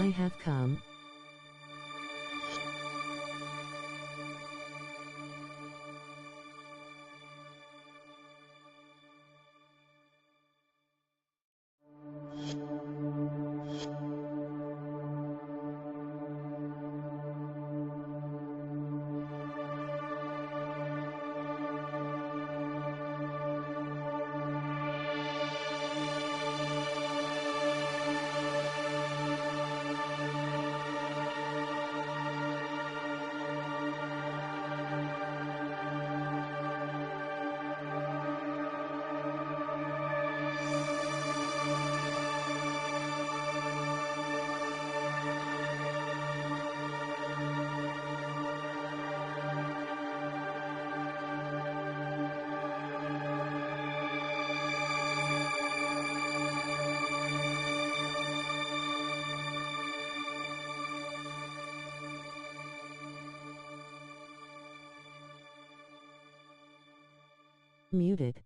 I have come. Muted.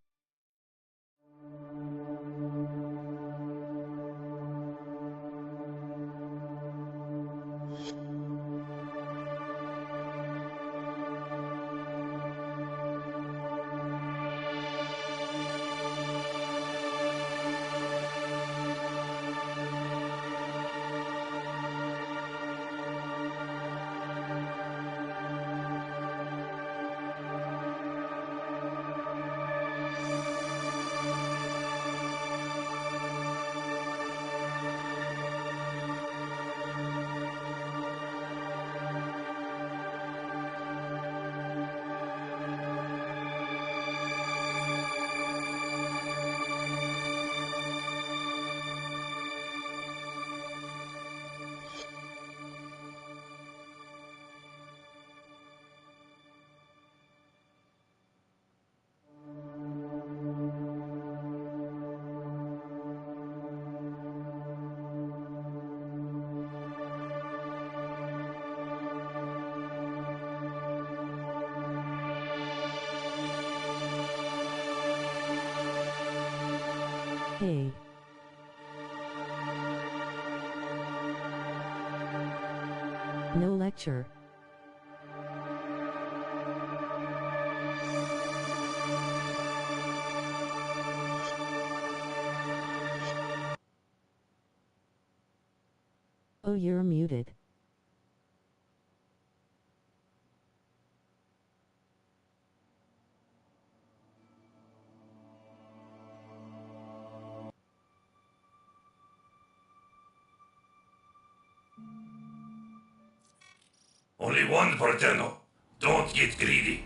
Hey. No lecture. Oh, you're muted. Only one per turno. Don't get greedy.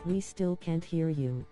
We still can't hear you.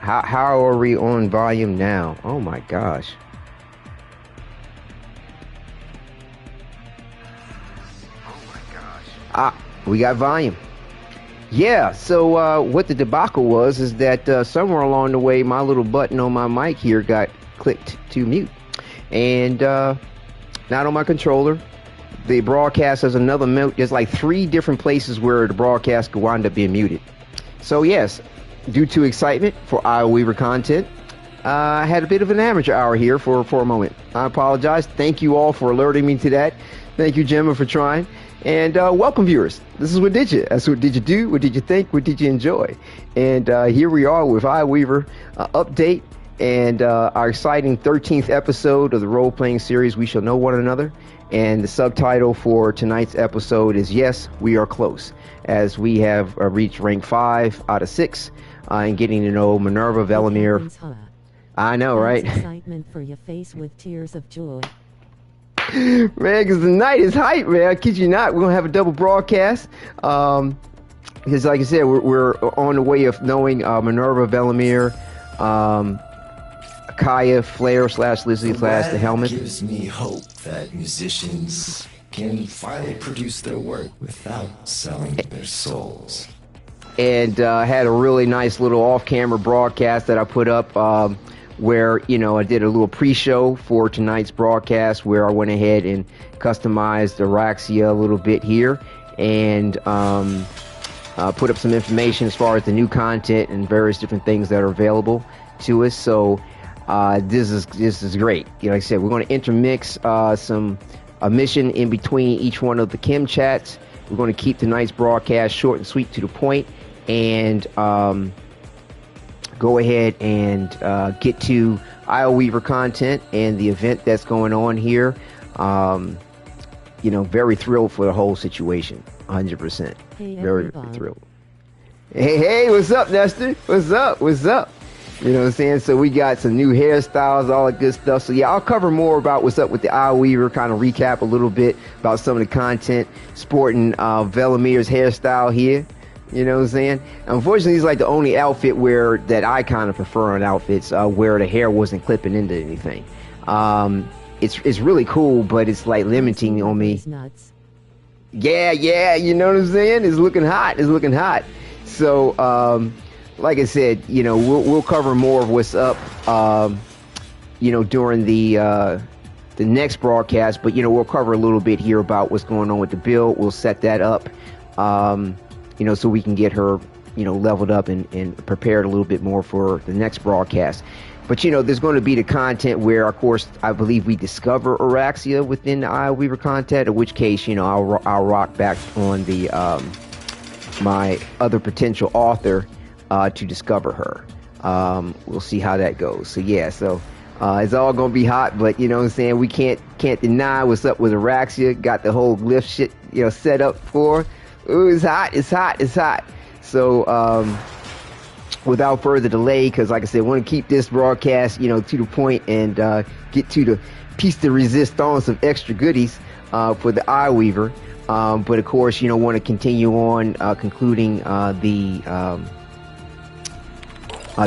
How are we on volume now? Oh my gosh. We got volume. Yeah, so what the debacle was is that somewhere along the way, my little button on my mic here got clicked to mute. And not on my controller. The broadcast has another mute. There's like 3 different places where the broadcast could wind up being muted. So yes, due to excitement for Isleweaver content, I had a bit of an amateur hour here for a moment. I apologize. Thank you all for alerting me to that. Thank you, Gemma, for trying. And welcome, viewers. This is Wadidja. That's what did you do? What did you think? What did you enjoy? And here we are with Isleweaver update. And our exciting 13th episode of the role-playing series, We Shall Know One Another. And the subtitle for tonight's episode is Yes, We Are Close, as we have reached rank 5 out of 6 and getting to know Minerva, Velimire. I know, right? Excitement for your face with tears of joy. Man, because the night is hype, man. I kid you not. We're going to have a double broadcast. Because, like I said, we're on the way of knowing Minerva, Velimire, Kaya, Flair / Lizzie / the Helmet. Gives me hope that musicians can finally produce their work without selling their souls. And had a really nice little off-camera broadcast that I put up where, you know, I did a little pre-show for tonight's broadcast where I went ahead and customized Oraxia a little bit here and put up some information as far as the new content and various different things that are available to us. So this is great. You know, like I said, we're going to intermix a mission in between each one of the Kim chats. We're going to keep tonight's broadcast short and sweet to the point, and go ahead and get to Isleweaver content and the event that's going on here. You know, very thrilled for the whole situation. 100%. Hey, very thrilled. Hey, what's up, Nestor? What's up? You know what I'm saying? So we got some new hairstyles, all that good stuff. So yeah, I'll cover more about what's up with the Isleweaver, kind of recap a little bit about some of the content, sporting Velimire's hairstyle here. You know what I'm saying? Unfortunately, it's like the only outfit that I kind of prefer on outfits where the hair wasn't clipping into anything. It's really cool, but it's like limiting on me. Yeah, you know what I'm saying? It's looking hot. So, like I said, you know, we'll cover more of what's up, you know, during the next broadcast. But, you know, we'll cover a little bit here about what's going on with the build. We'll set that up, you know, so we can get her, you know, leveled up and prepared a little bit more for the next broadcast. But, you know, there's going to be the content where, of course, I believe we discover Oraxia within the Isleweaver content, in which case, you know, I'll rock back on the my other potential author to discover her. We'll see how that goes. So, yeah, so it's all going to be hot, but, you know what I'm saying, we can't deny what's up with Oraxia. Got the whole glyph shit, you know, set up for. Ooh, it's hot. So, without further delay, because like I said, I want to keep this broadcast, you know, to the point and get to the piece de resistance of extra goodies for the Isleweaver. But of course, you know, want to continue on concluding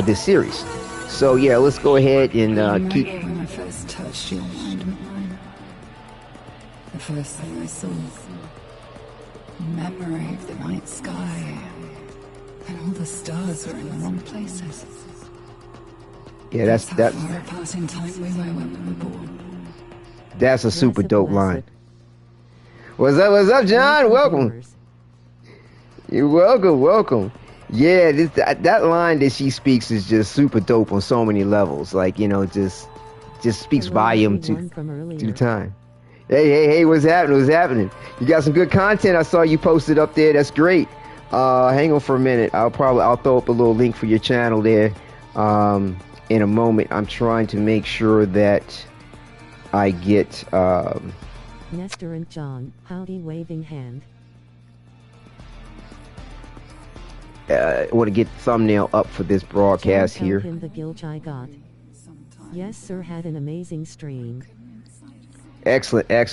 this series. So yeah, let's go ahead and keep. When I first touched your mind with mine, the first thing I saw, a memory of the night sky. And all the stars were in the wrong places. Yeah, that's how far apart in time we were when we were born. That's a super dope line. What's up, John? Welcome. You're welcome. Yeah, that line that she speaks is just super dope on so many levels. Like, you know, just speaks volume to the time. Hey, what's happening? You got some good content I saw you posted up there. That's great. Hang on for a minute. I'll throw up a little link for your channel there in a moment. I'm trying to make sure that I get Nestor and John, howdy, waving hand. I want to get the thumbnail up for this broadcast here. Him the gilch I got. Yes, sir, had an amazing stream. Excellent. I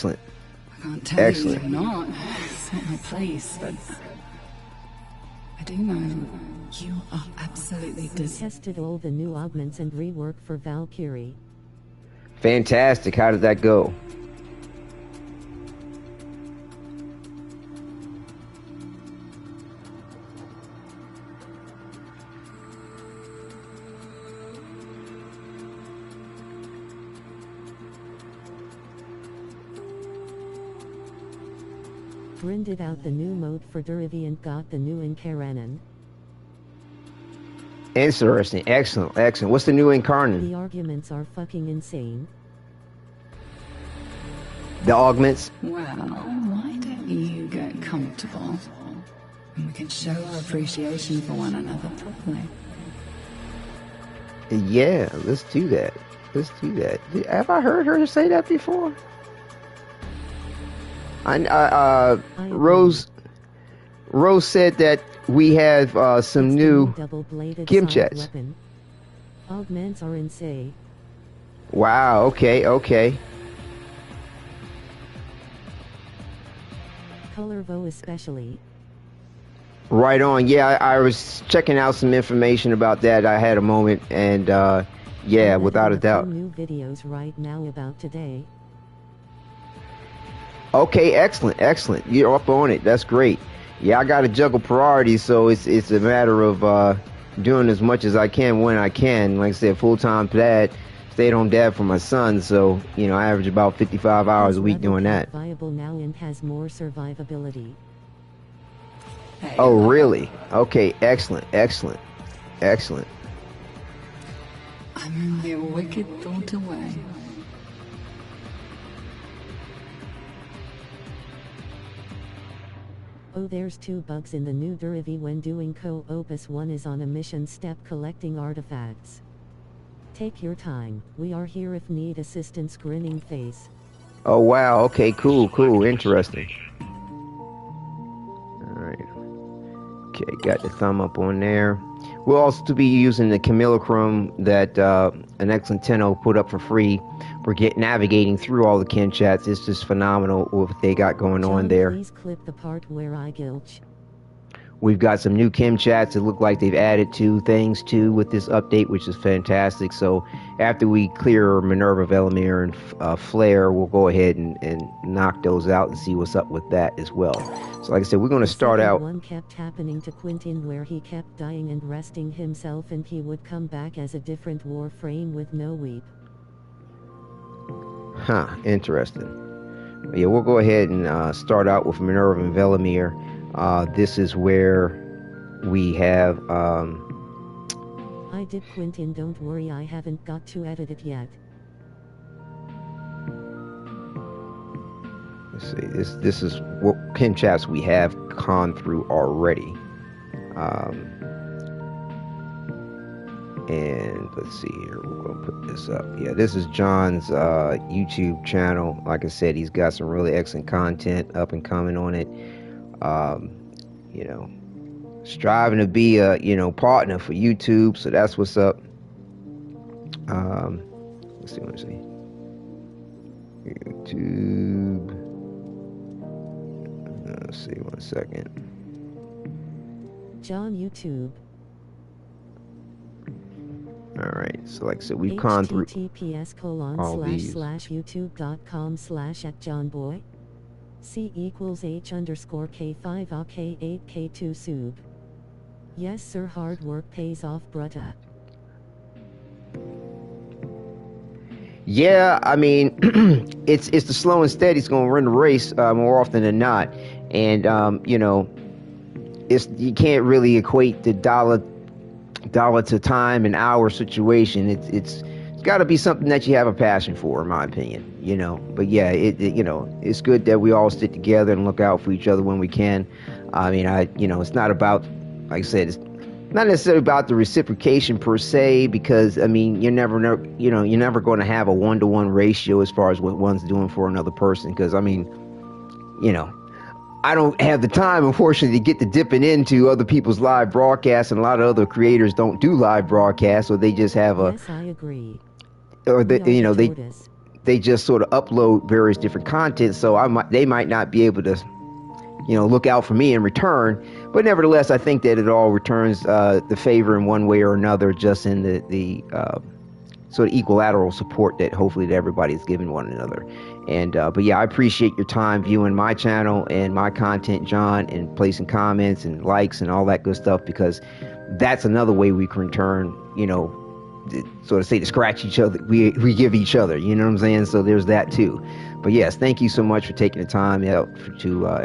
can't tell you or not. It's not my place, but I do know you are absolutely tested all the new augments and rework for Valkyrie. Fantastic. How did that go? Grinded out the new mode for Derivi and got the new Incarnaten. Interesting. Excellent. What's the new Incarnaten? The arguments are fucking insane. The augments? Well, why don't you get comfortable? And we can show our appreciation for one another properly. Yeah, let's do that. Let's do that. Have I heard her say that before? Rose said that we have some It's the new double-bladed Kim side chats. weapon. Augments are insane. Wow. Okay. Color Vo especially. Right on. Yeah, I was checking out some information about that. I had a moment, and yeah, I'm without a editing doubt. few new videos right now about today. Okay, excellent. You're up on it. That's great. Yeah, I got to juggle priorities, so it's a matter of doing as much as I can when I can. Like I said, full-time dad, stay-at-home dad for my son, so I average about 55 hours a This week level doing cap that. viable now and has more survivability. Oh, really? Okay, excellent. I'm only a wicked thought away. Oh, there's 2 bugs in the new Derivi when doing co-opus. One is on a mission step collecting artifacts. Take your time, we are here if need assistance. Grinning face. Oh, wow. Okay, cool. Interesting. All right. Okay, got the thumb up on there. We'll also be using the Kimulacrum that an excellent Tenno put up for free for navigating through all the Kim chats. It's just phenomenal what they got going on John, there. please clip the part where I gilch. We've got some new Kim chats that look like they've added 2 things too with this update, which is fantastic. So after we clear Minerva, Velimire, and Flare, we'll go ahead and knock those out and see what's up with that as well. So like I said, we're going to start out. One kept happening to Quentin where he kept dying and resting himself, and he would come back as a different Warframe with no weep. Huh, interesting. Yeah, we'll go ahead and start out with Minerva and Velimire. This is where we have I did, Quentin, don't worry, I haven't got to edit it yet. let's see, this is what Kim chats we have gone through already. And let's see here, we're going to put this up. Yeah, this is John's YouTube channel. Like I said, he's got some really excellent content up and coming on it. Striving to be a partner for YouTube, so that's what's up. Let's see. YouTube. Let's see, 1 second. John YouTube. All right, so like I said, we've gone through all these. https://youtube.com/@johnboy. C=H_K5AK8K2 sub. Yes sir, hard work pays off, brutta. Yeah, I mean, it's the slow and steady. It's going to run the race more often than not, and you can't really equate the dollar to time and hour situation. It's got to be something that you have a passion for, in my opinion. But yeah, it's good that we all stick together and look out for each other when we can. I mean, it's not about, like I said, it's not necessarily about the reciprocation per se, because I mean, you're never going to have a 1-to-1 ratio as far as what one's doing for another person. Because I mean, I don't have the time, unfortunately, to get to dipping into other people's live broadcasts, and a lot of other creators don't do live broadcasts, or they just have Yes, I agree. or they just sort of upload various different content. So they might not be able to look out for me in return. But nevertheless, I think that it all returns the favor in one way or another, just in the sort of equilateral support that hopefully that everybody's giving one another. And but yeah, I appreciate your time viewing my channel and my content, John, and placing comments and likes and all that good stuff, because that's another way we can return, sort of say, to scratch each other. We give each other, you know what I'm saying? So there's that too. But yes, thank you so much for taking the time to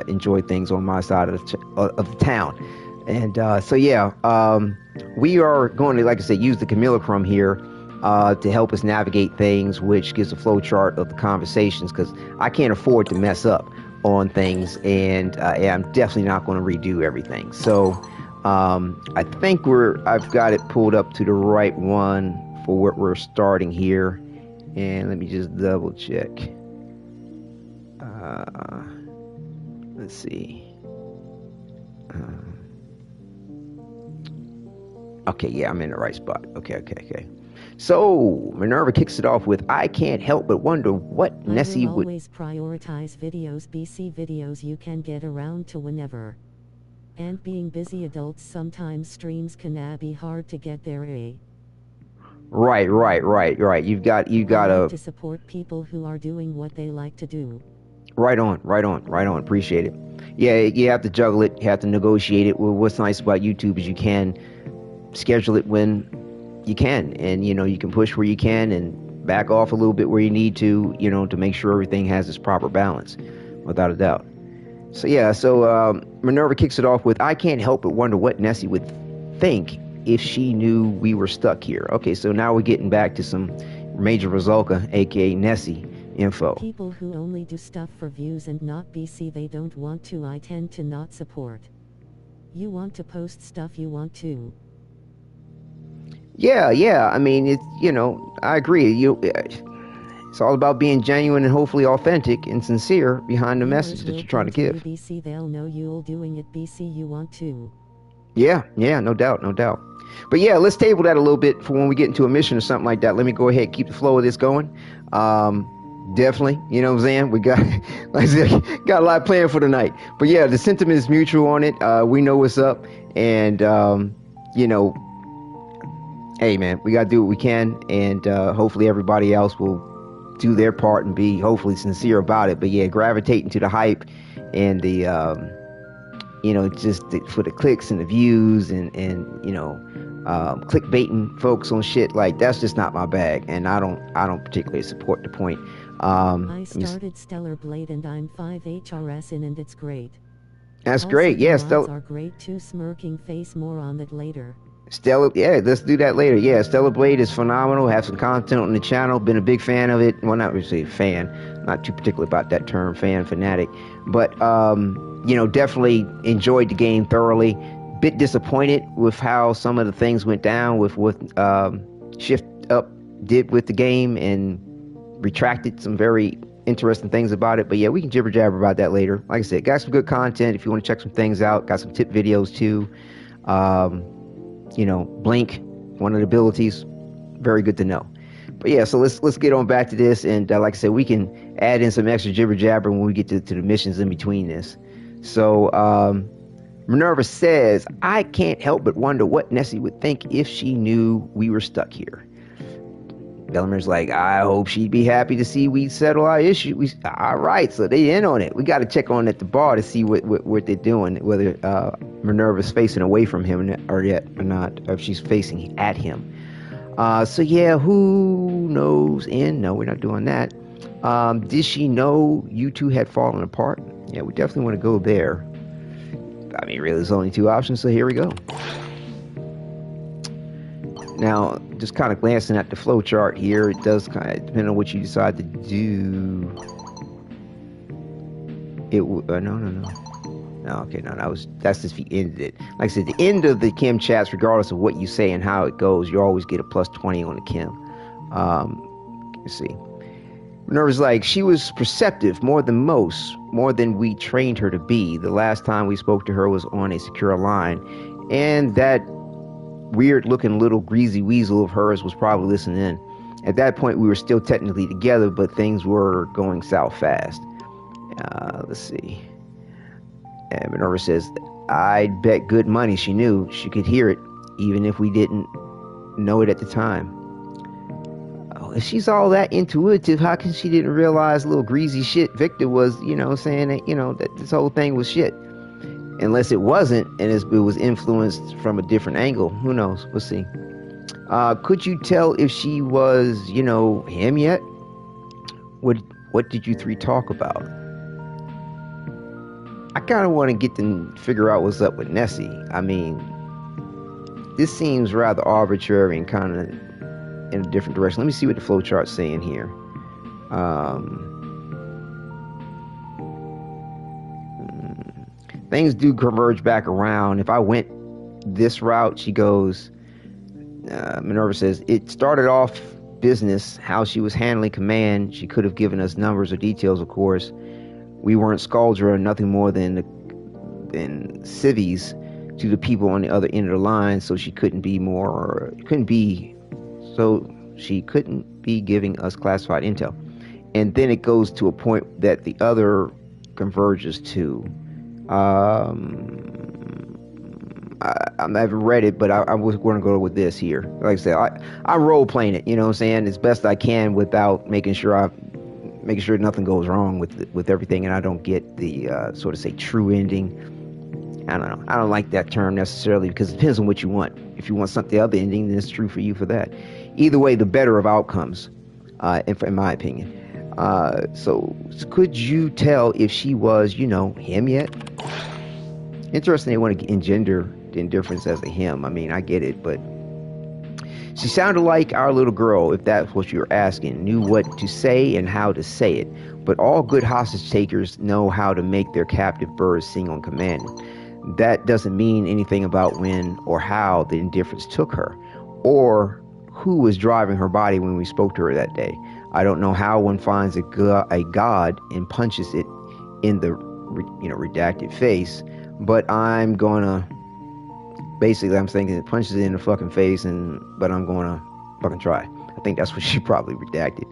enjoy things on my side of the town. And so yeah, we are going to, like I said, use the Kimulacrum here to help us navigate things, which gives a flow chart of the conversations, because I can't afford to mess up on things, and I'm definitely not going to redo everything. So I think I've got it pulled up to the right one for what we're starting here. And let me just double check. Let's see. Okay, yeah, I'm in the right spot. Okay. So, Minerva kicks it off with, I can't help but wonder what Nessie would... always prioritize videos, BC videos you can get around to whenever. And being busy adults, sometimes streams can be hard to get there, Right. You've got to support people who are doing what they like to do. Right on. Appreciate it. Yeah, you have to juggle it. You have to negotiate it. Well, what's nice about YouTube is you can schedule it when you can, and you can push where you can and back off a little bit where you need to, to make sure everything has its proper balance, without a doubt. So yeah, Minerva kicks it off with, I can't help but wonder what Nessie would think if she knew we were stuck here. Okay, so now we're getting back to some Major Razulka, aka Nessie, info. People who only do stuff for views and not BC they don't want to, I tend to not support. You want to post stuff you want to. Yeah. I mean, I agree. It's all about being genuine and hopefully authentic and sincere behind the message that you're trying to give. BC, they'll know you're doing it. BC, you want to. Yeah, no doubt. But yeah, let's table that a little bit for when we get into a mission or something like that. Let me go ahead and keep the flow of this going. Definitely, you know what I'm saying? We got, like I said, got a lot planned for tonight. But yeah, the sentiment is mutual on it. We know what's up, and hey man, we gotta do what we can, and hopefully everybody else will do their part and be hopefully sincere about it. But yeah, gravitating to the hype and the for the clicks and the views and clickbaiting folks on shit, like that's just not my bag, and I don't particularly support the point. I started Stellar Blade and I'm 5 HRS in, and it's great. That's also, great. Yeah, Stellar are great too. Smirking face, more on that later. Stellar, yeah, let's do that later. Yeah, Stellar Blade is phenomenal. Have some content on the channel. Been a big fan of it. Well, not really a fan. Not too particular about that term, fan, fanatic. But, definitely enjoyed the game thoroughly. Bit disappointed with how some of the things went down with what Shift Up did with the game, and retracted some very interesting things about it. But yeah, we can jibber jabber about that later. Like I said, got some good content if you want to check some things out. Got some tip videos too. Blink, one of the abilities, very good to know. But yeah, so let's get on back to this, and like I said, we can add in some extra jibber jabber when we get to the missions in between this. So Minerva says, I can't help but wonder what Nessie would think if she knew we were stuck here. Velimere's like, I hope she'd be happy to see we settle our issue. All right, so they in on it. We got to check on at the bar to see what they're doing, whether Minerva's facing away from him or not, or if she's facing at him. So yeah, who knows? And no, we're not doing that. Did she know you two had fallen apart? Yeah, we definitely want to go there. I mean, really, there's only two options, so here we go. Now, just kind of glancing at the flow chart here, it does kind of depend on what you decide to do. That's just the end of it. Like I said, the end of the Kim chats, regardless of what you say and how it goes, you always get a plus 20 on the Kim. Let's see. Minerva's like, she was perceptive more than we trained her to be. The last time we spoke to her was on a secure line, and that weird looking little greasy weasel of hers was probably listening in. At that point, we were still technically together, but things were going south fast. Let's see. And Minerva says, I'd bet good money she knew. She could hear it, even if we didn't know it at the time. Oh, if she's all that intuitive, how can she didn't realize little greasy shit Victor was, saying that, that this whole thing was shit? Unless it wasn't, and it was influenced from a different angle. Who knows? We'll see. Could you tell if she was, him yet? What did you three talk about? I kind of want to get to figure out what's up with Nessie. I mean, this seems rather arbitrary and kind of in a different direction. Let me see what the flowchart's saying here. Things do converge back around. If I went this route, she goes, Minerva says, it started off business, how she was handling command. She could have given us numbers or details, of course. We weren't Scaldra, nothing more than civvies to the people on the other end of the line, so she couldn't be giving us classified intel. And then it goes to a point that the other converges to. I haven't read it, but I was going to go with this here. Like I said, I'm role playing it, you know what I'm saying, as best I can without making sure nothing goes wrong with everything, and I don't get the sort of say true ending. I don't know. I don't like that term necessarily, because it depends on what you want. If you want the other ending, then it's true for you for that. Either way, the better of outcomes, in my opinion. So could you tell if she was, him yet? Interesting they want to engender the indifference as a him. I mean, I get it, but she sounded like our little girl, if that's what you're asking, knew what to say and how to say it. But all good hostage takers know how to make their captive birds sing on command. That doesn't mean anything about when or how the indifference took her, or who was driving her body when we spoke to her that day. I don't know how one finds a god and punches it in the redacted face, but I'm thinking it punches it in the fucking face, but I'm gonna fucking try. I think that's what she probably redacted.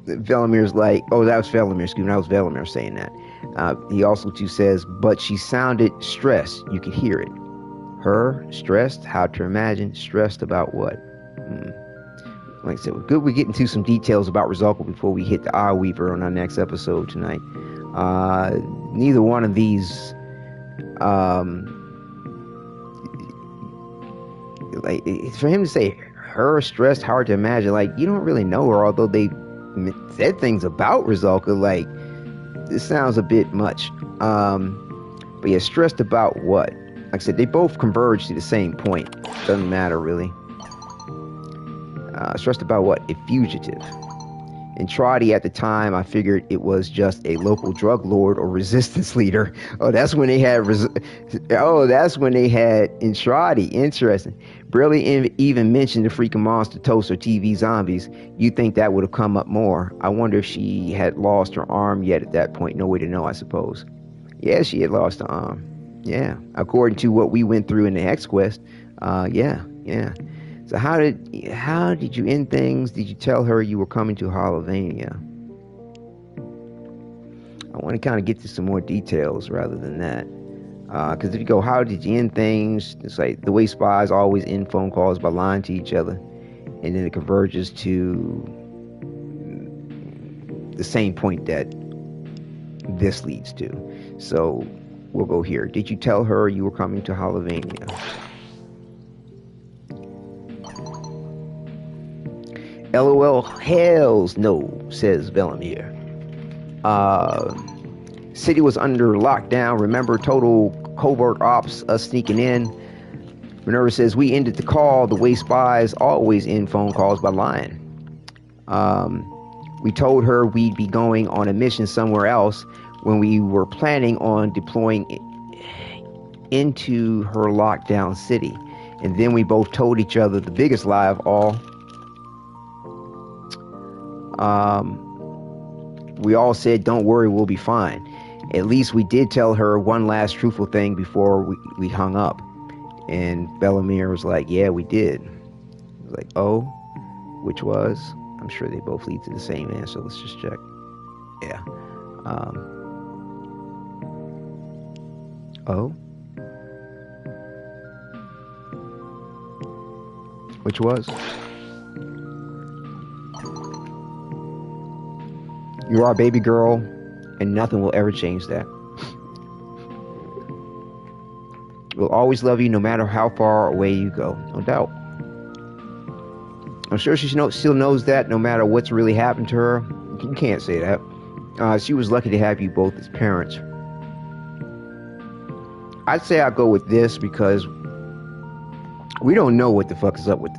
Velimire's like, oh, that was Velimire, excuse me, that was Velimire saying that. He also too says, but she sounded stressed. You could hear it. Her stressed? How to imagine? Stressed about what? Like I said, we're good. We're getting to some details about Rizalka before we hit the Isleweaver on our next episode tonight. Neither one of these, like, for him to say her stressed, hard to imagine. Like, you don't really know her, although they said things about Rizalka. Like, this sounds a bit much. But yeah, stressed about what? Like I said, they both converge to the same point. Doesn't matter really. Stressed about what? A fugitive. In Trotty at the time, I figured it was just a local drug lord or resistance leader. Oh, that's when they had in Trotty. Interesting. Barely even mentioned the freaking monster toaster TV zombies. You'd think that would have come up more. I wonder if she had lost her arm yet at that point. No way to know, I suppose. Yeah, she had lost her arm. Yeah, according to what we went through in the Hex Quest. Yeah. So how did you end things? Did you tell her you were coming to Holovania? I want to kind of get to some more details rather than that. Because if you go, how did you end things? It's like the way spies always end phone calls by lying to each other. And then it converges to the same point that this leads to. So we'll go here. Did you tell her you were coming to Holovania? LOL, hells no, says Velimire. City was under lockdown. Remember, total covert ops, us sneaking in. Minerva says, we ended the call. The way spies always end phone calls by lying. We told her we'd be going on a mission somewhere else when we were planning on deploying into her lockdown city. And then we both told each other the biggest lie of all. We all said, don't worry, we'll be fine. At least we did tell her one last truthful thing before we hung up. And Velimire was like, yeah, we did. I was like, oh, which was? I'm sure they both lead to the same answer. Let's just check. Yeah. Oh? Which was? You are a baby girl, and nothing will ever change that. We'll always love you no matter how far away you go. No doubt. I'm sure she still knows that no matter what's really happened to her. You can't say that. She was lucky to have you both as parents. I'd say I'll go with this because we don't know what the fuck is up with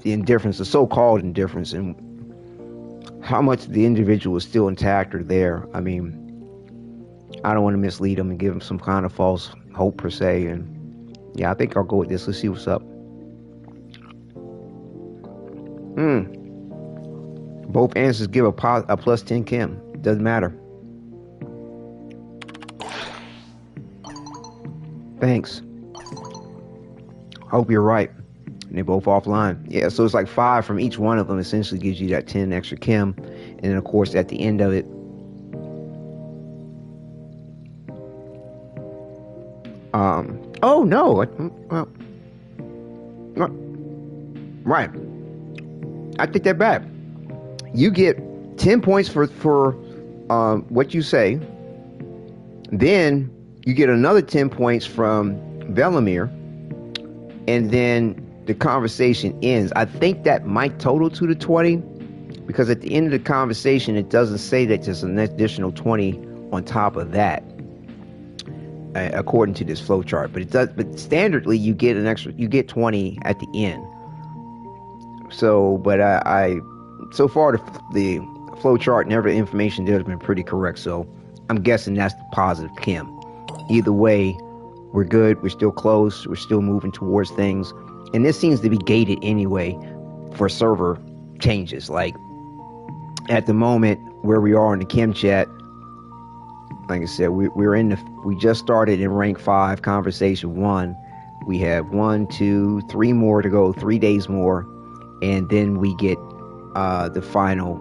the indifference, the so-called indifference, and how much the individual is still intact or there. I mean, I don't want to mislead them and give them some kind of false hope per se. And yeah, I think I'll go with this. Let's see what's up. Both answers give a plus 10 chem. Doesn't matter. Thanks. Hope you're right. And they're both offline. Yeah, so it's like 5 from each one of them essentially gives you that 10 extra chem. And then, of course, at the end of it, oh, no. Well, right. I take that back. You get 10 points for what you say. Then you get another 10 points from Velimire. And then the conversation ends. I think that might total to the 20, because at the end of the conversation, it doesn't say that there's an additional 20 on top of that, according to this flow chart. But it does. But standardly, you get 20 at the end. So, but so far the flow chart and every information there has been pretty correct. So I'm guessing that's the positive chem. Either way, we're good. We're still close. We're still moving towards things. And this seems to be gated anyway for server changes. Like at the moment where we are in the chem chat, like I said, we just started in rank 5, conversation 1. We have 1, 2, 3 more to go, 3 days more, and then we get the final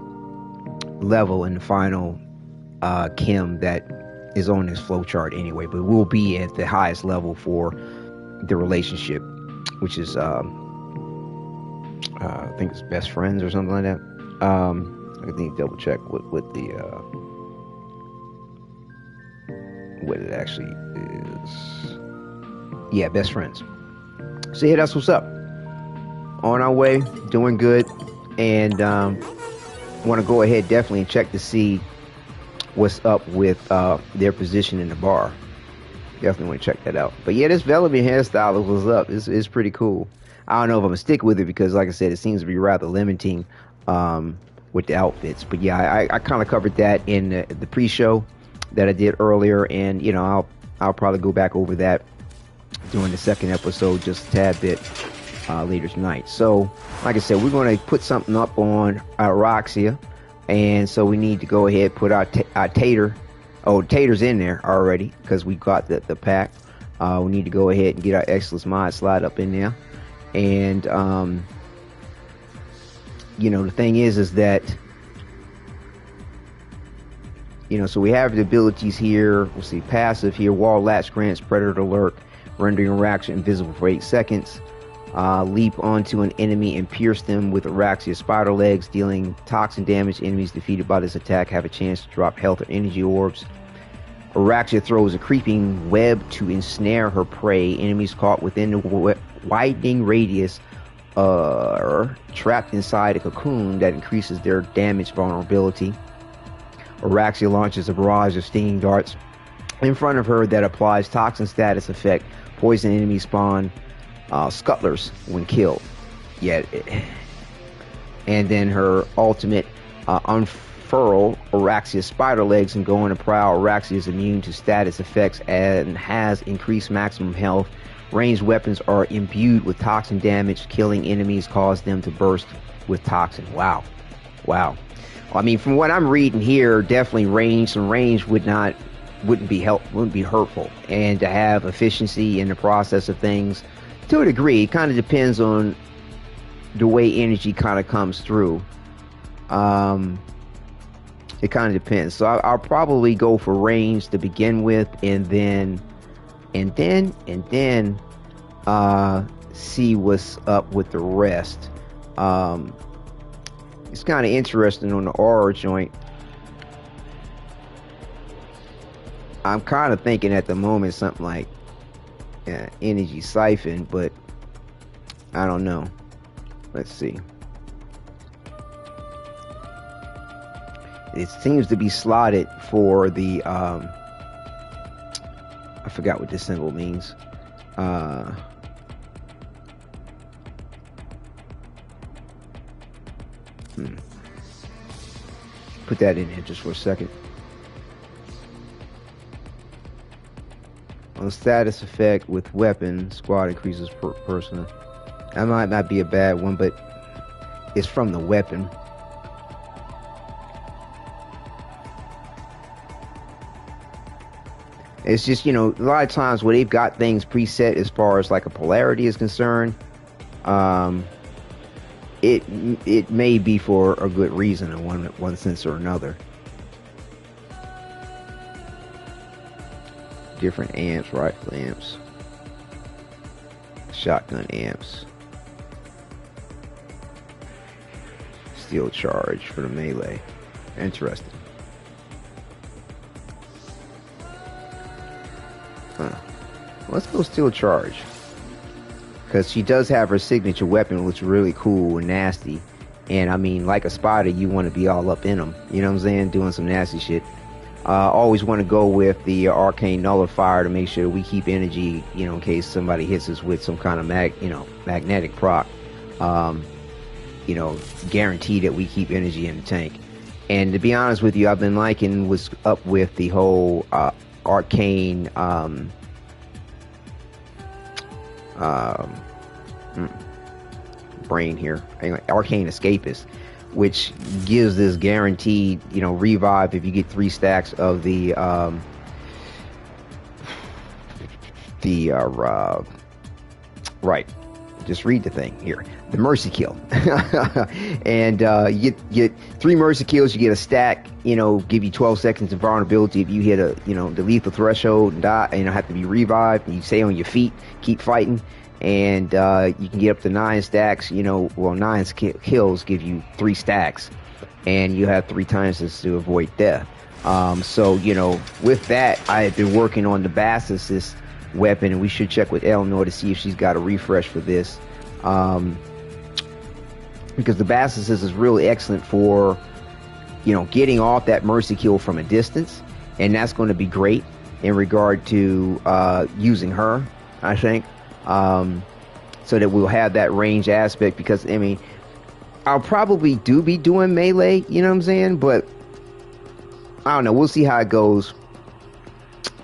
level and the final chem that is on this flow chart anyway. But we'll be at the highest level for the relationship, which is I think it's best friends or something like that. I think double check what the what it actually is. Yeah, best friends. So yeah, that's what's up. On our way, doing good, and want to go ahead definitely and check to see what's up with their position in the bar. Definitely want to check that out. But yeah, this Velimire hairstyle was up. It's pretty cool. I don't know if I'm gonna stick with it because, like I said, it seems to be rather limiting with the outfits. But yeah, I kind of covered that in the pre-show that I did earlier, and you know, I'll probably go back over that during the second episode just a tad bit later tonight. So, like I said, we're going to put something up on Oraxia, and so we need to go ahead and put our Tater. Oh, Tater's in there already because we got the pack. We need to go ahead and get our Excellence mod slide up in there, and you know, the thing is that, you know, so we have the abilities here. We'll see passive here. Wall latch grants predator alert, rendering Oraxia invisible for 8 seconds. Leap onto an enemy and pierce them with Oraxia spider legs, dealing toxin damage. Enemies defeated by this attack have a chance to drop health or energy orbs. Oraxia throws a creeping web to ensnare her prey. Enemies caught within the widening radius are trapped inside a cocoon that increases their damage vulnerability. Oraxia launches a barrage of stinging darts in front of her that applies toxin status effect. Poison enemies spawn scuttlers when killed. And then her ultimate unfurl Oraxia spider legs and go on a prowl. Oraxia is immune to status effects and has increased maximum health. Ranged weapons are imbued with toxin damage. Killing enemies cause them to burst with toxin. Wow. I mean, from what I'm reading here, definitely some range wouldn't be hurtful, and to have efficiency in the process of things to a degree. It kind of depends on the way energy kind of comes through. It kind of depends. So I'll probably go for range to begin with, and then see what's up with the rest. It's kind of interesting on the aura joint. I'm kind of thinking at the moment something like energy siphon, but I don't know. Let's see. It seems to be slotted for the I forgot what this symbol means. Put that in here just for a second. On status effect with weapon, squad increases per person. That might not be a bad one, but is from the weapon. It's just, you know, a lot of times where they've got things preset as far as like a polarity is concerned, it may be for a good reason in one sense or another. Different amps, rifle amps, shotgun amps, steel charge for the melee. Interesting. Let's go steel charge, because she does have her signature weapon, which is really cool and nasty. And I mean, like a spider, you want to be all up in them. You know what I'm saying? Doing some nasty shit. Always want to go with the arcane nullifier to make sure we keep energy, you know, in case somebody hits us with some kind of magnetic proc. You know, guarantee that we keep energy in the tank. And to be honest with you, I've been liking what's up with the whole arcane brain here, anyway, arcane escapist, which gives this guaranteed, you know, revive if you get 3 stacks of the right, just read the thing here, the mercy kill. And you get 3 mercy kills, you get a stack, you know, give you 12 seconds of vulnerability if you hit the lethal threshold and die, you know, have to be revived, and you stay on your feet, keep fighting. And you can get up to 9 stacks, you know, well, 9 kills give you 3 stacks, and you have 3 times to avoid death. So, you know, with that, I have been working on the Basilisk weapon, and we should check with Eleanor to see if she's got a refresh for this. Because the Basilisk is really excellent for, you know, getting off that mercy kill from a distance, and that's going to be great in regard to using her, I think. So that we'll have that range aspect, because I mean, I'll probably be doing melee, you know what I'm saying, but I don't know, we'll see how it goes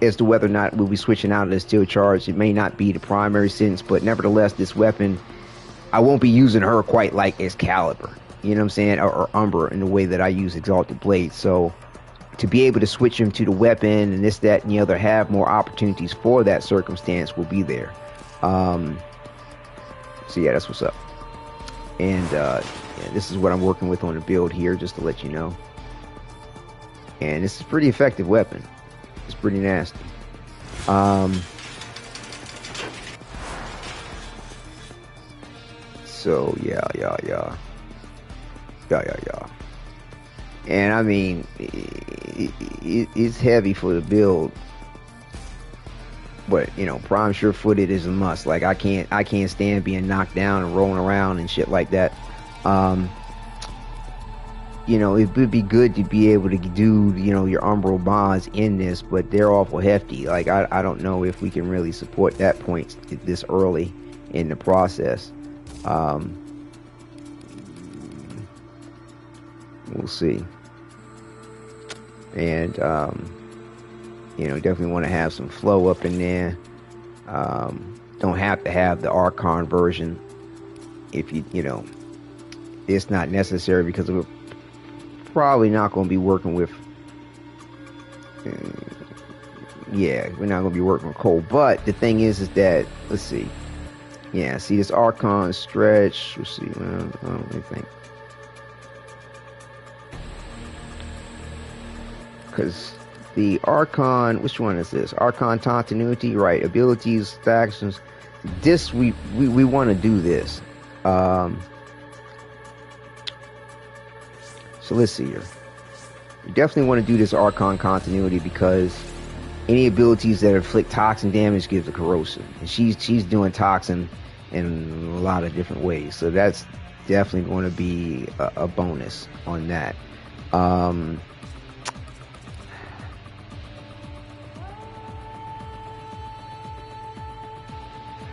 as to whether or not we'll be switching out of the steel charge. It may not be the primary sense, but nevertheless, this weapon, I won't be using her quite like Excalibur, you know what I'm saying, or Umbra in the way that I use Exalted Blade. So to be able to switch them to the weapon and this, that, and the other, have more opportunities for that circumstance will be there. So yeah, that's what's up. And yeah, this is what I'm working with on the build here, just to let you know. And this is a pretty effective weapon. It's pretty nasty. So yeah. And I mean, it's heavy for the build. But, you know, prime sure-footed is a must. Like, I can't stand being knocked down and rolling around and shit like that. You know, it would be good to be able to do, you know, your umbral bonds in this, but they're awful hefty. Like, I don't know if we can really support that point this early in the process. We'll see. And, you know, definitely want to have some flow up in there. Don't have to have the Archon version if you know, it's not necessary, because we're probably not going to be working with, yeah, we're not going to be working with Cole. But the thing is that, let's see. Yeah, see this Archon stretch. Let's see. Well, I don't really think. Because the Archon, which one is this? Archon continuity, right? Abilities, actions. This we want to do this. So let's see here. We definitely want to do this Archon continuity, because any abilities that inflict toxin damage gives a corrosive, and she's doing toxin in a lot of different ways. So that's definitely going to be a bonus on that.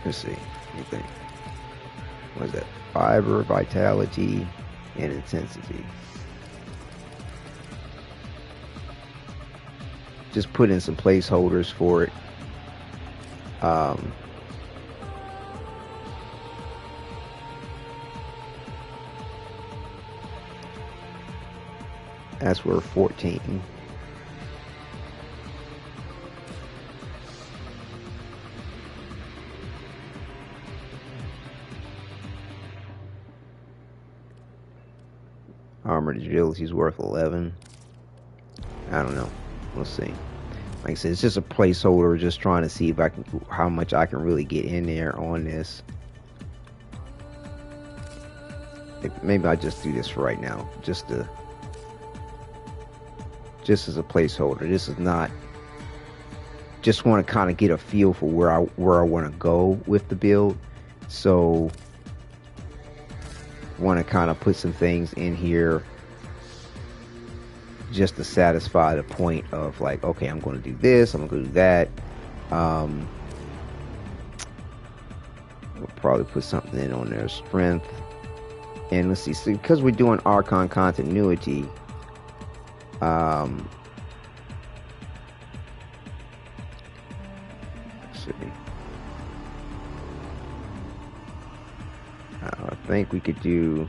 Let's see. Anything? What is that? Fiber, vitality, and intensity. Just put in some placeholders for it. That's worth 14. Armored agility is worth 11. I don't know. We'll see. Like I said, it's just a placeholder. Just trying to see if I can, how much I can really get in there on this. Maybe I'll just do this for right now, just as a placeholder. This is not. Just want to kind of get a feel for where I want to go with the build. So, want to kind of put some things in here just to satisfy the point of like, okay, I'm going to do this, I'm going to do that. We'll probably put something in on their strength. And let's see, so because we're doing Archon continuity, let's see. I think we could do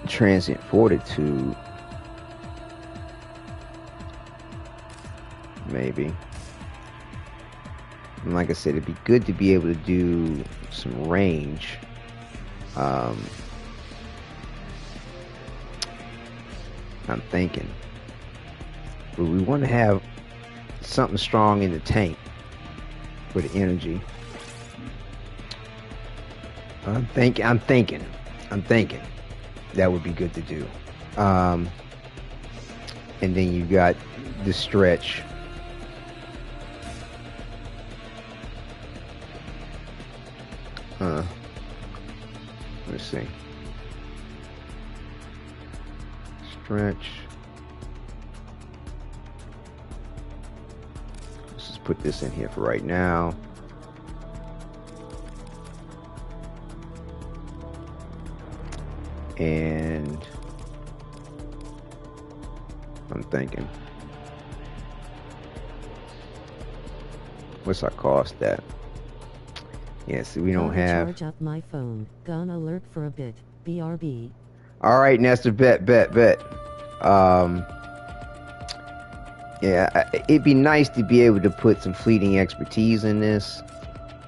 Transient Fortitude, maybe. And like I said, it'd be good to be able to do some range. I'm thinking, but we want to have something strong in the tank for the energy. I'm thinking that would be good to do. And then you got the stretch. Let's see. Stretch. Let's just put this in here for right now. And I'm thinking, what's our cost at? Yeah, see, we don't have. Charge up my phone. Gonna lurk for a bit. BRB. All right, Nestor, bet. Yeah, it'd be nice to be able to put some fleeting expertise in this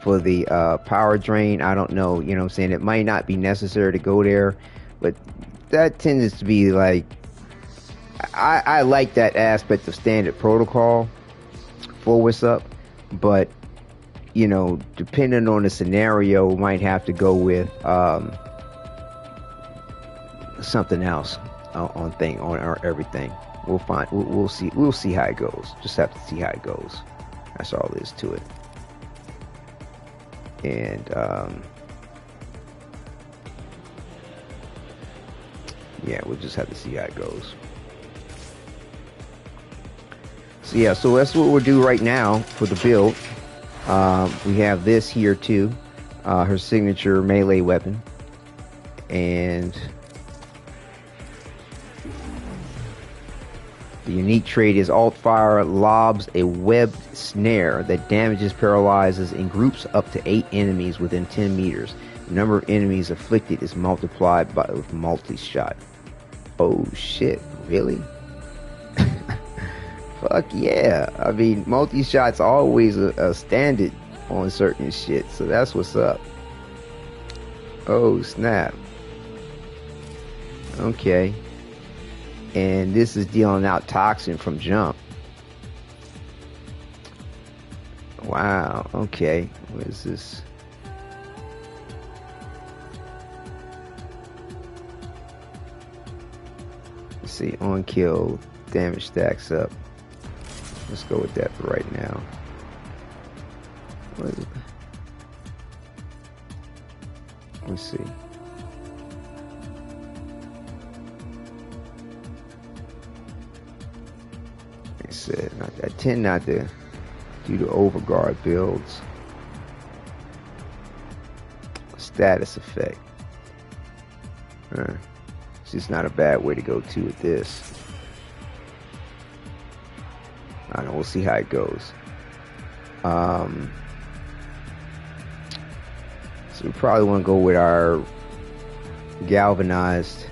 for the power drain. I don't know, you know what I'm saying? It might not be necessary to go there, but that tends to be like, I like that aspect of standard protocol for what's up, but you know, depending on the scenario, might have to go with something else on everything. We'll see how it goes. Just have to see how it goes. That's all there is to it. And yeah, we'll just have to see how it goes. So yeah, so that's what we'll do right now for the build. We have this here too, her signature melee weapon, and the unique trait is Alt Fire lobs a webbed snare that damages, paralyzes, and groups up to 8 enemies within 10 meters. The number of enemies afflicted is multiplied with multi-shot. Oh shit, really? Fuck yeah. I mean, multi-shot's always a standard on certain shit, so that's what's up. Oh snap. Okay. And this is dealing out toxin from jump. Wow, okay. What is this? Let's see, on kill, damage stacks up. Let's go with that for right now. What is it? Let's see. Like I said, I tend not to do the overguard builds. Status effect. It's just not a bad way to go to with this. I don't know, we'll see how it goes. So we probably want to go with our galvanized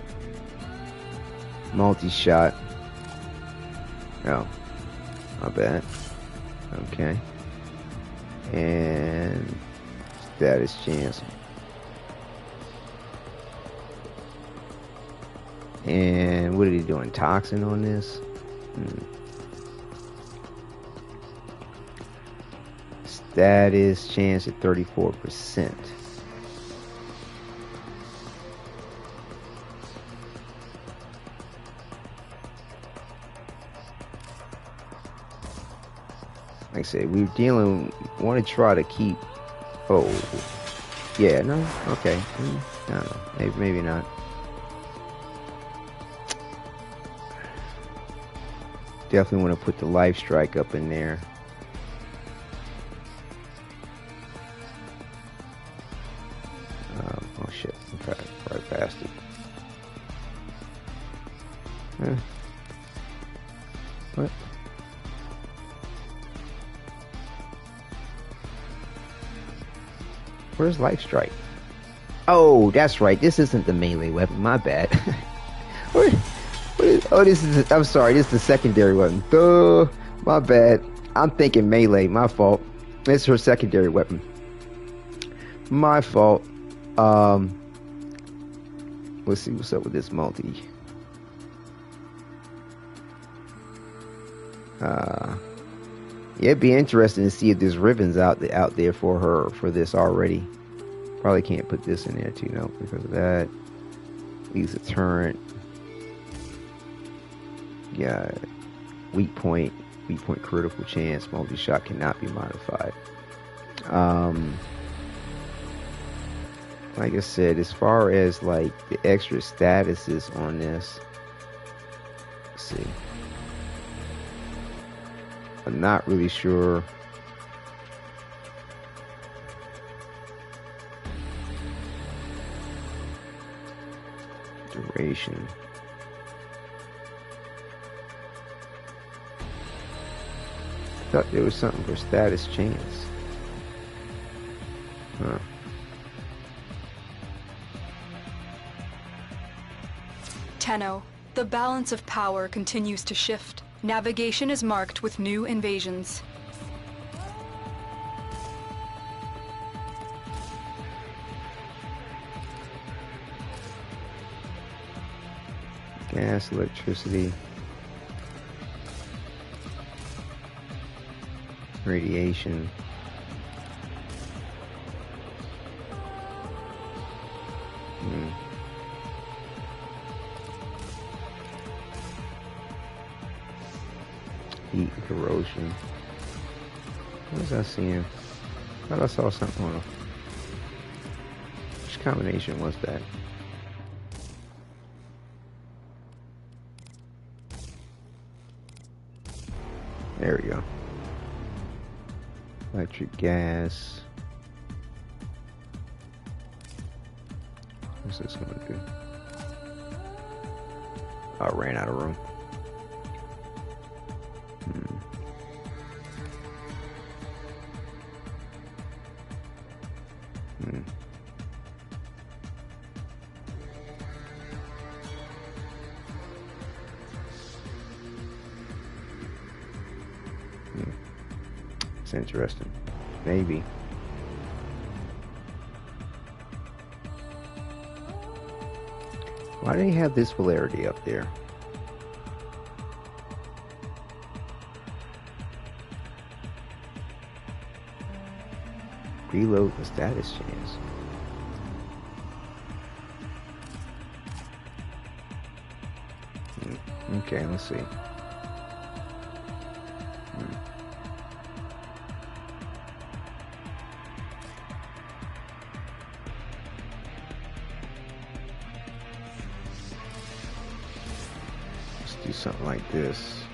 Multi-shot. Oh, my bad. Okay. And status chance. And what are they doing? Toxin on this? Status chance at 34%. Like I said, we're dealing, want to try to keep, oh, yeah, no, okay, I don't know, maybe not. Definitely want to put the life strike up in there. Oh shit, okay, right past it. What? Where's life strike? Oh, that's right. This isn't the melee weapon. My bad. Oh, this is. I'm sorry. This is the secondary weapon. Duh. My bad. I'm thinking melee. My fault. It's her secondary weapon. My fault. Let's see what's up with this multi. Yeah, it'd be interesting to see if there's ribbons out there for her for this already. Probably can't put this in there too, no, because of that. Use a turret. Yeah, weak point critical chance, multi-shot cannot be modified. Like I said, as far as like the extra statuses on this, let's see. I'm not really sure. Duration. I thought there was something for status chance. Huh. Tenno, the balance of power continues to shift. Navigation is marked with new invasions. Gas, electricity, radiation. Heat and corrosion. What was I seeing? I thought I saw something on it. Which combination was that? There we go. Electric gas. What's this gonna do? I ran out of room. It's interesting. Maybe. Why do they have this polarity up there? Reload the status chance. Okay, let's see. Do something like this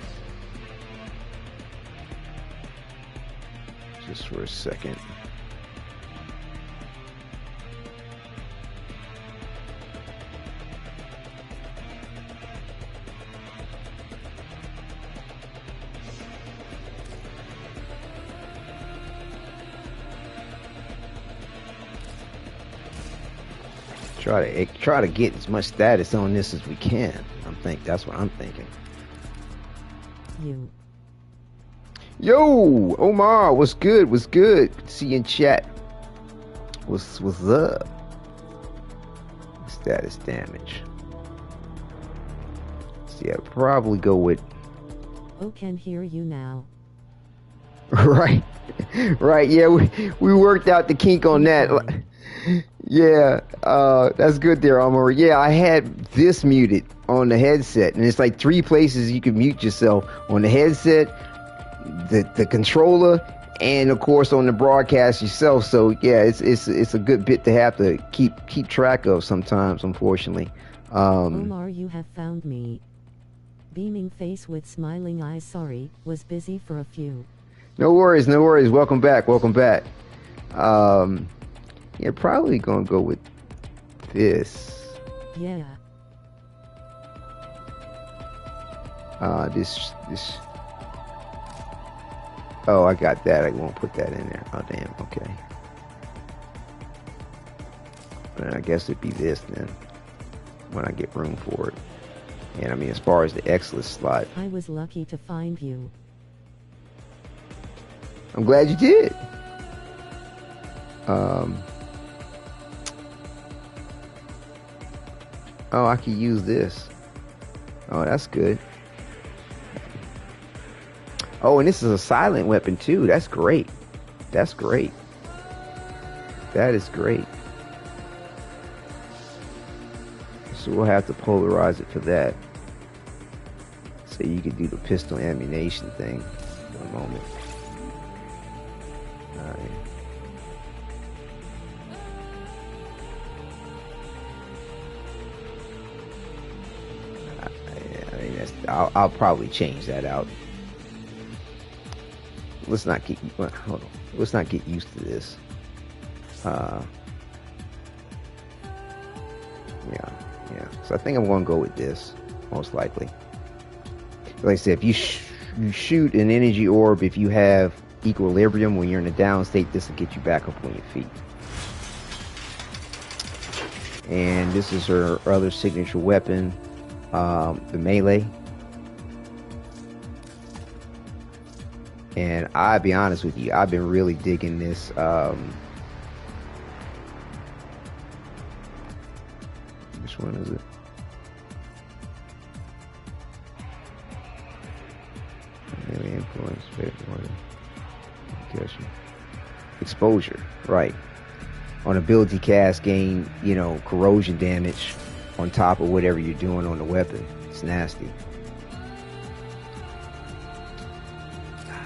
just for a second. Try to get as much status on this as we can. I'm think. That's what I'm thinking. You. Yo, Omar, what's good? What's good? Good to see you in chat. What's up? Status damage. So yeah, probably go with. Oh, can hear you now. Right, right. Yeah, we worked out the kink on that. Yeah, that's good there, Omar. Yeah, I had this muted on the headset, and it's like 3 places you can mute yourself: on the headset, the controller, and of course on the broadcast yourself. So yeah, it's a good bit to have to keep track of sometimes, unfortunately. Omar, you have found me. Beaming face with smiling eyes. Sorry, was busy for a few. No worries, no worries. Welcome back, welcome back. Yeah, probably gonna go with this. Yeah. This. Oh, I got that. I won't put that in there. Oh, damn. Okay. But I guess it'd be this then, when I get room for it. And I mean, as far as the X-list slot, I was lucky to find you. I'm glad you did. Oh, I could use this. Oh, that's good. Oh, and this is a silent weapon too. That's great. That's great. That is great. So we'll have to polarize it for that. So you could do the pistol ammunition thing for a moment. Alright. I mean, I'll probably change that out. Let's not get hold on. Let's not get used to this. Yeah. So I think I'm going to go with this, most likely. Like I said, if you shoot an energy orb, if you have equilibrium when you're in a down state, this will get you back up on your feet. And this is her other signature weapon, the melee. And I'll be honest with you, I've been really digging this. Which one is it? Melee influence, exposure, right? On ability cast, gain, corrosion damage on top of whatever you're doing on the weapon. It's nasty.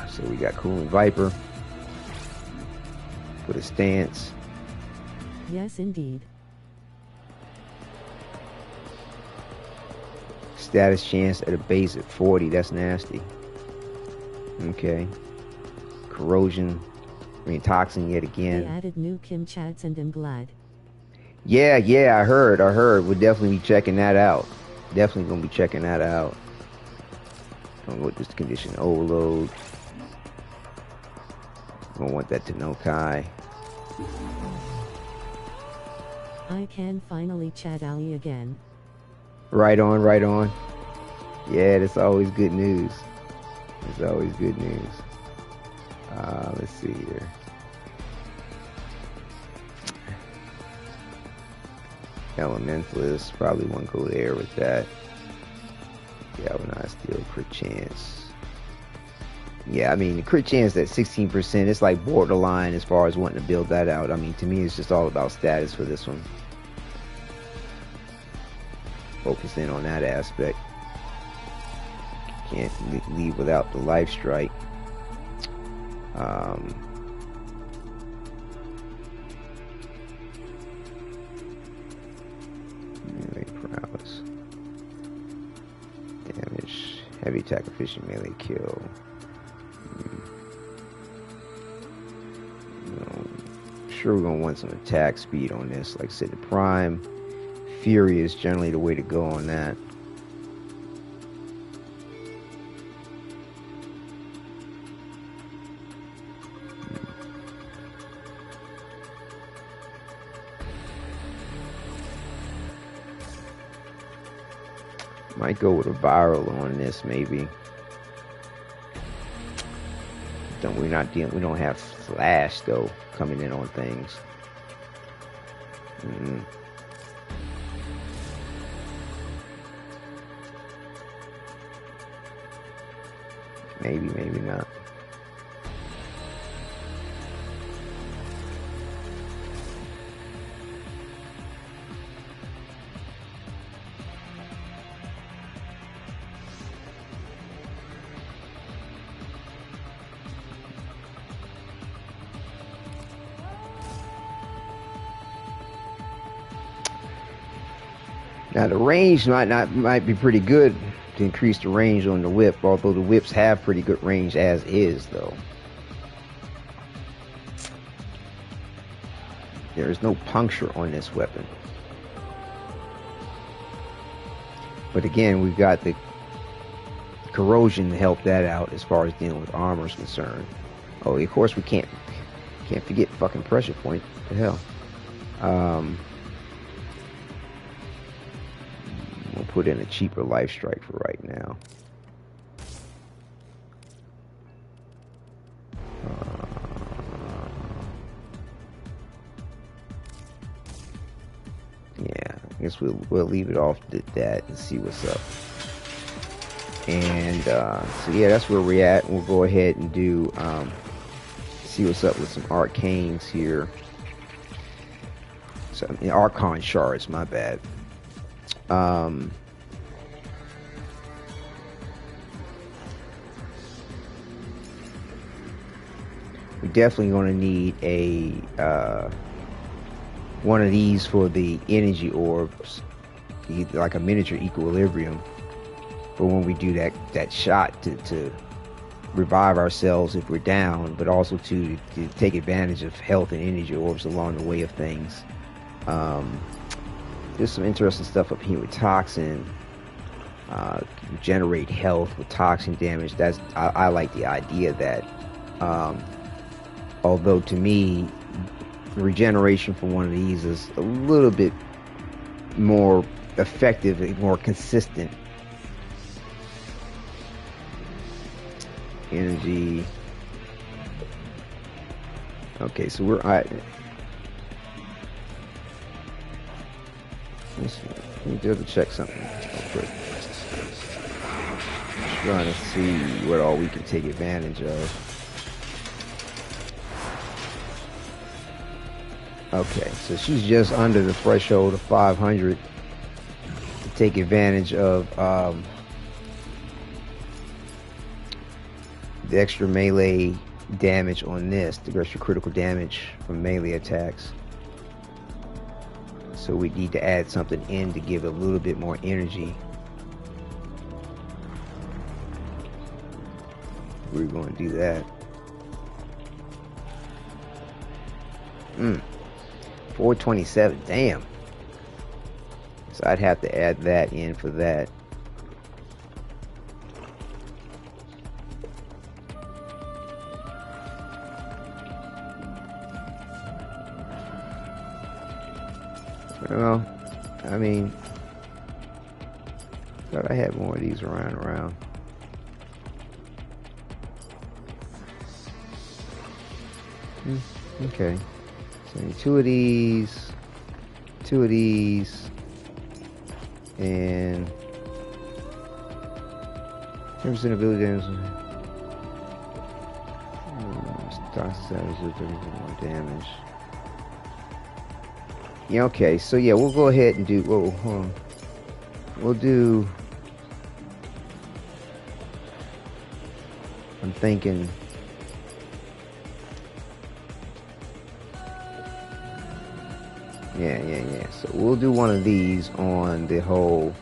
So we got Cooling Viper. Put a stance. Yes, indeed. Status chance at a base at 40. That's nasty. Okay. Corrosion. Toxin yet again. They added new Kim chats and I'm glad. Yeah, I heard. We'll definitely be checking that out. Definitely gonna be checking that out. Don't go with this condition overload. Don't want that to no Kai. I can finally chat Ali again. Right on. Yeah, that's always good news. It's always good news. Let's see here. Elementalist, probably won't go there with that. Yeah, when I steal crit chance. Yeah, I mean, the crit chance at 16%, it's like borderline as far as wanting to build that out. I mean, to me, it's just all about status for this one. Focus in on that aspect. Can't leave without the life strike. Melee prowess. Damage. Heavy attack efficient melee kill. Sure, we're gonna want some attack speed on this. Like I said, the prime fury is generally the way to go on that. Might go with a viral on this, maybe. We don't have flash though coming in on things. Maybe not. Now the range might be pretty good to increase the range on the whip, although the whips have pretty good range as is though. There is no puncture on this weapon. But again, we've got the corrosion to help that out as far as dealing with armor is concerned. Oh, of course we can't forget fucking pressure point. What the hell? We'll put in a cheaper life strike for right now. Yeah, I guess we'll leave it off at that and see what's up. And so yeah, that's where we're at. We'll go ahead and do see what's up with some arcanes here. So Archon shards, my bad. We're definitely going to need a one of these for the energy orbs, like a miniature equilibrium, for when we do that shot to revive ourselves if we're down, but also to take advantage of health and energy orbs along the way of things. There's some interesting stuff up here with toxin. Generate health with toxin damage. I like the idea of that. Although to me, regeneration from one of these is a little bit more effective and more consistent. Energy. Okay, so let me double check something real quick. Just trying to see what all we can take advantage of. Okay, so she's just under the threshold of 500 to take advantage of the extra melee damage on this, the extra critical damage from melee attacks. So we need to add something in to give it a little bit more energy. We're going to do that. 427, damn. So I'd have to add that in for that. Well, I mean, thought I had more of these around. Okay. So two of these, and there's an ability damage. Yeah, okay, so yeah, we'll go ahead and do, whoa, hold on. We'll do, I'm thinking, yeah. So we'll do one of these on the whole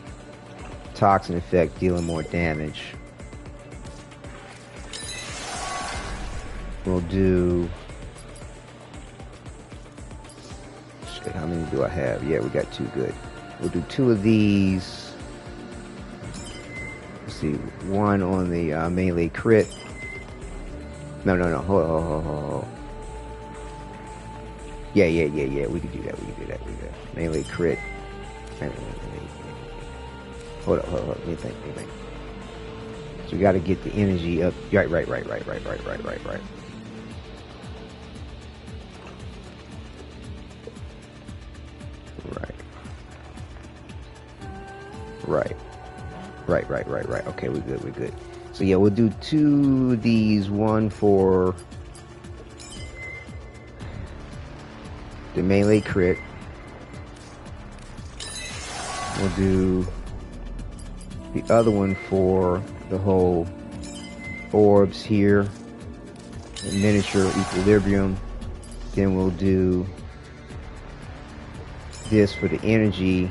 toxin effect, dealing more damage. We'll do, shit, how many do I have? Yeah, we got two, good. We'll do two of these. Let's see, one on the melee crit. No, hold on. Yeah, we can do that. Melee crit. Hold up. Let me think. So we got to get the energy up. Right. Right. Okay, we're good. So yeah, we'll do 2 of these, one for the melee crit. We'll do the other one for the whole orbs here, the miniature equilibrium. Then we'll do this for the energy,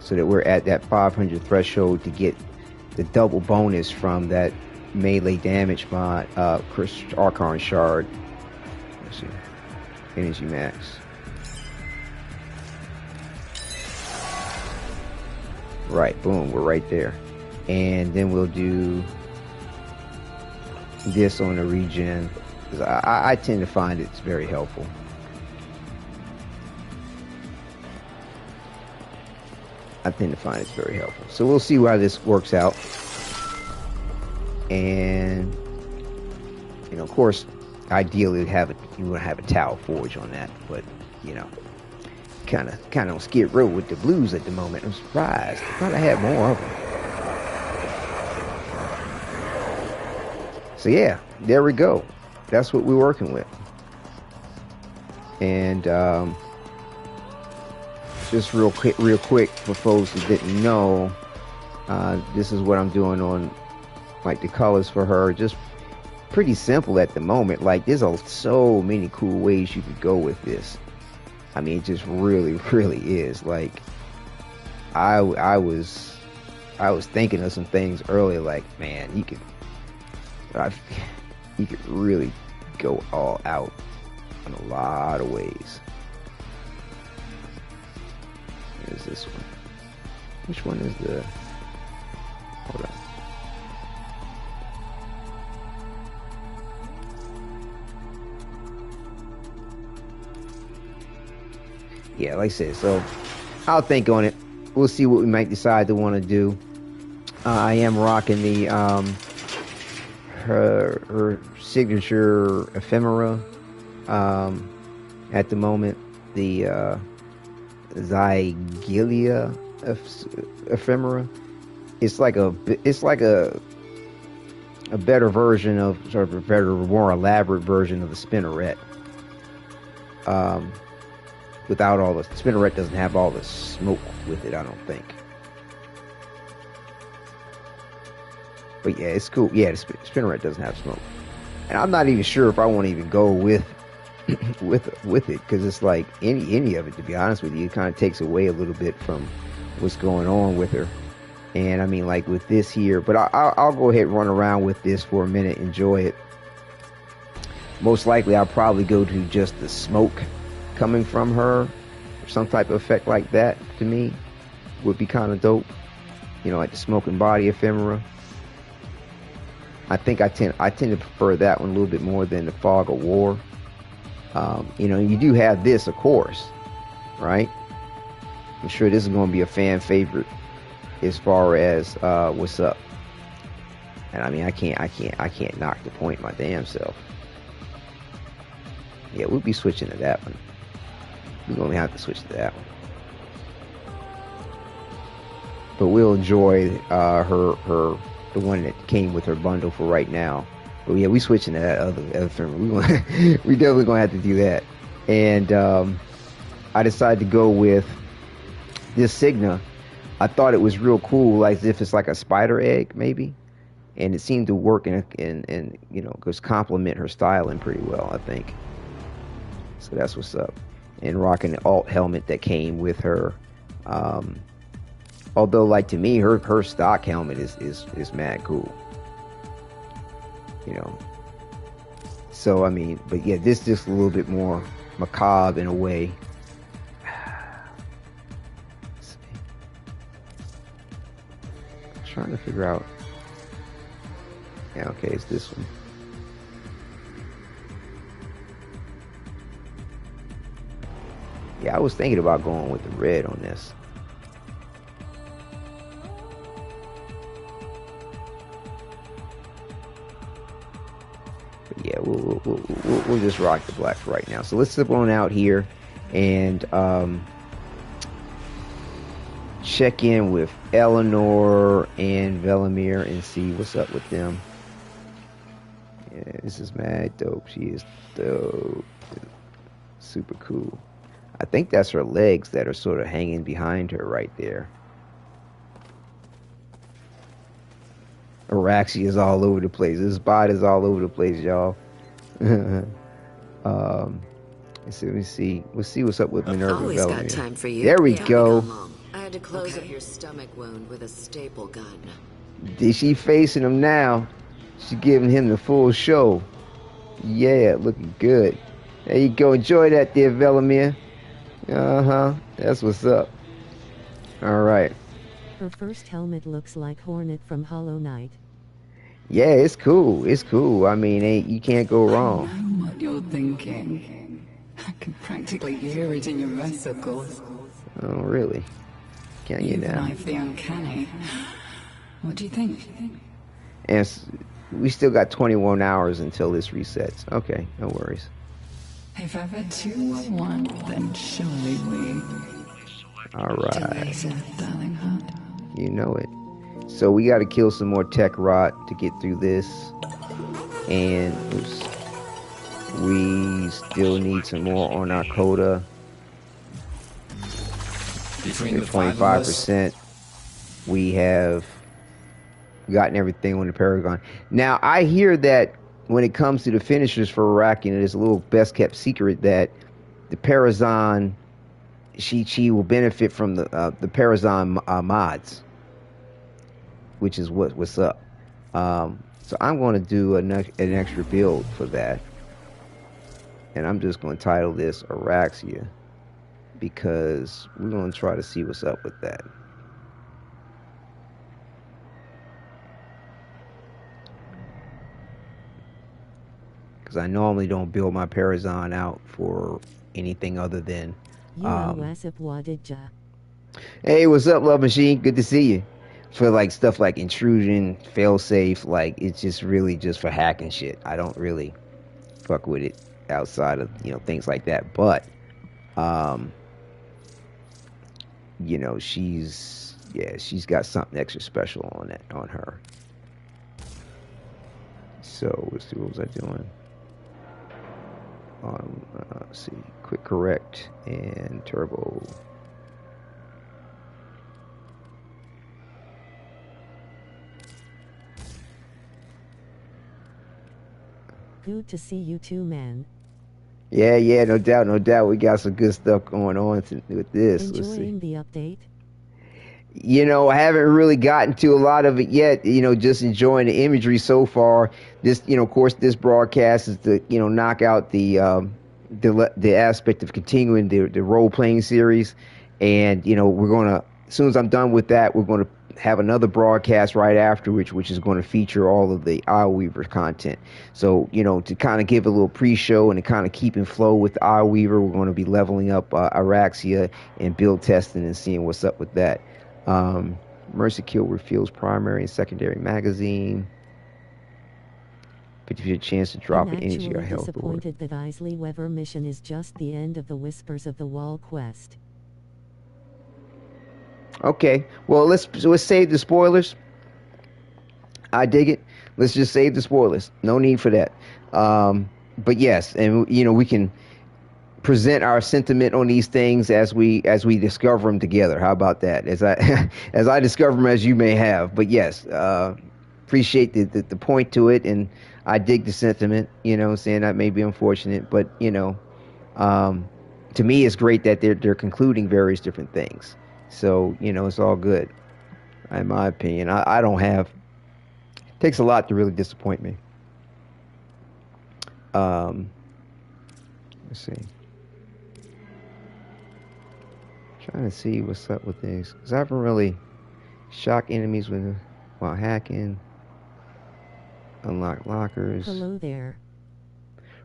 so that we're at that 500 threshold to get the double bonus from that melee damage mod, Archon Shard. Let's see. Energy max. Right, boom, we're right there. And then we'll do this on the regen. I tend to find it's very helpful. So we'll see how this works out. And you know, of course, ideally you want to have a Tau Forge on that, but you know, kind of on Skid Row with the blues at the moment. I'm surprised. I thought I had more of them. So yeah, there we go. That's what we're working with. And just real quick for folks who didn't know, this is what I'm doing on like the colors for her. Just pretty simple at the moment. Like there's so many cool ways you could go with this. I mean, it just really is. Like I was thinking of some things earlier. Like, man, you could really go all out in a lot of ways. There's this one. Which one is the? Hold on. Yeah, like I said, so I'll think on it. We'll see what we might decide to want to do. I am rocking the her signature ephemera at the moment, the Zygilia ephemera. It's like a better version of, sort of a better, more elaborate version of the spinneret. Without all the spinneret, doesn't have all the smoke with it, I don't think. But yeah, it's cool. Yeah, the spinneret doesn't have smoke, and I'm not even sure if I want to even go with with it, because it's like any of it, to be honest with you. It kind of takes away a little bit from what's going on with her. And I mean, like with this here, but I'll go ahead and run around with this for a minute, enjoy it. Most likely I'll probably go to just the smoke coming from her, or some type of effect like that. To me would be kind of dope, you know, like the smoking body ephemera. I think I tend to prefer that one a little bit more than the fog of war. You know, you do have this, of course, right? I'm sure this is going to be a fan favorite as far as what's up. And I mean, I can't knock the point my damn self. Yeah, we'll be switching to that one. We're going to have to switch to that one. But we'll enjoy her the one that came with her bundle for right now. But yeah, we switching to that other film. We definitely gonna have to do that. And I decided to go with this Signa. I thought it was real cool, like as if it's like a spider egg, maybe. And it seemed to work and you know, just complement her styling pretty well, I think. So that's what's up. And rocking the alt helmet that came with her. Although, like, to me, her stock helmet is mad cool. You know. So, I mean, but yeah, this just a little bit more macabre in a way. Let's see. I'm trying to figure out. Yeah, okay, it's this one. Yeah, I was thinking about going with the red on this. But yeah, we'll just rock the black for right now. So let's zip on out here and check in with Eleanor and Velimire and see what's up with them. Yeah, this is mad dope. She is dope. Super cool. I think that's her legs that are sort of hanging behind her right there. Oraxia is all over the place. This bot is all over the place, y'all. Let's see. We'll see what's up with Minerva. Always got time for you. There we Can't go. be gone long. I had to close up your stomach wound with a staple gun. Is she facing him now? She's giving him the full show. Yeah, looking good. There you go. Enjoy that there, Velimire. That's what's up. All right. Her first helmet looks like Hornet from Hollow Knight. Yeah, it's cool. It's cool. I mean, you can't go wrong. I know what you're thinking. I can practically hear it in your vesicles. Oh, really? Can you now? Knife the uncanny. What do you think? And we still got 21 hours until this resets. Okay, no worries. If ever two are one, then surely we. All right. Teresa, darling heart. You know it. So we got to kill some more tech rot to get through this. And we still need some more on our coda. Between the 25%. We have gotten everything on the Paragon. Now, I hear that when it comes to the finishers for Oraxia, there's a little best kept secret that the Parazon, she will benefit from the Parazon mods, which is what's up. So I'm going to do an extra build for that, and I'm just going to title this Oraxia because we're going to try to see what's up with that. Because I normally don't build my Parazon out for anything other than Wadidja. Hey, what's up, Love Machine? Good to see you. For like stuff like intrusion, failsafe, like it's just really just for hacking shit. I don't really fuck with it outside of, things like that. But she's got something extra special on her. So let's see, what was I doing? Let's see, quick correct and turbo. Good to see you too, man. Yeah, no doubt. We got some good stuff going on with this. Enjoying the update? I haven't really gotten to a lot of it yet. Just enjoying the imagery so far. This, of course, this broadcast is to, knock out the aspect of continuing the role-playing series. And, we're going to, as soon as I'm done with that, we're going to have another broadcast right after which is going to feature all of the Isleweaver content. So, to kind of give a little pre-show and to kind of keep in flow with the Isleweaver, we're going to be leveling up Oraxia and build testing and seeing what's up with that. Mercy Kill reveals primary and secondary magazine. 50% chance to drop an energy or health. I'm disappointed that Isleweaver mission is just the end of the Whispers of the Wall quest. Okay, well let's save the spoilers. I dig it. Let's just save the spoilers. No need for that. But yes, and we can present our sentiment on these things as we discover them together. How about that? As I discover them, as you may have. But yes, appreciate the point to it, and I dig the sentiment. Saying that may be unfortunate, but to me, it's great that they're concluding various different things. So, it's all good, in my opinion. I don't have... It takes a lot to really disappoint me. Let's see. Trying to see what's up with things. Because I haven't really shocked enemies while hacking. Unlock lockers. Hello there.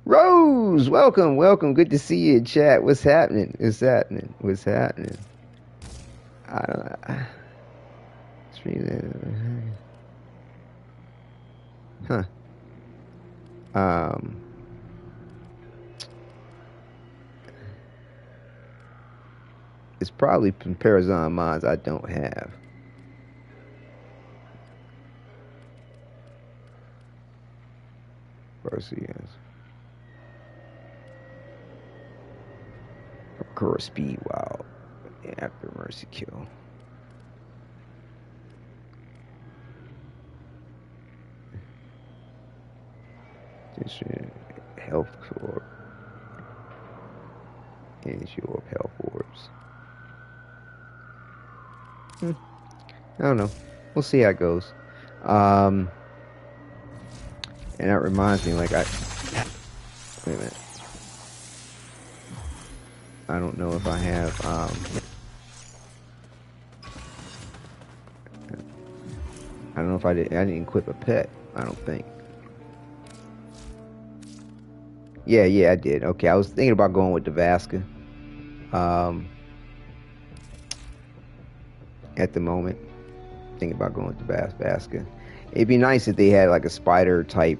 Rose! Welcome. Good to see you in chat. What's happening? I don't know. Huh. It's probably some Parazon mods I don't have. Garcias. Procure speed while after mercy kill. Health orb. And your health orbs. I don't know. We'll see how it goes. And that reminds me, like, wait a minute. I don't know if I have, I don't know if I didn't equip a pet, I don't think. Yeah, I did. Okay, I was thinking about going with the Vasca. At the moment. Thinking about going with the Vasca. It'd be nice if they had like a spider type,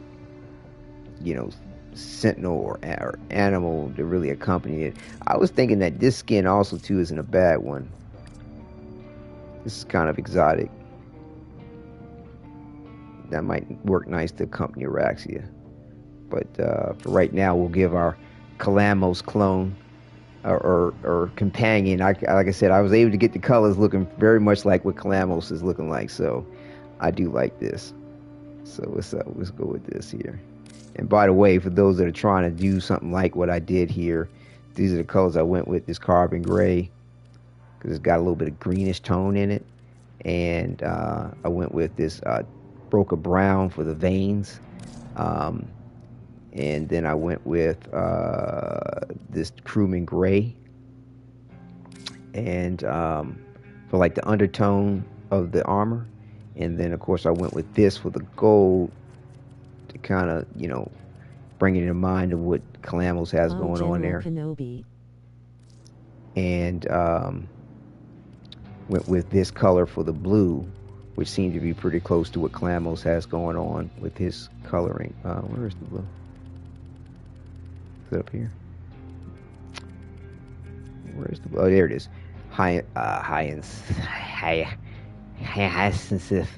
you know, sentinel or animal to really accompany it. I was thinking that this skin also too isn't a bad one. This is kind of exotic. That might work nice to accompany Oraxia. But for right now, we'll give our Calamos clone or companion. Like I said, I was able to get the colors looking very much like what Calamos is looking like. So I do like this. So let's go with this here. And by the way, for those that are trying to do something like what I did here, these are the colors I went with. This carbon gray, because it's got a little bit of greenish tone in it. And I went with this Broca brown for the veins. And then I went with this crewman gray. And for like the undertone of the armor. And then, of course, I went with this for the gold to kind of, you know, bring it in mind of what Calamos has going General on there. Kenobi. And went with this color for the blue, which seemed to be pretty close to what Calamos has going on with his coloring. Where is the blue? Is it up here? Where's the blue? Oh, there it is. Hyacinth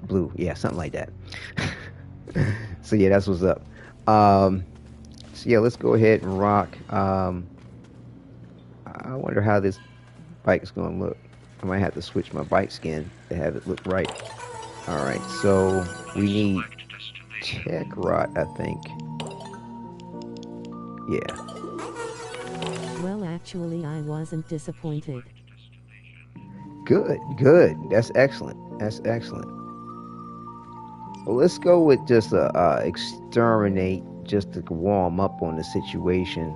blue. Yeah, something like that. So yeah, that's what's up. So yeah, let's go ahead and rock. I wonder how this bike's gonna look. I might have to switch my bike skin to have it look right. Alright, so we need Tech Rot, I think. Yeah. Well, actually, I wasn't disappointed. Good. That's excellent. Well, let's go with just exterminate, just to warm up on the situation.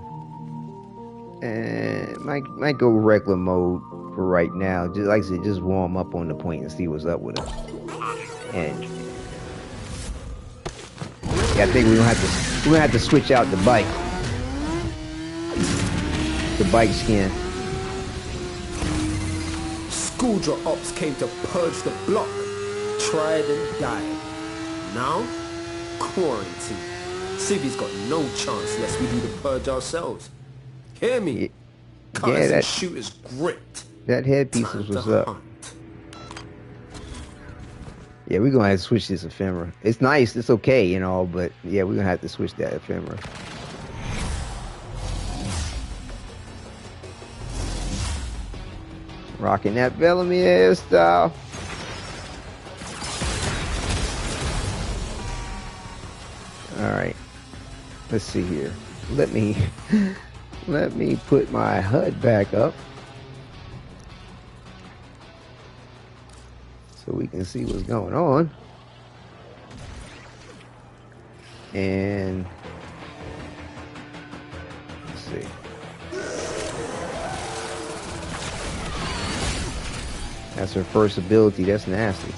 And might go regular mode for right now. Just like I said, just warm up on the point and see what's up with it. And yeah, I think we're gonna have to switch out the bike. The bike skin. Schooldraw ops came to purge the block, tried and died. Now, quarantine. Civi's got no chance unless we do the purge ourselves. Hear me? Cutters and shooters gripped. That headpiece was up. Hunt. Yeah, we're gonna have to switch this ephemera. It's nice, it's okay, you know, but yeah, we're gonna have to switch that ephemera. Rocking that Velimire style. Alright. Let's see here. Let me put my HUD back up. So we can see what's going on. And let's see. That's her first ability. That's nasty.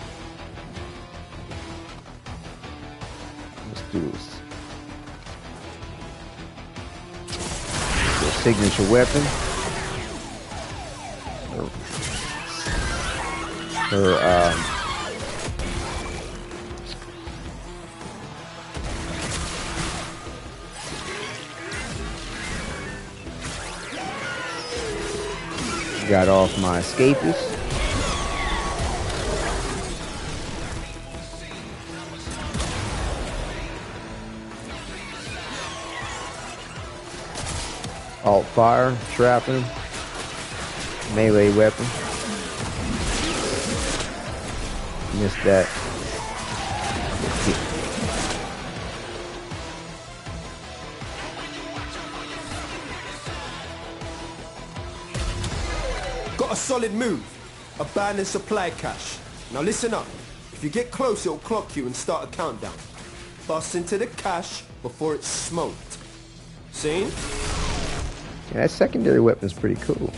Let's do this. Her signature weapon. Got off my escapist. Alt fire, trapping him. Melee weapon. Missed that. Got a solid move. Abandoned supply cache. Now listen up. If you get close, it'll clock you and start a countdown. Bust into the cache before it's smoked. Seen? Yeah, that secondary weapon's pretty cool.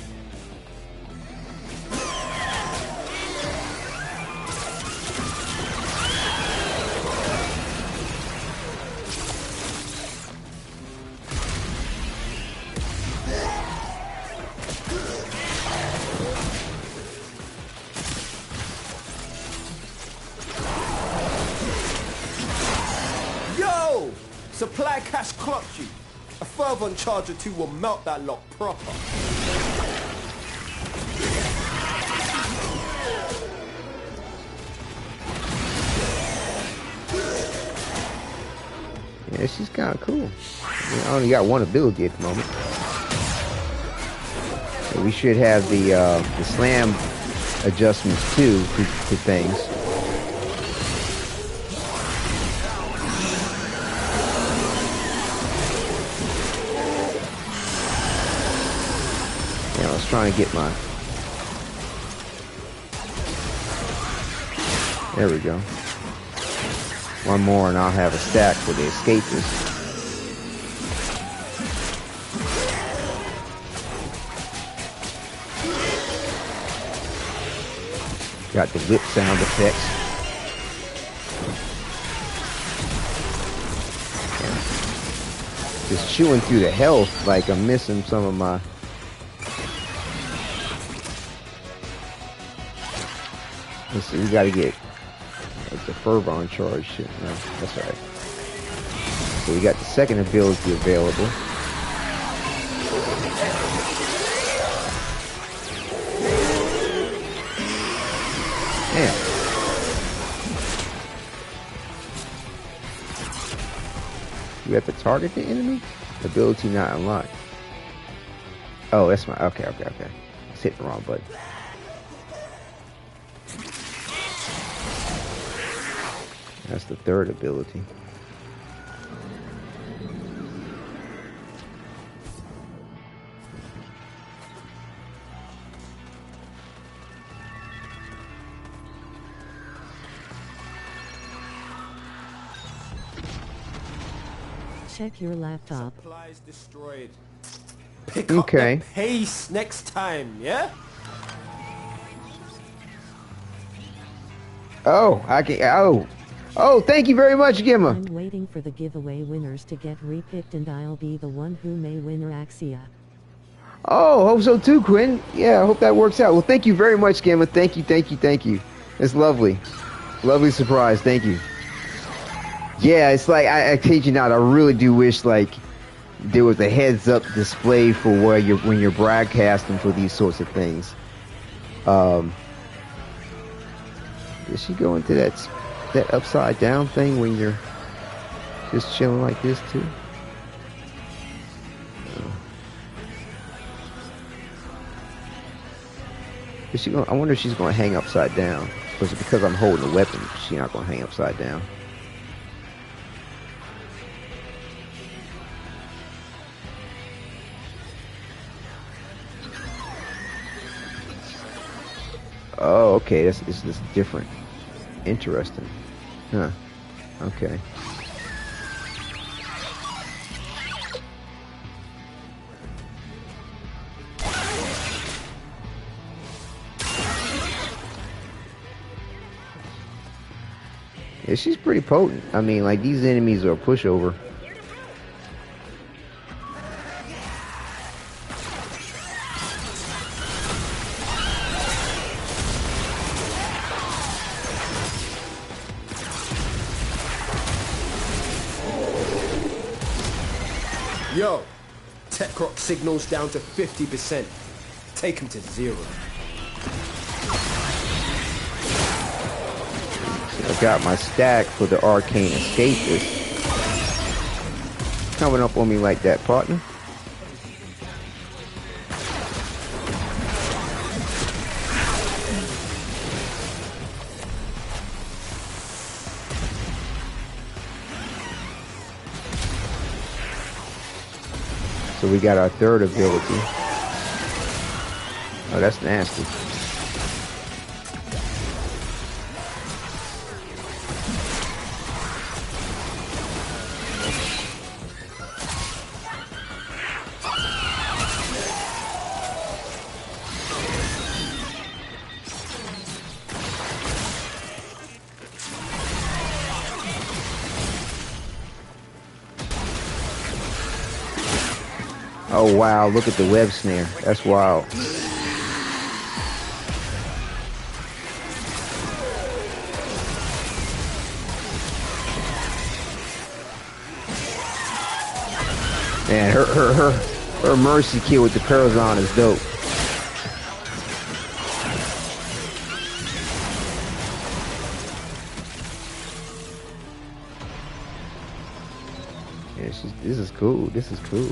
Yo! Supply cache clocked you. A fervent charge or two will melt that lock proper. Yeah, she's kind of cool. I only got one ability at the moment. So we should have the slam adjustments too to things. Yeah, I was trying to get my... There we go. One more and I'll have a stack for the escapist. Got the whip sound effects. Just chewing through the health like I'm missing some of my... Let's see, we gotta get the fervent charge shit. No, that's right. So we got the second ability available. Damn. We have to target the enemy? Ability not unlocked. Oh, that's my... Okay. I was hitting the wrong button. That's the third ability. Check your laptop. Supplies destroyed. Pick up the pace next time, yeah? Oh, I can... Oh, thank you very much, Gimma. I'm waiting for the giveaway winners to get repicked and I'll be the one who may win Oraxia. Oh, hope so too, Quinn. Yeah, I hope that works out. Well, thank you very much, Gimma. Thank you. It's lovely. Lovely surprise. Thank you. Yeah, it's like, I kid you not, I really do wish, like, there was a heads-up display for where when you're broadcasting for these sorts of things. Did she go into that upside down thing when you're just chilling like this too? Is she I wonder if she's going to hang upside down. Because I'm holding a weapon, she's not going to hang upside down. Oh, okay. It's different. Interesting. Huh. Okay. Yeah, she's pretty potent. I mean, like, these enemies are a pushover. Yo, Techrock signals down to 50%. Take him to 0. I got my stack for the arcane escapist. Coming up on me like that, partner. So we got our third ability. Oh, that's nasty. Oh wow, look at the web snare. That's wild. Man, her mercy kill with the Parazon is dope. Yeah, this is cool. This is cool.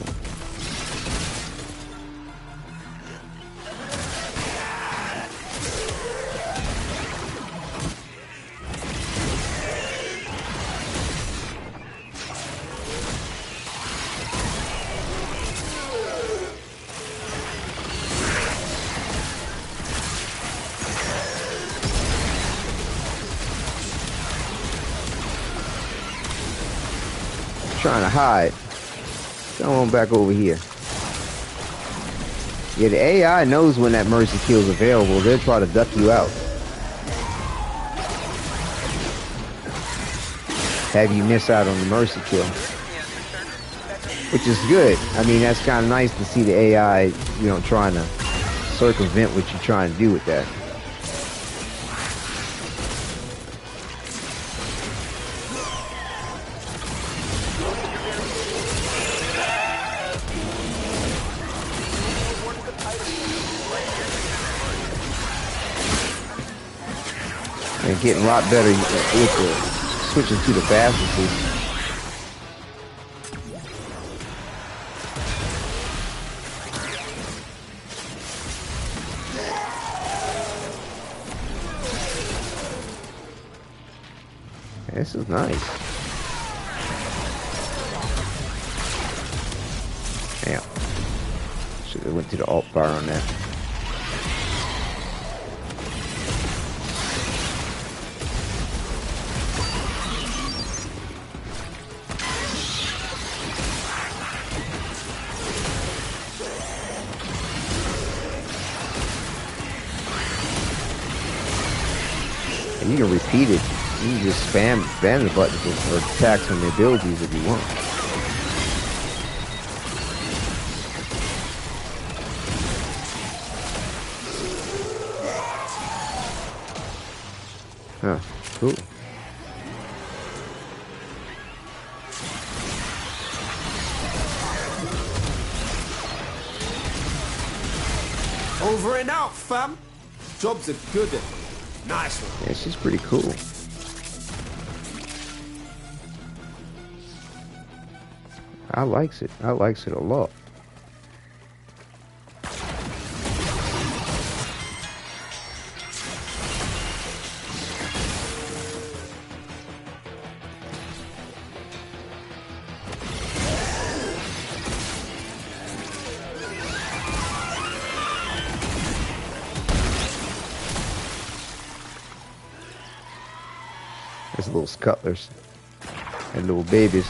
Trying to hide. Come on back over here. Yeah, the AI knows when that mercy kill is available. They'll try to duck you out. Have you miss out on the mercy kill. Which is good. I mean, that's kind of nice to see the AI, you know, trying to circumvent what you're trying to do with that. And getting a lot better with the switching to the fastest. This is nice. Damn. Should have went to the alt bar on that. And you can repeat it. You can just spam the buttons or attacks on the abilities if you want. Huh, cool. Over and out, fam. Job's a good one. Nice one. Yeah, she's pretty cool. I likes it. I likes it a lot. There's little scuttlers and little babies.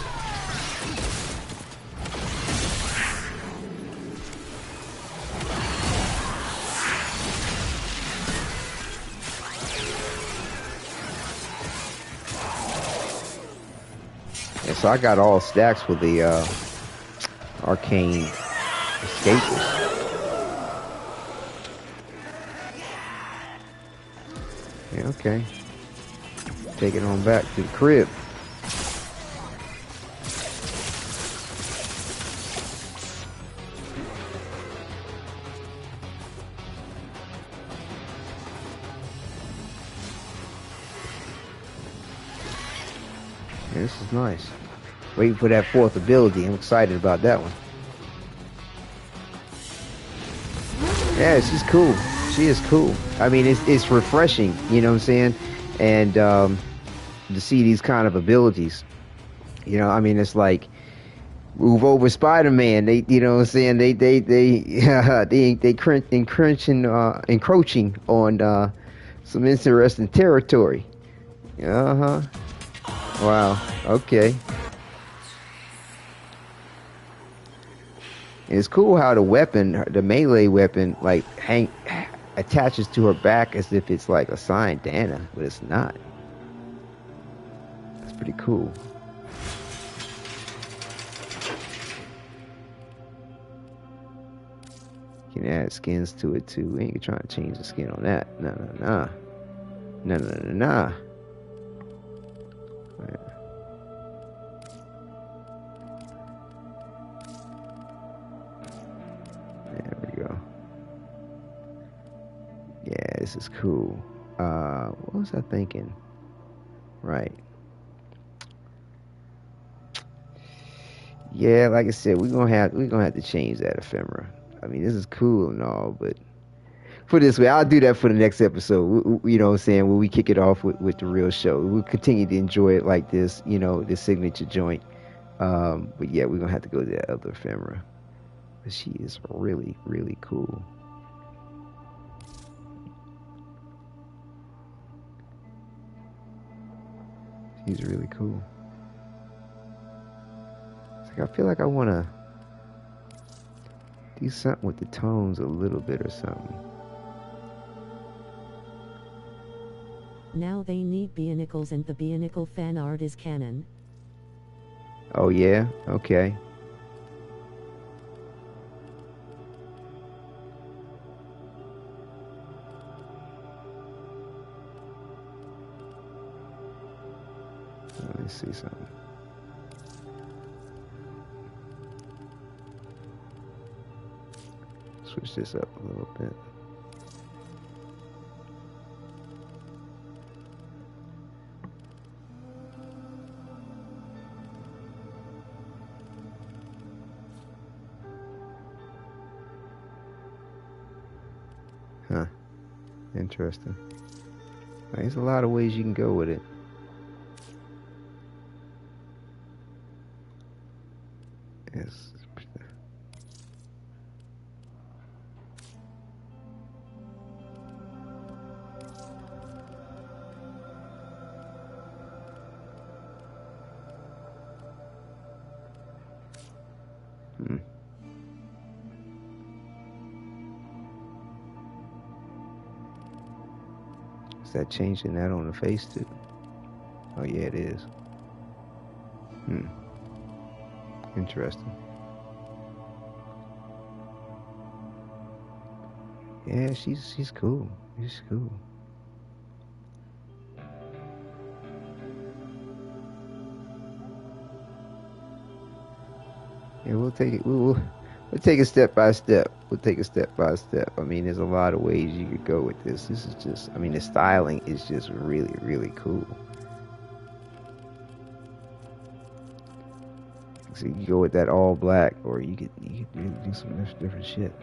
And so I got all stacks for the arcane escapist. Yeah, okay. Take it on back to the crib. nice. Waiting for that fourth ability. I'm excited about that one. Yeah, she's cool. She is cool. I mean, it's refreshing, you know what I'm saying? And to see these kind of abilities, you know, I mean, it's like move over Spider-Man. They, you know what I'm saying? They encroaching on some interesting territory. Uh-huh. Wow. Okay. And it's cool how the weapon, the melee weapon, like attaches to her back as if it's like a signed Dana, but it's not. That's pretty cool. You can add skins to it too. We ain't trying to change the skin on that. No. Right. There we go. Yeah, this is cool. What was I thinking? Right. Yeah, like I said, we're gonna have to change that ephemera. I mean, this is cool and all, but put it this way, I'll do that for the next episode. You know what I'm saying? When we kick it off with the real show, we'll continue to enjoy it like this. You know, this signature joint. But yeah, we're gonna have to go to that other ephemera. But she is really, really cool. She's really cool. It's like I feel like I want to do something with the tones a little bit or something. Now they need Bionicles and the Bionicle fan art is canon. Oh yeah? Okay. Let me see something. Switch this up a little bit. Huh. Interesting. There's a lot of ways you can go with it. Yes. Is that changing that on the face too? Oh yeah, it is. Interesting. Yeah, she's cool. She's cool. Yeah, we'll take it. We'll take it step by step. We'll take it step by step. I mean, there's a lot of ways you could go with this. This is just, I mean, the styling is just really, really cool. So you can go with that all black, or you could do some different shit.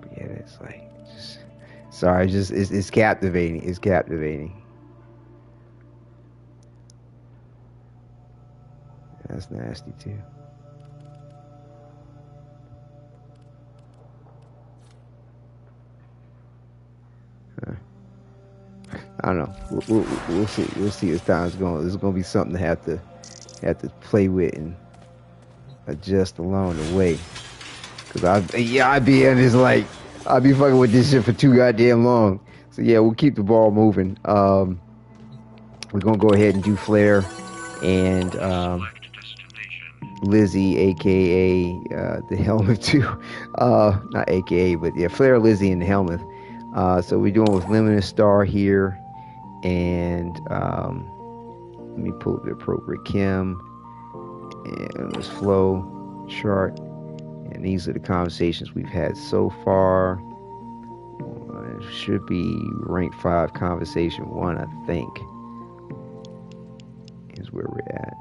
But yeah, it's like, just, sorry, just it's captivating. It's captivating. That's nasty too. I don't know. We'll see. We'll see as time's going. There's gonna be something to have to play with and adjust along the way. Cause I'd be in this like I'd be fucking with this shit for too goddamn long. So yeah, we'll keep the ball moving. We're gonna go ahead and do Flare and Lizzie, aka the Helmet too. Not aka, but yeah, Flare, Lizzie, and the Helmet. So we're doing with Luminous Star here, and let me pull the appropriate Kim, and let's Flow, chart. And these are the conversations we've had so far. It should be rank 5 conversation 1, I think, is where we're at.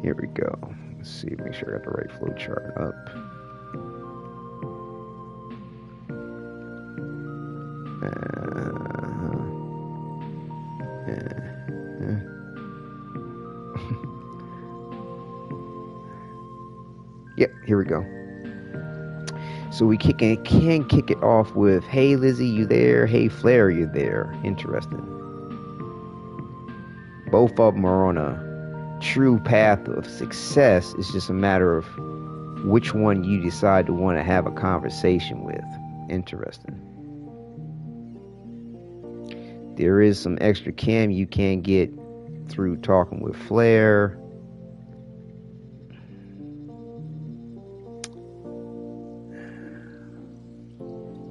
Here we go. Let's see, make sure I got the right flow chart up. Yep, here we go. So we can kick it off with, hey Lizzie, you there? Hey Flare, you there? Interesting. Both of them are on a true path of success. It's just a matter of which one you decide to want to have a conversation with. Interesting. There is some extra chem you can get through talking with Flare.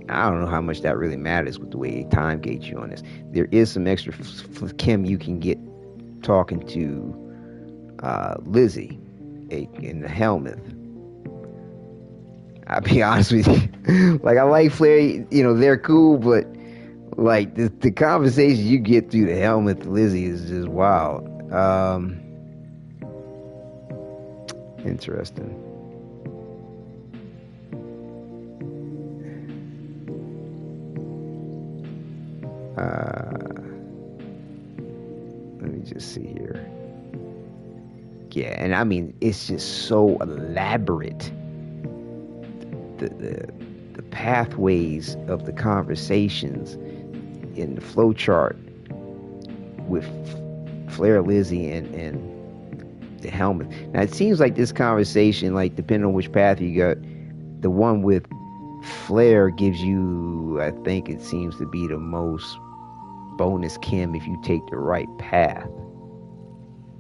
I don't know how much that really matters with the way they time gauge you on this. There is some extra chem you can get talking to Lizzie in the helmet. I'll be honest with you. Like, I like Flare, you know, they're cool, but like the conversation you get through the helmet with Lizzie is just wild. Interesting. Let me just see here. Yeah, and I mean, it's just so elaborate. The pathways of the conversations in the flow chart with Flare, Lizzie, and the helmet. Now, it seems like this conversation, like, depending on which path you got, the one with Flare gives you, I think it seems to be the most bonus chem if you take the right path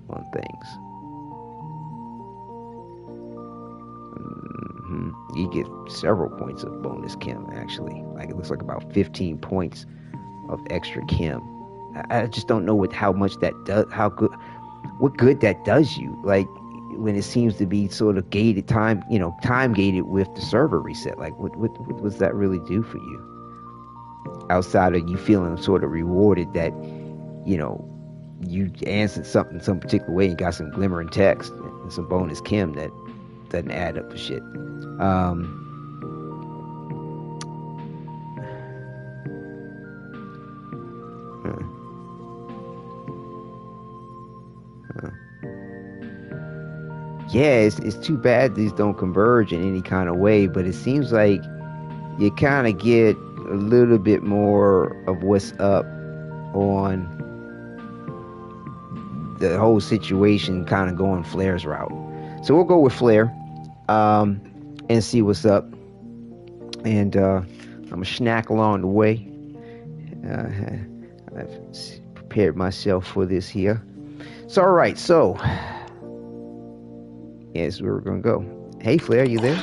on things. You get several points of bonus chem, actually. Like, it looks like about 15 points of extra chem. I just don't know how much that does, what good that does you. Like, when it seems to be sort of gated time gated with the server reset. Like, what does that really do for you? Outside of you feeling sort of rewarded that, you know, you answered something some particular way and got some glimmering text and some bonus chem that doesn't add up for shit. Yeah, it's too bad these don't converge in any kind of way, but it seems like you kind of get a little bit more of what's up on the whole situation kind of going Flare's route. So we'll go with Flare and see what's up. And I'm going to snack along the way. I've prepared myself for this here. So, all right, so here's where we're going to go. Hey, Flare, you there?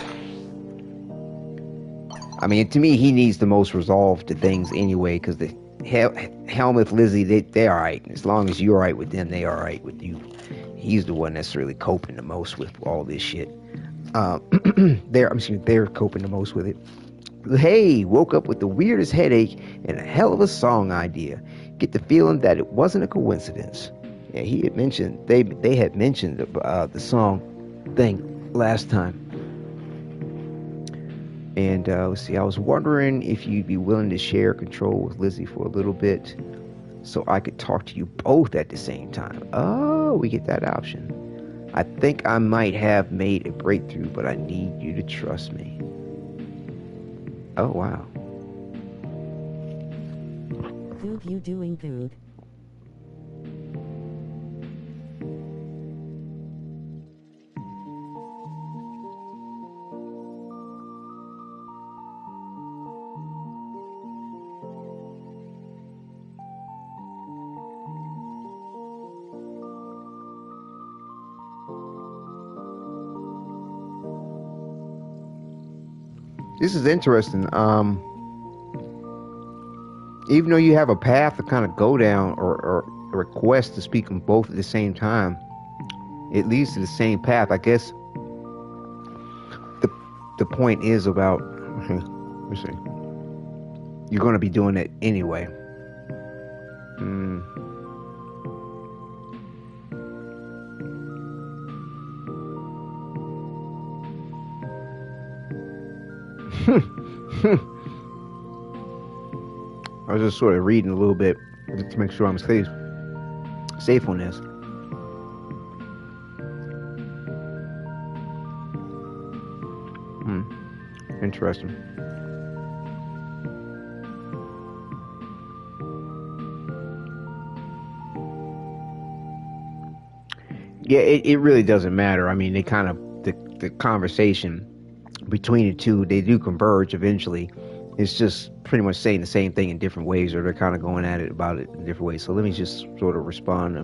I mean, to me, he needs the most resolve to things anyway, because the Helmuth, Lizzie, they're all right. As long as you're all right with them, they all right with you. He's the one that's really coping the most with all this shit. They're coping the most with it. Hey, woke up with the weirdest headache and a hell of a song idea. Get the feeling that it wasn't a coincidence. Yeah, he had mentioned, they had mentioned the song thing last time. And let's see, I was wondering if you'd be willing to share control with Lizzie for a little bit so I could talk to you both at the same time. Oh, we get that option. I think I might have made a breakthrough, but I need you to trust me. Oh, wow. Dude, you doing good? This is interesting. even though you have a path to kind of go down or a request to speak them both at the same time, it leads to the same path. I guess the point is about, let's see, you're going to be doing it anyway. I was just sort of reading a little bit just to make sure I'm safe on this. Interesting. Yeah, it really doesn't matter. I mean, they kind of, the conversation between the two, they do converge eventually. It's just pretty much saying the same thing in different ways, or they're kind of going at it about it in different ways. So let me just sort of respond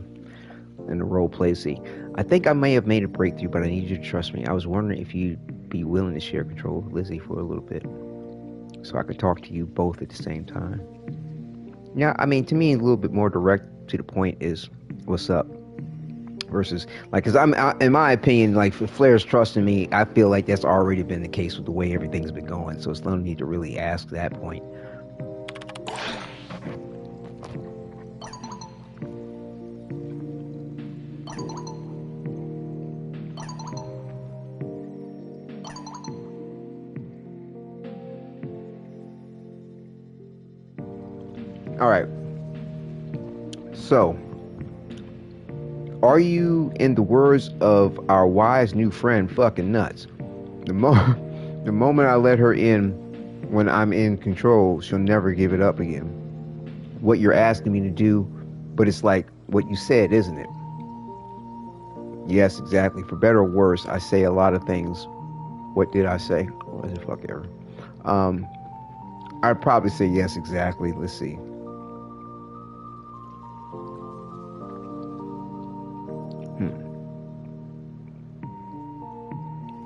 in the role play. See, I think I may have made a breakthrough, but I need you to trust me. I was wondering if you'd be willing to share control with Lizzie for a little bit, so I could talk to you both at the same time. Yeah, I mean, to me, a little bit more direct to the point is, what's up? Versus, like, because in my opinion, like, if Flair's trusting me, I feel like that's already been the case with the way everything's been going. So it's no need to really ask that point. All right. So, are you, in the words of our wise new friend, fucking nuts? The moment I let her in, when I'm in control, she'll never give it up again. What you're asking me to do, but it's like what you said, isn't it? Yes, exactly. For better or worse, I say a lot of things. What did I say? What the fuck ever? I'd probably say yes, exactly. Let's see.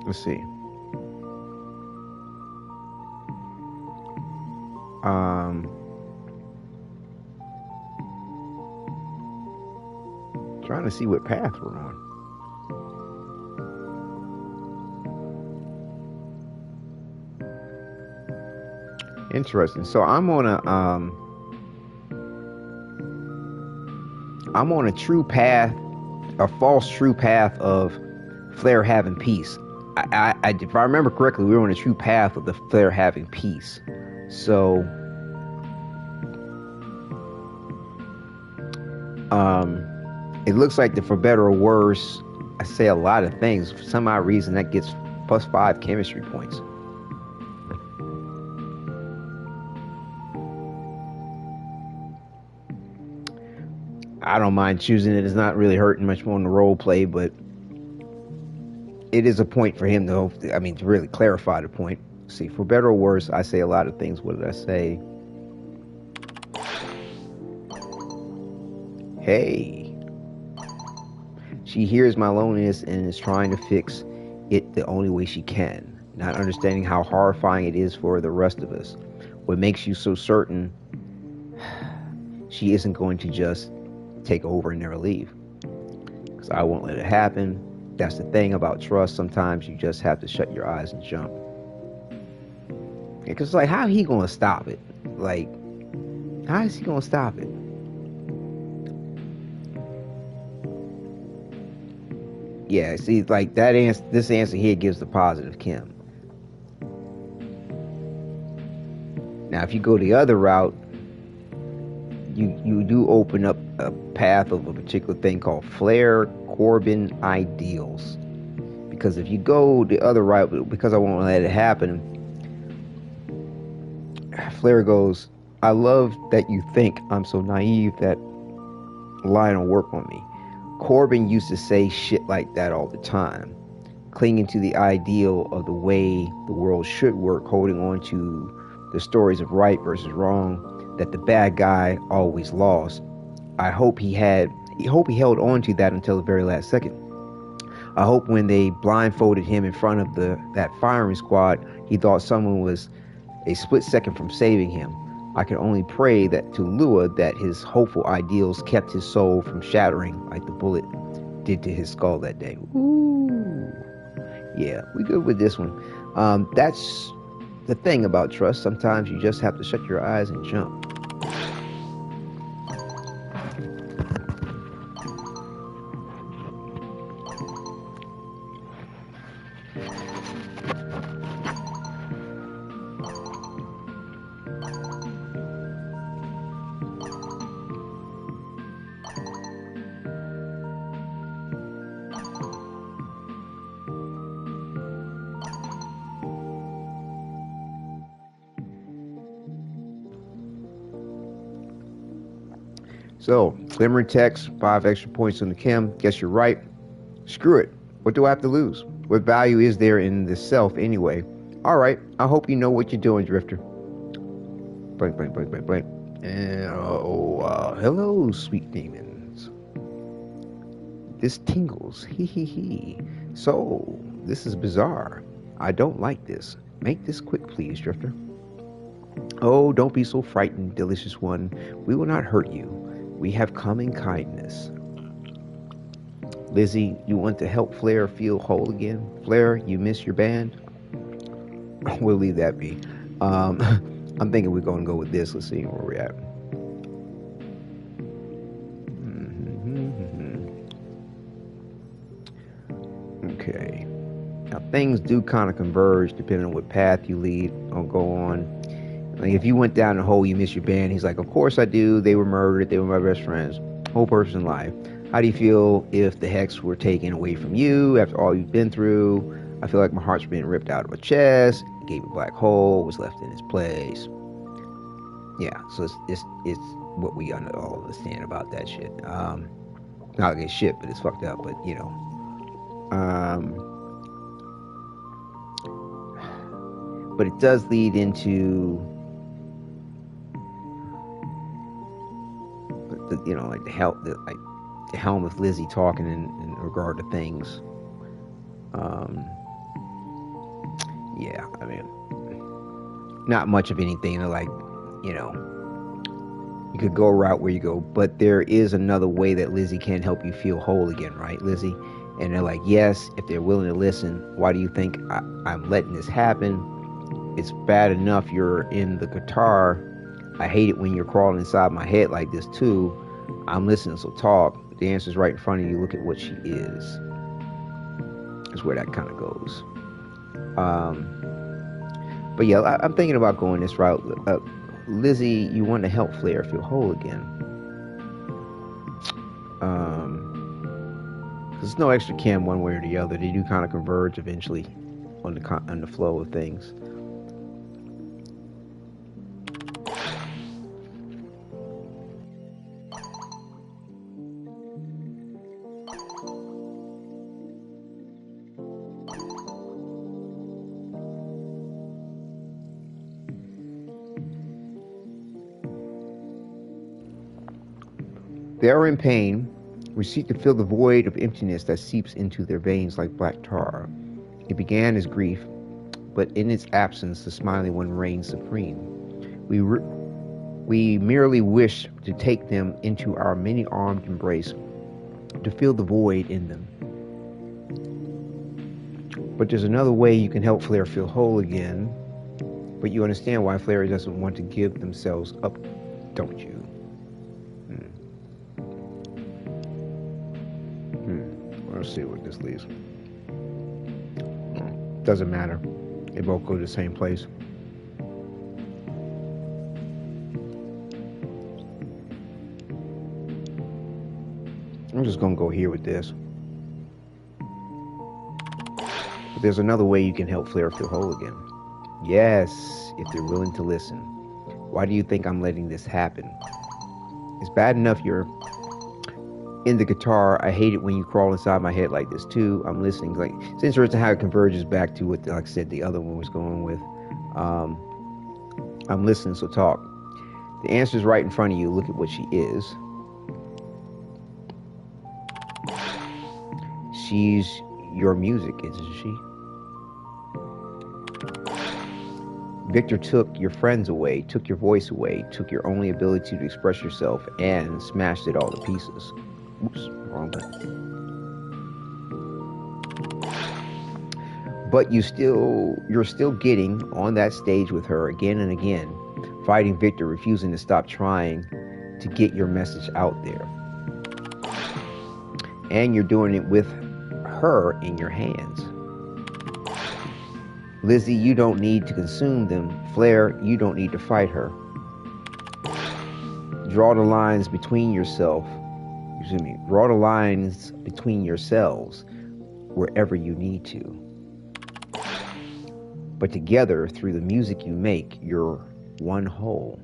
Let's see. Trying to see what path we're on. Interesting. So I'm on a true path, a false true path of Flair having peace. If I remember correctly, we were on a true path of the Flair having peace. So, it looks like that for better or worse, I say a lot of things. For some odd reason, that gets +5 chemistry points. I don't mind choosing it. It's not really hurting much more on the role play, but it is a point for him to really clarify the point. See, for better or worse, I say a lot of things. What did I say? Hey. She hears my loneliness and is trying to fix it the only way she can, not understanding how horrifying it is for the rest of us. What makes you so certain she isn't going to just take over and never leave? Because I won't let it happen. That's the thing about trust. Sometimes you just have to shut your eyes and jump. Because, like, how he gonna stop it? Like, how is he gonna stop it? Yeah, see, like, that answer, this answer here gives the positive Kim. Now, if you go the other route, you do open up a path of a particular thing called Flair Corbin ideals. Because if you go the other route, because I won't let it happen, Flair goes, I love that you think I'm so naive that lie don't work on me. Corbin used to say shit like that all the time, clinging to the ideal of the way the world should work, holding on to the stories of right versus wrong, that the bad guy always lost. I hope he held on to that until the very last second. I hope when they blindfolded him in front of that firing squad, he thought someone was a split second from saving him. I could only pray that to Lua that his hopeful ideals kept his soul from shattering like the bullet did to his skull that day. Ooh. Yeah, we good with this one. That's the thing about trust. Sometimes you just have to shut your eyes and jump. So, Glimmer text, 5 extra points on the chem. Guess you're right. Screw it. What do I have to lose? What value is there in the self anyway? Alright, I hope you know what you're doing, Drifter. Blank, blank, blank, blank, blank. And, hello, sweet demons. This tingles. Hee hee hee. So, this is bizarre. I don't like this. Make this quick, please, Drifter. Oh, don't be so frightened, delicious one. We will not hurt you. We have come in kindness. Lizzie, you want to help Flair feel whole again? Flair, you miss your band? We'll leave that be. I'm thinking we're going to go with this. Let's see where we're at. Okay. Now, things do kind of converge depending on what path you lead or go on. Like, if you went down the hole, you miss your band. He's like, of course I do. They were murdered. They were my best friends. Whole person life. How do you feel if the hex were taken away from you after all you've been through? I feel like my heart's being ripped out of my chest. Gave a black hole. Was left in its place. Yeah, so it's what we all understand about that shit. Not like it's shit, but it's fucked up. But you know, but it does lead into. You know, like the helm of Lizzie talking in regard to things. Yeah, I mean, not much of anything. Like, you know, you could go a route where you go, but there is another way that Lizzie can help you feel whole again, right, Lizzie? And they're like, yes, if they're willing to listen. Why do you think I'm letting this happen? It's bad enough you're in the guitar. I hate it when you're crawling inside my head like this too. I'm listening, so talk. The answer's right in front of you. Look at what she is. That's where that kind of goes. But yeah, I'm thinking about going this route. Lizzie, you want to help Flair feel whole again. There's no extra chem one way or the other. They do kind of converge eventually on the flow of things. They are in pain. We seek to fill the void of emptiness that seeps into their veins like black tar. It began as grief, but in its absence, the smiling one reigns supreme. We merely wish to take them into our many-armed embrace, to fill the void in them. But there's another way you can help Flair feel whole again, but you understand why Flair doesn't want to give themselves up, don't you? Let's see what this leaves. Doesn't matter. They both go to the same place. I'm just gonna go here with this. But there's another way you can help Flair feel whole again. Yes, if they're willing to listen. Why do you think I'm letting this happen? It's bad enough you're in the guitar. I hate it when you crawl inside my head like this too. I'm listening. Like, it's interesting how it converges back to what, like I said, the other one was going with. I'm listening, so talk. The answer's right in front of you. Look at what she is. She's your music, isn't she? Victor took your friends away, took your voice away, took your only ability to express yourself, and smashed it all to pieces. Oops, wrong button. But you're still getting on that stage with her again and again, fighting Victor, refusing to stop trying to get your message out there. And you're doing it with her in your hands. Lizzie, you don't need to consume them. Flare, you don't need to fight her. Draw the lines between yourselves wherever you need to. But together, through the music you make, you're one whole.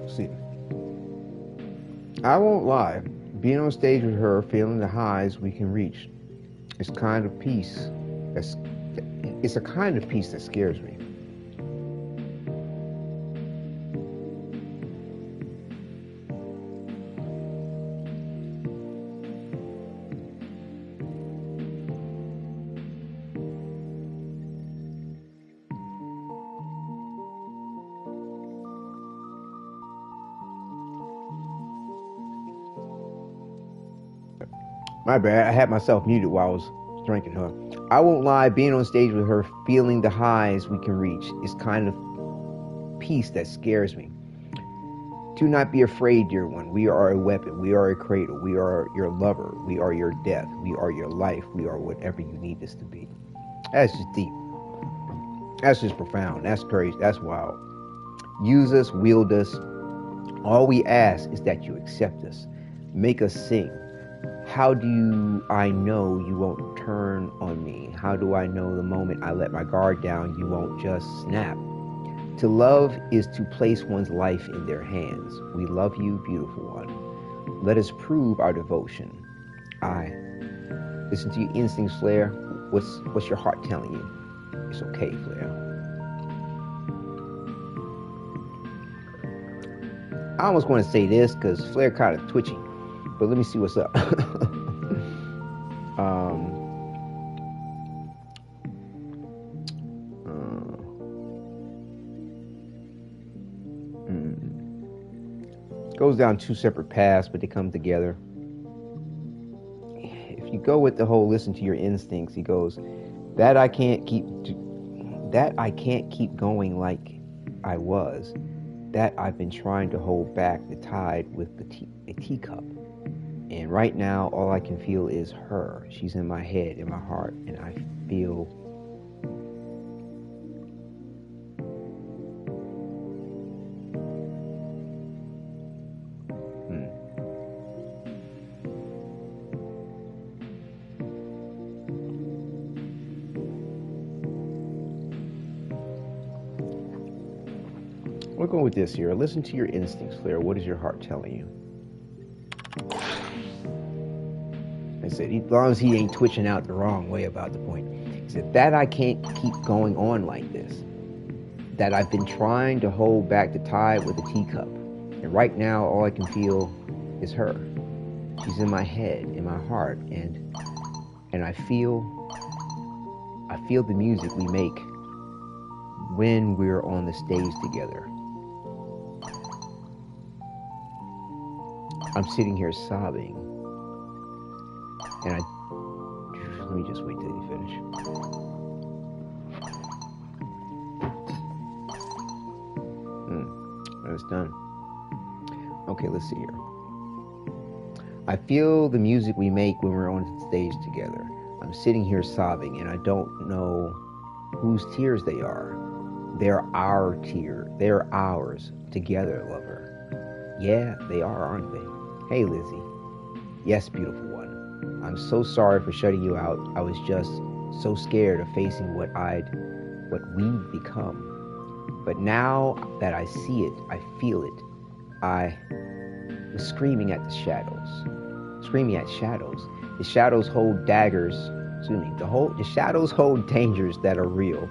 See, I won't lie. Being on stage with her, feeling the highs we can reach, it's a kind of peace that scares me. My bad, I had myself muted while I was drinking her. I won't lie, being on stage with her, feeling the highs we can reach, is kind of peace that scares me. Do not be afraid, dear one. We are a weapon. We are a cradle. We are your lover. We are your death. We are your life. We are whatever you need us to be. That's just deep. That's just profound. That's crazy. That's wild. Use us, wield us. All we ask is that you accept us. Make us sing. How do I know you won't turn on me? How do I know the moment I let my guard down, you won't just snap? To love is to place one's life in their hands. We love you, beautiful one. Let us prove our devotion. I listen to your instincts, Flare. What's your heart telling you? It's okay, Flare. I almost want to say this because Flare kind of twitchy, but let me see what's up. Goes down two separate paths, but they come together. If you go with the whole listen to your instincts, he goes, that I can't keep going like I was, that I've been trying to hold back the tide with a teacup. And right now, all I can feel is her. She's in my head, in my heart, and I feel We'll go with this here. Listen to your instincts, Flare. What is your heart telling you? I said, as long as he ain't twitching out the wrong way about the point. He said, that I can't keep going on like this. That I've been trying to hold back the tide with a teacup. And right now, all I can feel is her. She's in my head, in my heart, and I feel the music we make when we're on the stage together. I'm sitting here sobbing, and let me just wait till you finish. That's done. Okay, let's see here. I feel the music we make when we're on the stage together. I'm sitting here sobbing, and I don't know whose tears they are. They're our tears. They're ours, together, lover. Yeah, they are, aren't they? Hey, Lizzie. Yes, beautiful one. I'm so sorry for shutting you out. I was just so scared of facing what we'd become. But now that I see it, I feel it. I was screaming at the shadows. Screaming at shadows. The shadows hold daggers. Excuse me. The shadows hold dangers that are real.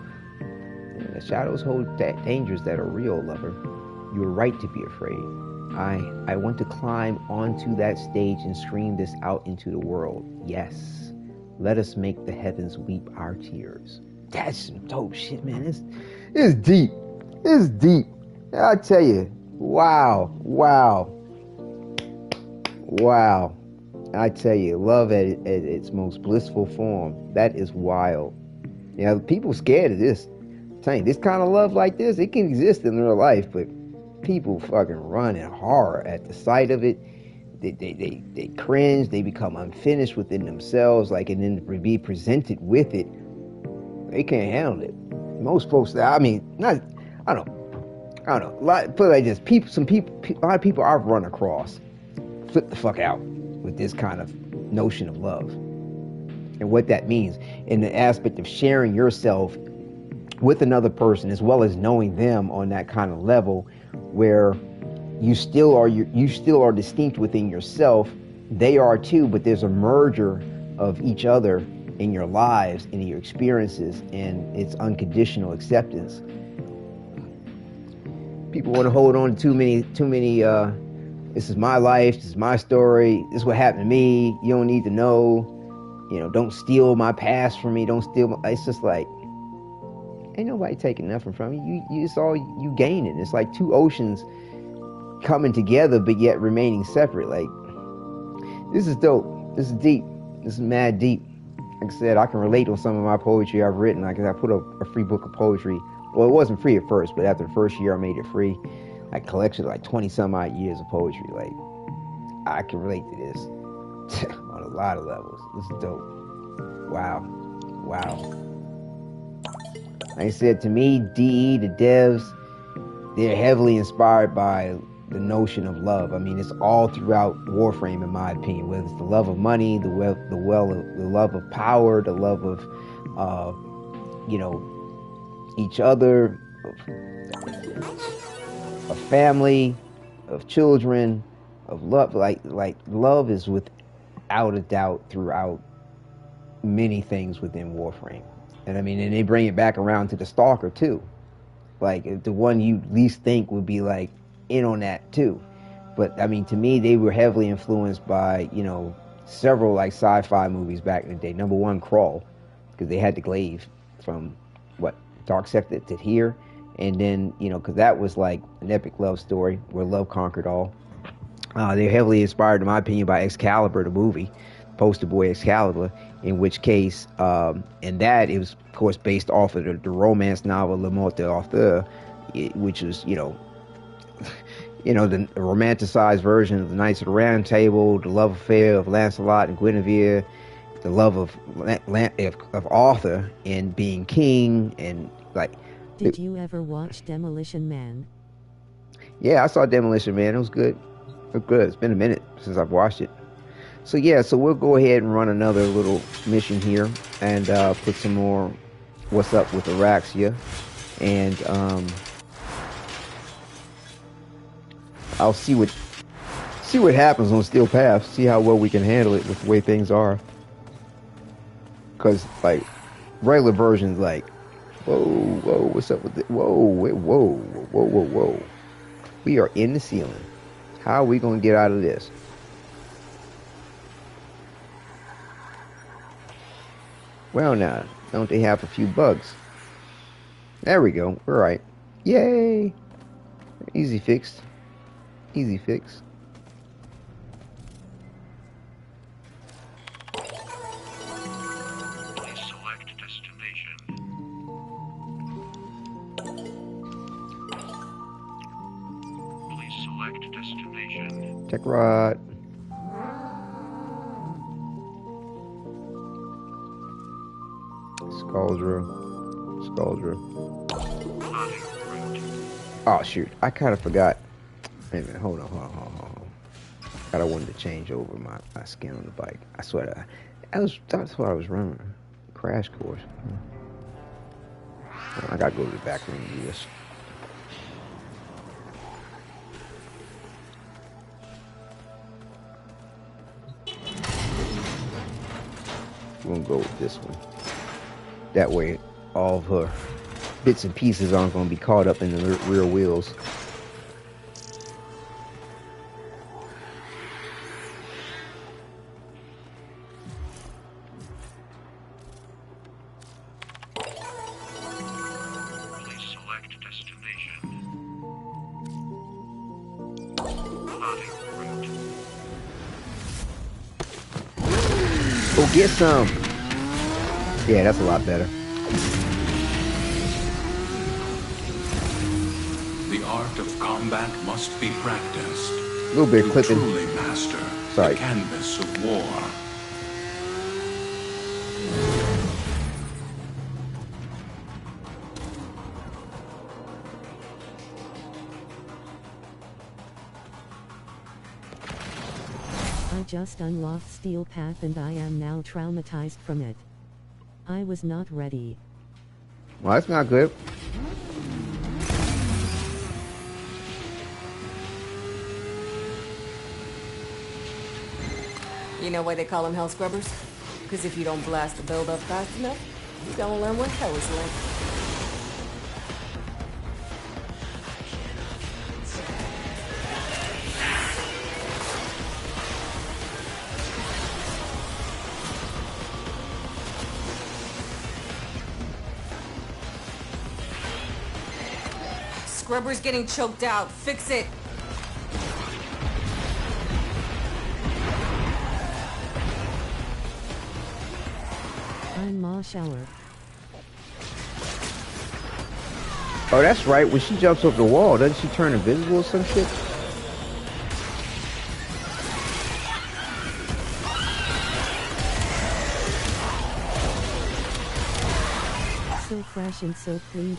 The shadows hold dangers that are real, lover. You were right to be afraid. I want to climb onto that stage and scream this out into the world. Yes. Let us make the heavens weep our tears. That's some dope shit, man. It's deep. It's deep. I tell you. Wow. I tell you, love at its most blissful form. That is wild. You know, people scared of this. I'm telling you, this kind of love like this, it can exist in real life, but people fucking run in horror at the sight of it. They cringe. They become unfinished within themselves. Like, and then to be presented with it, they can't handle it. Most folks, I don't know. Put it like this: a lot of people I've run across flip the fuck out with this kind of notion of love and what that means in the aspect of sharing yourself with another person, as well as knowing them on that kind of level, where you still are distinct within yourself. They are too, but there's a merger of each other in your lives, in your experiences, and it's unconditional acceptance. People want to hold on to too many. This is my life. This is my story. This is what happened to me. You don't need to know. You know, don't steal my past from me. Don't steal. It's just like, ain't nobody taking nothing from you. It's all you gaining. It's like two oceans coming together, but yet remaining separate. Like, this is dope. This is deep. This is mad deep. Like I said, I can relate on some of my poetry I've written. Like, I put a free book of poetry. Well, it wasn't free at first, but after the first year, I made it free. I collected like 20 some odd years of poetry. Like, I can relate to this on a lot of levels. This is dope. Wow. Like I said, to me, DE, the devs, they're heavily inspired by the notion of love. I mean, it's all throughout Warframe, in my opinion. Whether it's the love of money, the love of power, the love of, each other, of family, of children, of love. Like love is without a doubt throughout many things within Warframe. And I mean, and they bring it back around to the Stalker too. Like, the one you least think would be like in on that too. But I mean, to me, they were heavily influenced by, several like sci-fi movies back in the day. Number one, Crawl, because they had the glaive from Dark Sector to here. And then, because that was like an epic love story where love conquered all. They're heavily inspired, in my opinion, by Excalibur, the movie, poster boy Excalibur, in which case, and that it was, of course, based off of the romance novel Le Morte d'Arthur, which was, the romanticized version of the Knights of the Round Table, the love affair of Lancelot and Guinevere, the love of Arthur and being king, and like. Did you ever watch Demolition Man? Yeah, I saw Demolition Man. It was good. It's been a minute since I've watched it. So yeah, we'll go ahead and run another little mission here and put some more what's up with Oraxia. And I'll see what happens on Steel Path, see how well we can handle it with the way things are. Because, like, regular versions, like, whoa, what's up with it? Whoa. We are in the ceiling. How are we going to get out of this? Well, now, don't they have a few bugs? There we go. We're right. Yay! Easy fix. Tech Rod. Scaldra. Oh shoot, I kind of forgot. Wait a minute, hold on. I wanted to change over my skin on the bike. I swear that's what I was running. Crash course. I gotta go to the back room and do this. We're gonna go with this one. That way, all of her bits and pieces aren't gonna be caught up in the rear wheels. Get some. Yeah, that's a lot better. The art of combat must be practiced. A little bit to clipping. Truly master the canvas of war. I just unlocked Steel Path and I am now traumatized from it. I was not ready. Well, that's not good. You know why they call them hell scrubbers? Because if you don't blast the build up fast enough, you're gonna learn what hell is like. Scrubber's getting choked out. Fix it. I'm Ma Shower. Oh, that's right. When she jumps off the wall, doesn't she turn invisible or some shit? So fresh and so clean.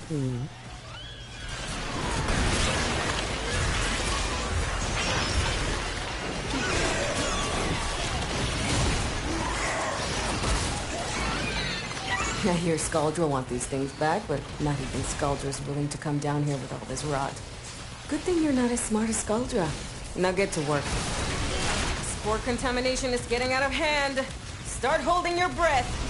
I hear Scaldra want these things back, but not even Scaldra's willing to come down here with all this rot. Good thing you're not as smart as Scaldra. Now get to work. Spore contamination is getting out of hand. Start holding your breath.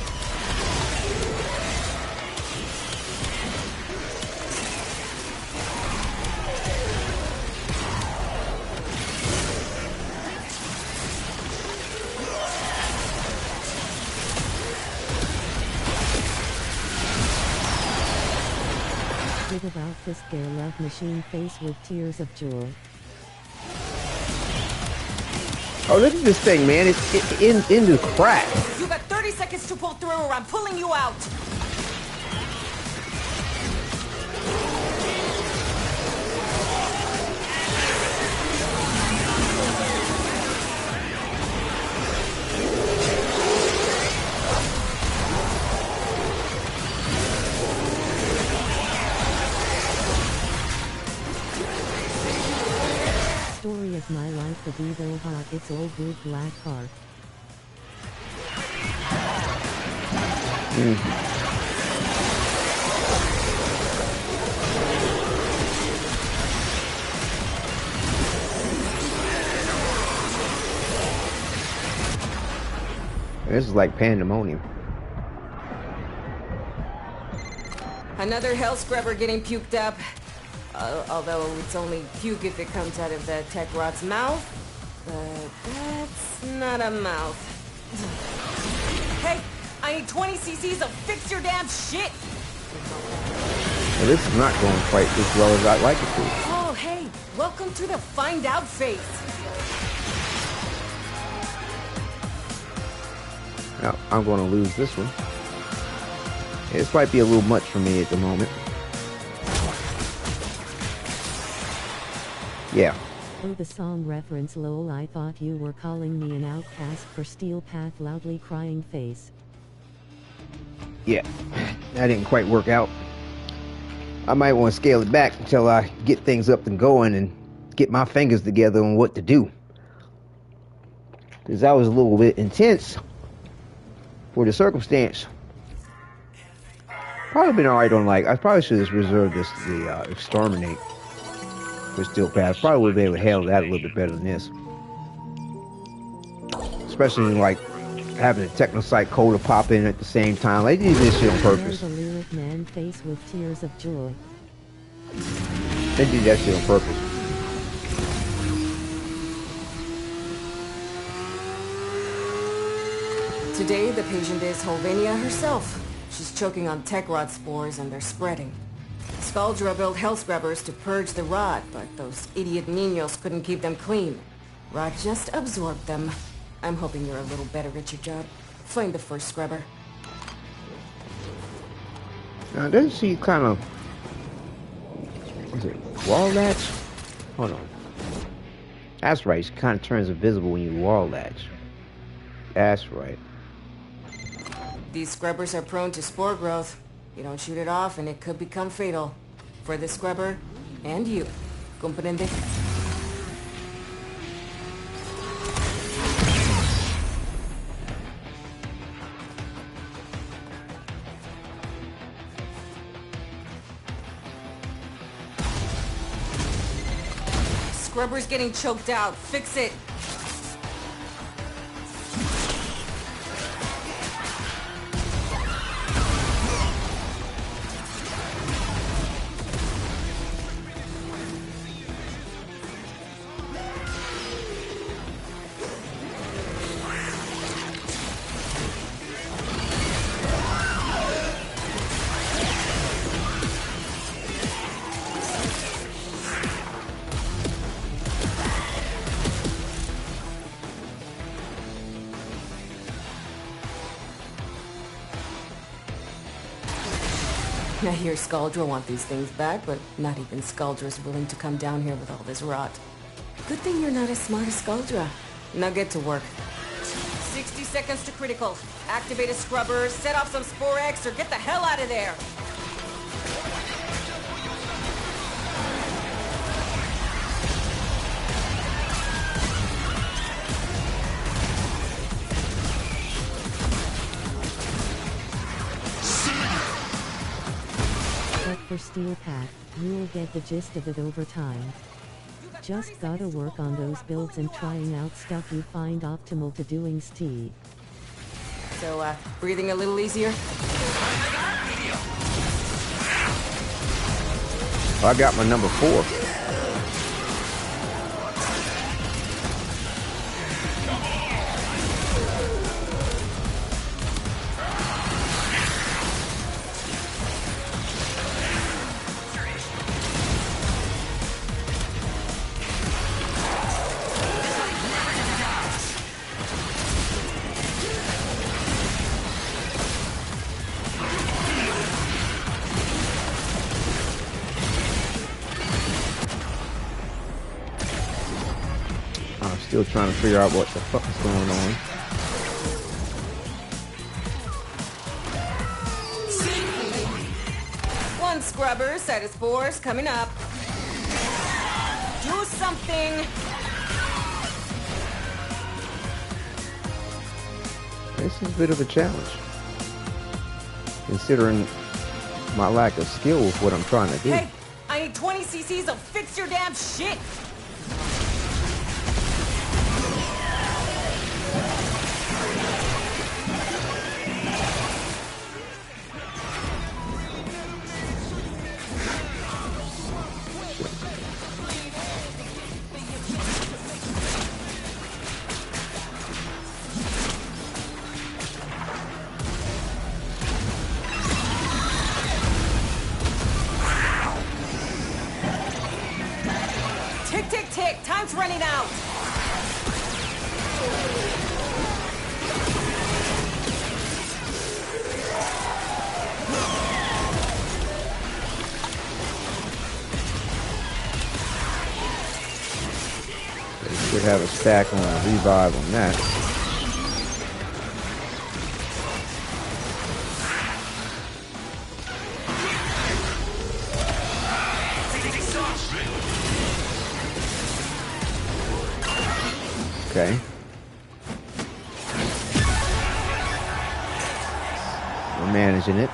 Bit of outfist their love machine face with tears of joy. Oh, look at this thing, man. It's in the crack. You got 30 seconds to pull through or I'm pulling you out. Story of my life, the Vivo hot, it's all good black heart. This is like pandemonium. Another hell scrubber getting puked up. Although it's only puke if it comes out of the tech rot's mouth. But that's not a mouth. Hey, I need 20 cc's of fix your damn shit! Well, this is not going quite as well as I'd like it to. Oh, hey, welcome to the find out phase. Now, I'm going to lose this one. This might be a little much for me at the moment. Yeah. Oh, the song reference, lol, I thought you were calling me an outcast for Steel Path, loudly crying face. Yeah, that didn't quite work out. I might want to scale it back until I get things up and going and get my fingers together on what to do. because that was a little bit intense for the circumstance. Probably been alright on like, I probably should have reserved this the exterminate for Steel Pass. Probably would be able to handle that a little bit better than this. Especially like having the Technocyte Coda pop in at the same time. They did this shit on purpose. The lyric man face with tears of joy. They did that shit on purpose. Today, the patient is Holvenia herself. She's choking on tech rot spores and they're spreading. Skaldra built hell scrubbers to purge the rot, but those idiot menials couldn't keep them clean. Rot just absorbed them. I'm hoping you're a little better at your job. Find the first scrubber. Now, doesn't she kind of... Is it wall latch? Hold on. That's right, she kind of turns invisible when you wall latch. That's right. These scrubbers are prone to spore growth. You don't shoot it off and it could become fatal. For the scrubber, and you. Comprende? Scrubber's getting choked out. Fix it. I hear Skaldra want these things back, but not even Skaldra's willing to come down here with all this rot. Good thing you're not as smart as Skaldra. Now get to work. 60 seconds to critical. Activate a scrubber, set off some Spore X, or get the hell out of there! For Steel Pack, you'll get the gist of it over time. Just gotta work on those builds and trying out stuff you find optimal to doing ST. So, breathing a little easier? I got my number 4. Still trying to figure out what the fuck is going on. One scrubber, set of spores coming up. Do something! This is a bit of a challenge, considering my lack of skill with what I'm trying to do. Hey, I need 20 cc's of fix your damn shit! Time's running out! They should have a stack on a revive on that. Okay. managing it.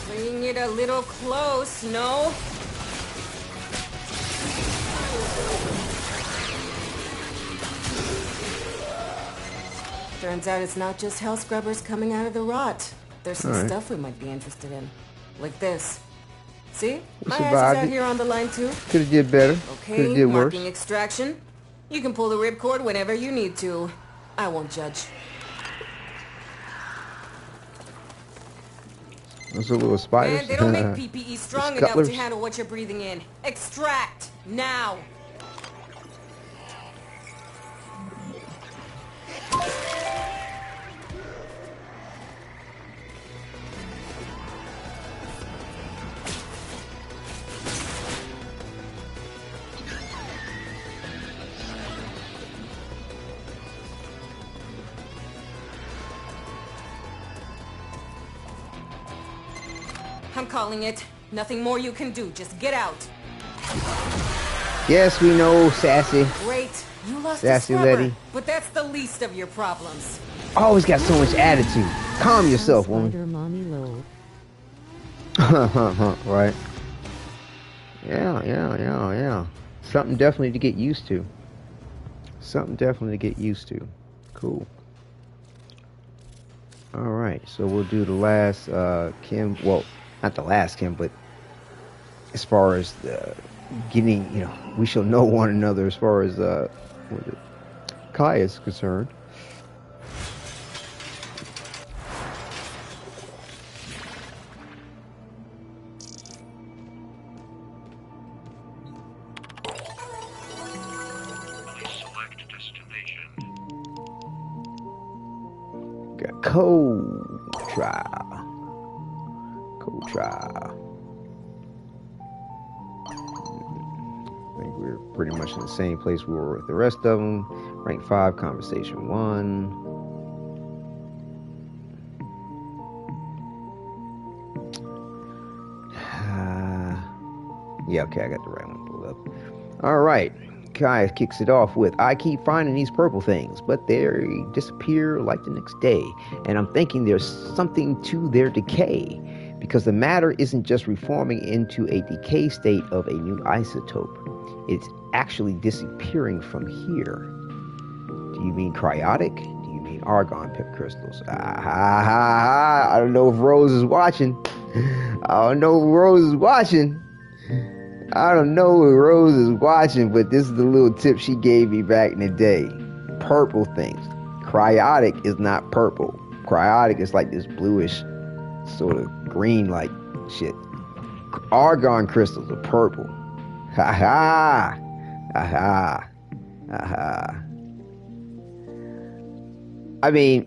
Bringing it a little close, no? Turns out it's not just hell scrubbers coming out of the rot. There's some stuff we might be interested in. Like this. See? My ass is out here on the line too. Could have did better. Okay, could have did worse. marking extraction. You can pull the ripcord whenever you need to. I won't judge. Those are little spiders. Man, they don't make PPE strong enough to handle what you're breathing in. Extract! Now! I'm calling it. Nothing more you can do. Just get out. Yes, we know, sassy. Great. You lost Sassy a scrubber, lady. but that's the least of your problems. Always got so much attitude. Calm yourself, woman. Spider Mommy Low. Right. Yeah. Something definitely to get used to. Something definitely to get used to. Cool. Alright, so we'll do the last Kim, well, not the last Kim, but as far as the getting, you know, we shall know one another as far as Kai is concerned. Got Cold Trial. I think we're pretty much in the same place we were with the rest of them. Rank 5, Conversation 1. Yeah, okay, I got the right one pulled up. Alright, Kai kicks it off with, I keep finding these purple things, but they disappear like the next day. And I'm thinking there's something to their decay. Because the matter isn't just reforming into a decay state of a new isotope. It's actually disappearing from here. Do you mean cryotic? Do you mean argon pip crystals? I don't know if Rose is watching. I don't know if Rose is watching, but this is the little tip she gave me back in the day. Purple things. Cryotic is not purple. Cryotic is like this bluish sort of green like shit. Argon crystals are purple. Ha ha. Aha. Aha. I mean,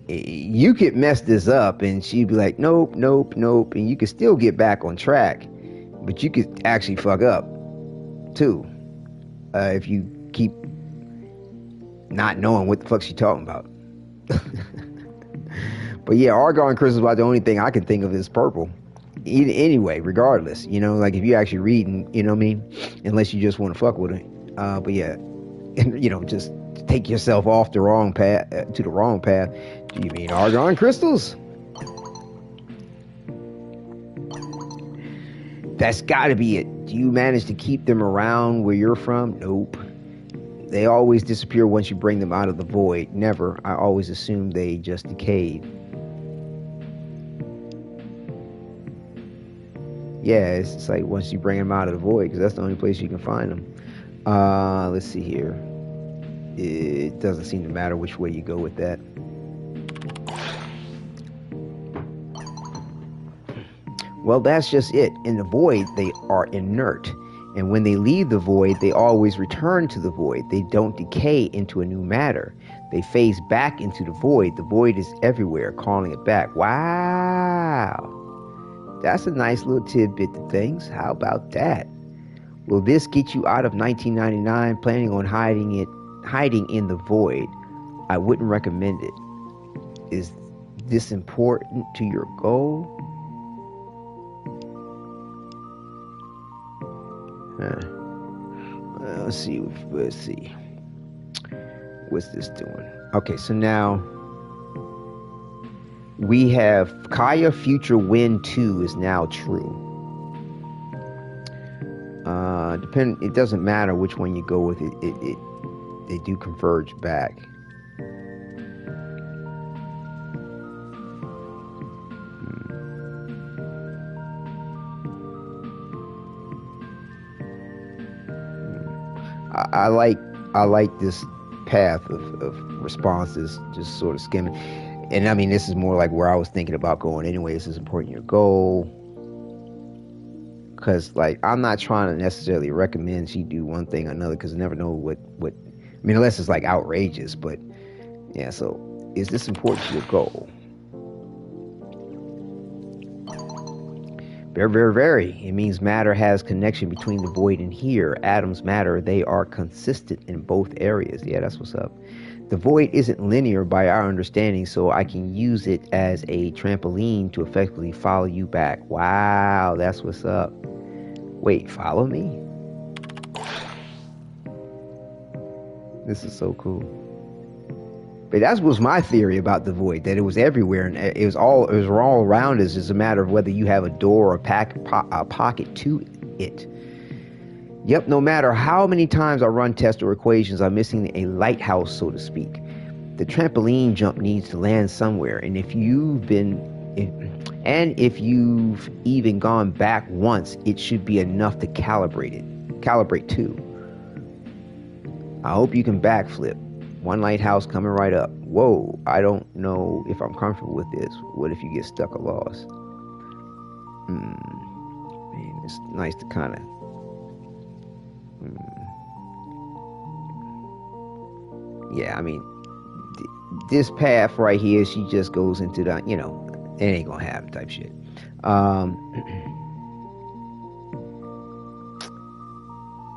you could mess this up and she'd be like, nope, and you could still get back on track, but you could actually fuck up too, if you keep not knowing what the fuck she's talking about. But yeah, argon crystals is about the only thing I can think of is purple. Anyway, regardless, you know, like if you actually read, and you know what I mean, unless you just want to fuck with it. But yeah, you know, just take yourself off the wrong path to the wrong path. Do you mean argon crystals? That's got to be it. Do you manage to keep them around where you're from? Nope. They always disappear once you bring them out of the void. Never. I always assumed they just decayed. Yeah, it's just like once you bring them out of the void, because that's the only place you can find them. Let's see here. It doesn't seem to matter which way you go with that. Well, that's just it. In the void, they are inert. And when they leave the void, they always return to the void. They don't decay into a new matter. They phase back into the void. The void is everywhere, calling it back. Wow. That's a nice little tidbit to things. How about that? Will this get you out of 1999? Planning on hiding in the void? I wouldn't recommend it. Is this important to your goal? Let's see. What's this doing? Okay, so now we have Kaya Future Wind 2 is now true. It doesn't matter which one you go with. They do converge back. I like this path of responses, just sort of skimming. And I mean, this is more like where I was thinking about going anyway. This is important your goal. Because, like, I'm not trying to necessarily recommend she do one thing or another, because I never know what, I mean, unless it's, like, outrageous. But, yeah, so, is this important to your goal? Very, very, very. It means matter has connection between the void and here. Atoms matter. They are consistent in both areas. Yeah, that's what's up. The void isn't linear by our understanding, so I can use it as a trampoline to effectively follow you back. Wow, that's what's up. Wait, follow me? This is so cool. But that was my theory about the void, that it was everywhere and it was all around us. It's a matter of whether you have a door or a pocket to it. Yep, no matter how many times I run tests or equations, I'm missing a lighthouse, so to speak. The trampoline jump needs to land somewhere, and if you've even gone back once, it should be enough to calibrate too. I hope you can backflip. One lighthouse coming right up. Whoa, I don't know if I'm comfortable with this. What if you get stuck or lost? Man, it's nice to kind of... Yeah, I mean, this path right here, she just goes into the, you know, it ain't gonna happen type shit.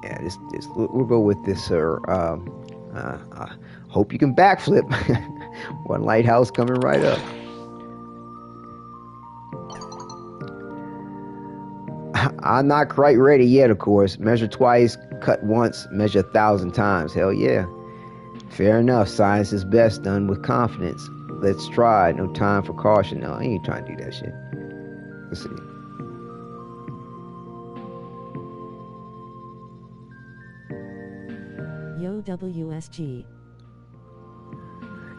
Yeah, this we'll go with this, sir. Hope you can backflip. One lighthouse coming right up. I'm not quite ready yet, of course. Measure twice, cut once, measure 1,000 times. Hell yeah. Fair enough. Science is best done with confidence. Let's try. No time for caution. No, I ain't trying to do that shit. Let's see. Yo, WSG.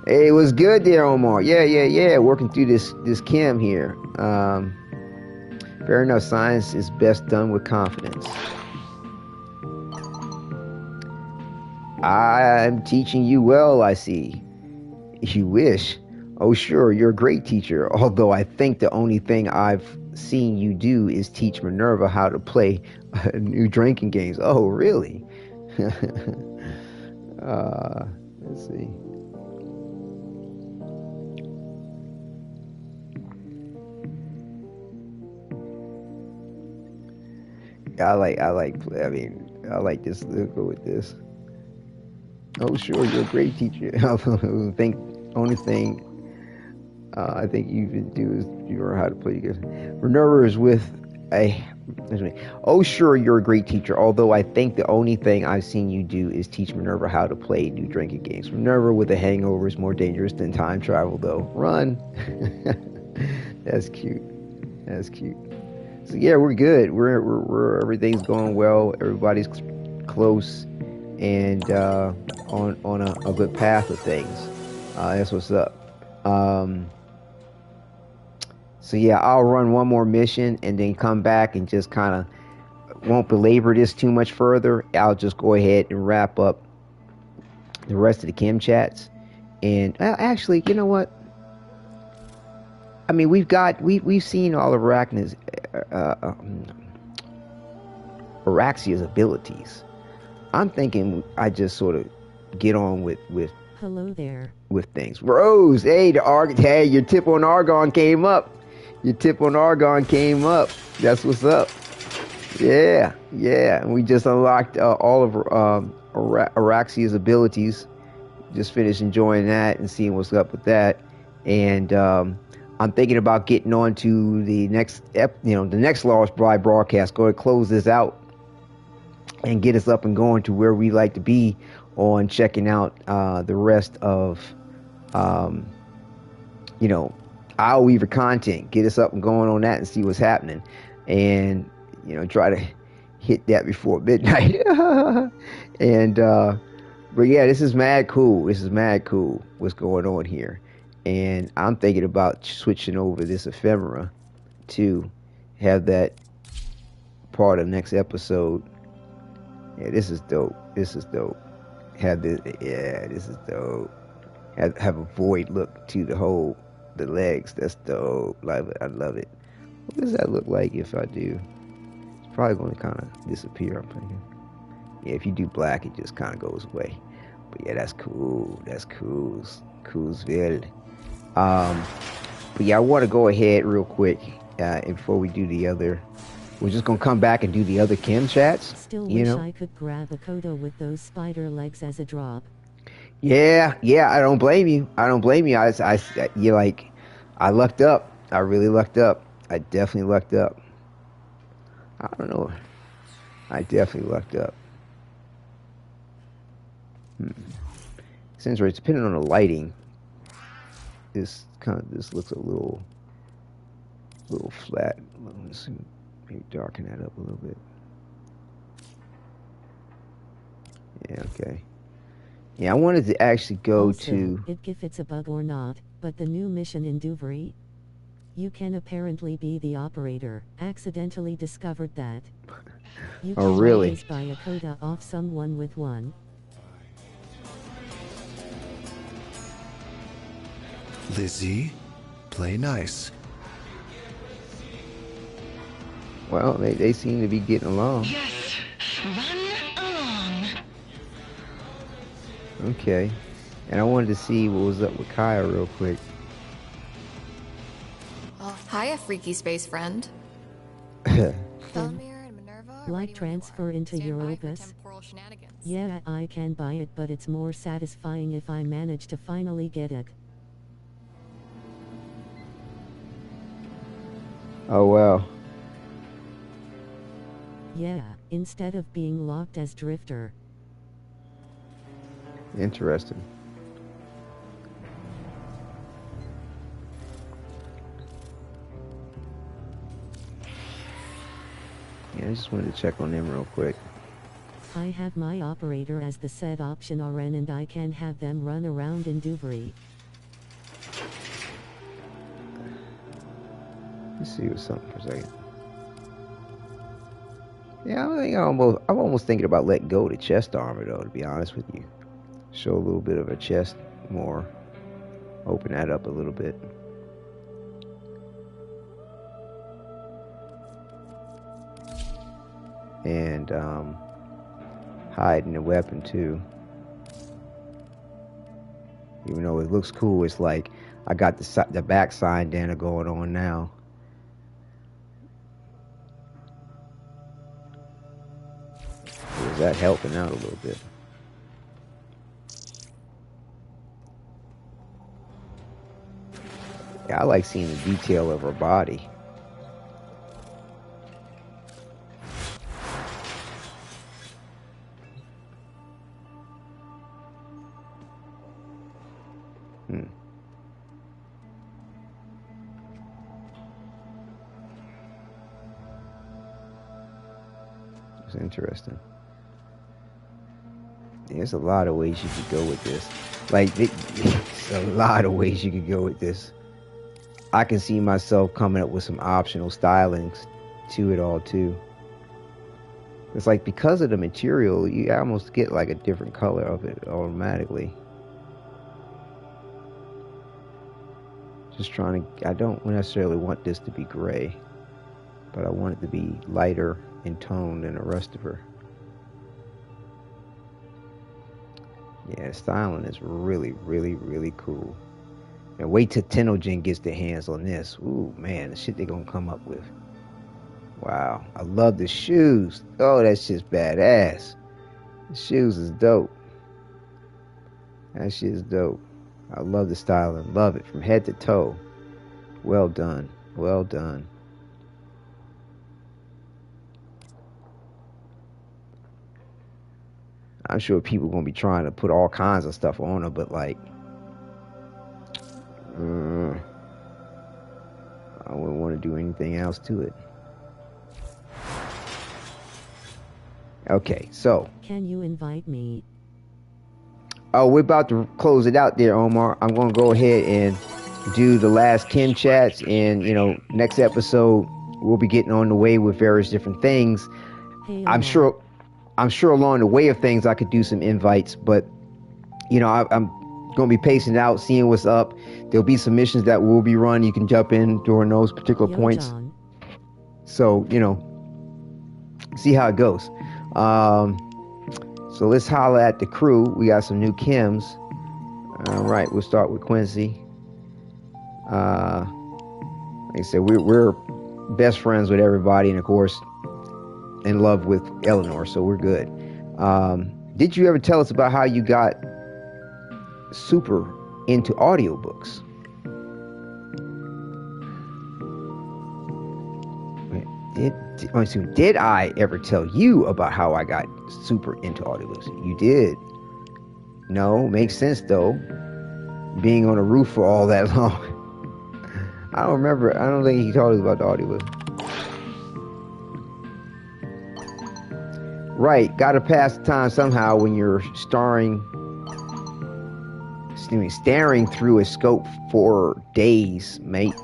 Hey, what's good there, Omar? Yeah. Working through this chem here. Fair enough. Science is best done with confidence. I'm teaching you well, I see. You wish. Oh, sure, you're a great teacher. Although I think the only thing I've seen you do is teach Minerva how to play new drinking games. Oh, really? Let's see. I like this. Let's go with this. Oh, sure, you're a great teacher. I think only thing I think you can do is you learn how to play games. Minerva is with a... Oh, sure, you're a great teacher. Although I think the only thing I've seen you do is teach Minerva how to play new drinking games. Minerva with a hangover is more dangerous than time travel, though. Run. That's cute. That's cute. So yeah, we're good. We're everything's going well. Everybody's close and on a good path of things. That's what's up. So yeah, I'll run one more mission and then come back and just kind of won't belabor this too much further. I'll just go ahead and wrap up the rest of the chem chats. And actually, you know what? I mean, we've seen all of Oraxia's abilities. I'm thinking I just sort of get on with hello there with things. Rose, hey, your tip on Argon came up. Your tip on Argon came up. That's what's up. Yeah, yeah. And we just unlocked all of Oraxia's abilities. Just finished enjoying that and seeing what's up with that. And I'm thinking about getting on to the next, the next Lost Bride broadcast. Go ahead, close this out and get us up and going to where we like to be on checking out the rest of, Isleweaver content. Get us up and going on that and see what's happening. And, try to hit that before midnight. And, but yeah, this is mad cool. This is mad cool what's going on here. And I'm thinking about switching over this ephemera to have that part of the next episode. Yeah, this is dope. This is dope. This is dope. Have a void look to the legs. That's dope. Love it. I love it. What does that look like if I do? It's probably going to kind of disappear, I'm thinking. Yeah, if you do black, it just kind of goes away. But yeah, that's cool. That's cool. Cool's good. But yeah, I want to go ahead real quick before we do the other. We're just going to come back and do the other Kim chats. Still wish I could grab a Coda with those spider legs as a drop. Yeah, I don't blame you. I lucked up. I really lucked up. I definitely lucked up. I don't know. I definitely lucked up. Since it's depending on the lighting, this looks a little flat. Let's maybe darken that up a little bit. Yeah, okay. Yeah, I wanted to actually go to... if it's a bug or not, but the new mission in Duvry, you can apparently be the operator. Accidentally discovered that. You can always buy a Coda off someone with one. Lizzie, play nice. Well, they seem to be getting along. Yes, run along. Okay. And I wanted to see what was up with Kaya real quick. Oh, hiya, freaky space friend. Velimire and Minerva like transfer into Europus? Yeah, I can buy it, but it's more satisfying if I manage to finally get it. Oh, wow. Yeah, instead of being locked as Drifter. Interesting. Yeah, I just wanted to check on them real quick. I have my operator as the said option RN and I can have them run around in Duvry. Let's see what's something for a second. Yeah, I'm almost thinking about letting go of the chest armor though, to be honest with you. Show a little bit of a chest more. Open that up a little bit. And hiding the weapon too. Even though it looks cool, it's like I got the back bandana going on now. Is that helping out a little bit? Yeah, I like seeing the detail of her body. It's interesting. There's a lot of ways you could go with this. There's a lot of ways you could go with this. I can see myself coming up with some optional stylings to it all too. It's like because of the material, you almost get like a different color of it automatically. Just trying to, I don't necessarily want this to be gray, but I want it to be lighter in tone than the rest of her. Yeah, styling is really, really, really cool. And wait till Tenogen gets their hands on this. Ooh, man, the shit they're gonna come up with. Wow, I love the shoes. Oh, that's just badass. The shoes is dope. That shit is dope. I love the styling. Love it from head to toe. Well done. Well done. I'm sure people are going to be trying to put all kinds of stuff on her, but like, I wouldn't want to do anything else to it. Okay, so. Can you invite me? Oh, we're about to close it out there, Omar. I'm going to go ahead and do the last Kim chats, and next episode we'll be getting on the way with various different things. Hey, I'm sure along the way of things I could do some invites, but I'm going to be pacing out, seeing what's up. There'll be some missions that will be run. You can jump in during those particular points. John. So see how it goes. So let's holler at the crew. We got some new Kims. All right, we'll start with Quincy. Like I said, we're best friends with everybody, and of course, in love with Eleanor, so we're good. Did you ever tell us about how you got super into audiobooks? Did I ever tell you about how I got super into audiobooks? You did. No, makes sense though. Being on a roof for all that long. I don't remember. I don't think he told us about the audiobook. Right, gotta pass the time somehow when you're staring through a scope for days, mate.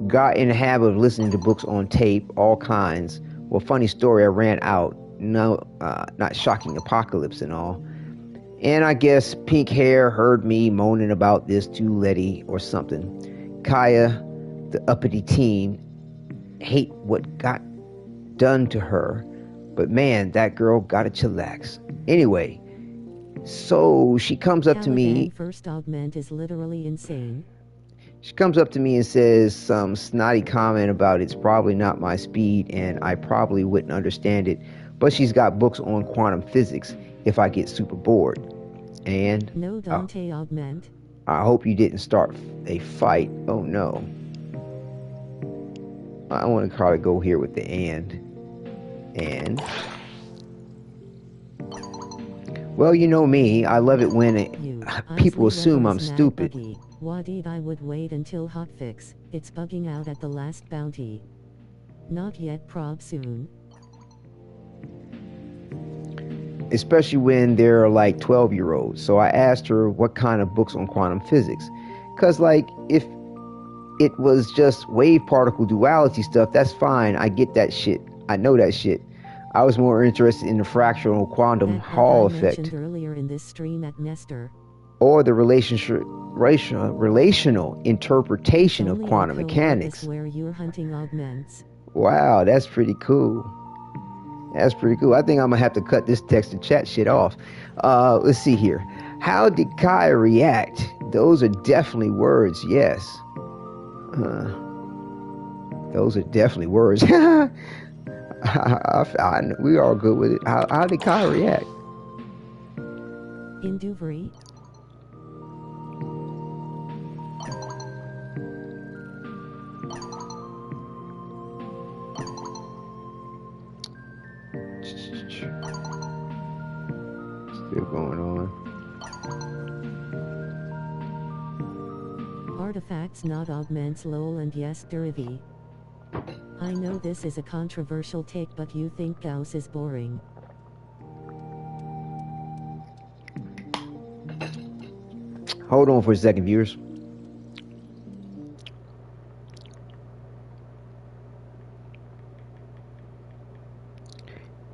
Got in the habit of listening to books on tape, all kinds. Well, funny story, I ran out. No, not shocking apocalypse and all. And I guess pink hair heard me moaning about this to Letty or something. Kaya, the uppity teen, hate what got done to her. But man, that girl gotta chillax. Anyway, so she comes up to me. First augment is literally insane. She comes up to me and says some snotty comment about it's probably not my speed and I probably wouldn't understand it, but she's got books on quantum physics if I get super bored. And no Dante augment. I hope you didn't start a fight. Oh no. I want to probably go here with the and. Well, you know me. I love it when people assume I'm stupid. Wadidja would wait until hotfix. It's bugging out at the last bounty. Not yet, prob soon. Especially when they're like 12-year-olds. So I asked her what kind of books on quantum physics. Because like, if it was just wave particle duality stuff, that's fine. I get that shit. I know that shit. I was more interested in the fractional quantum Hall effect. Mentioned earlier in this stream at Nestor. Or the relational interpretation of quantum mechanics. Where you're hunting augments. Wow, that's pretty cool. That's pretty cool. I think I'm gonna have to cut this text and chat shit off. Let's see here. How did Kai react? Those are definitely words, yes. Those are definitely words. We are good with it. How did Kai react? In Duvry. Still going on. Artifacts not augments lol and yes derivi. I know this is a controversial take, but you think Gauss is boring. Hold on for a second, viewers.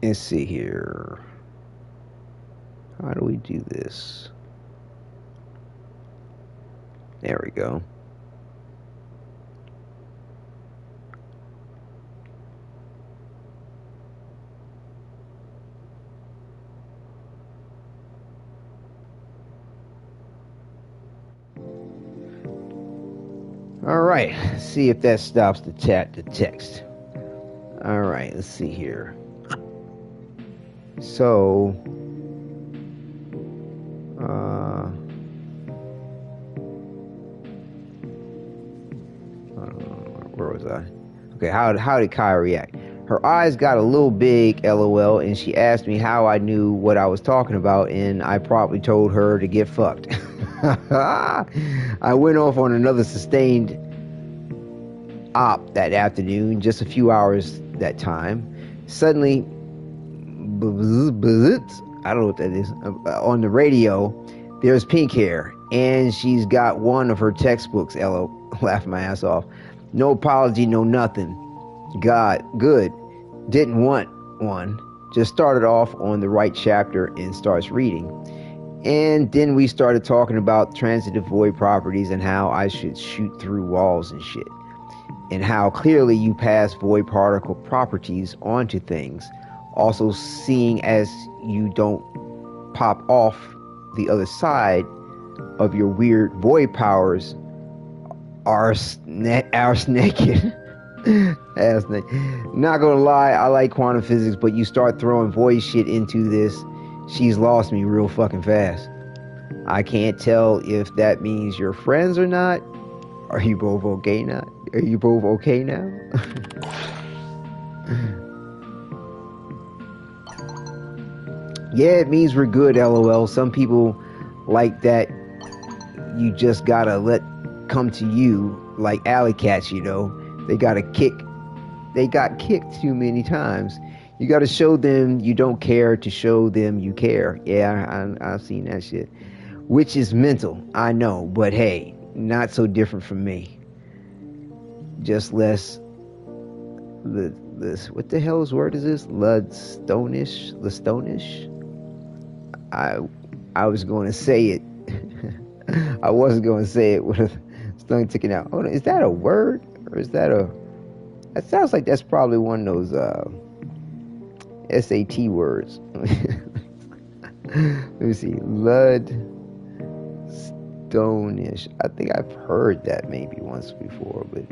Let's see here. How do we do this? There we go. All right, see if that stops the chat, the text. All right, let's see here. So, where was I? Okay, how did Kaya react? Her eyes got a little big, LOL, and she asked me how I knew what I was talking about, and I probably told her to get fucked. I went off on another sustained op that afternoon, just a few hours that time. Suddenly, I don't know what that is, on the radio, there's pink hair, and she's got one of her textbooks, LO, laughing my ass off. No apology, no nothing. God, good. Didn't want one. Just started off on the right chapter and starts reading. And then we started talking about transitive void properties and how I should shoot through walls and shit. And how clearly you pass void particle properties onto things. Also seeing as you don't pop off the other side of your weird void powers arse naked. Ass naked. Not gonna lie, I like quantum physics, but you start throwing void shit into this, she's lost me real fucking fast. I can't tell if that means you're friends or not. Are you both okay now? Are you both okay now? Yeah, it means we're good, LOL. Some people like that you just gotta let come to you, like alley cats, you know. They got kicked too many times. You gotta show them you don't care to show them you care. Yeah, I've seen that shit. Which is mental, I know, but hey, not so different from me. Just less this what the hell's word is this? Lustonish? I was going to say it. I wasn't going to say it with a tongue ticking out. Oh, is that a word? Or is that a... That sounds like that's probably one of those SAT words. Let me see. Ludstonish. I think I've heard that maybe once before, but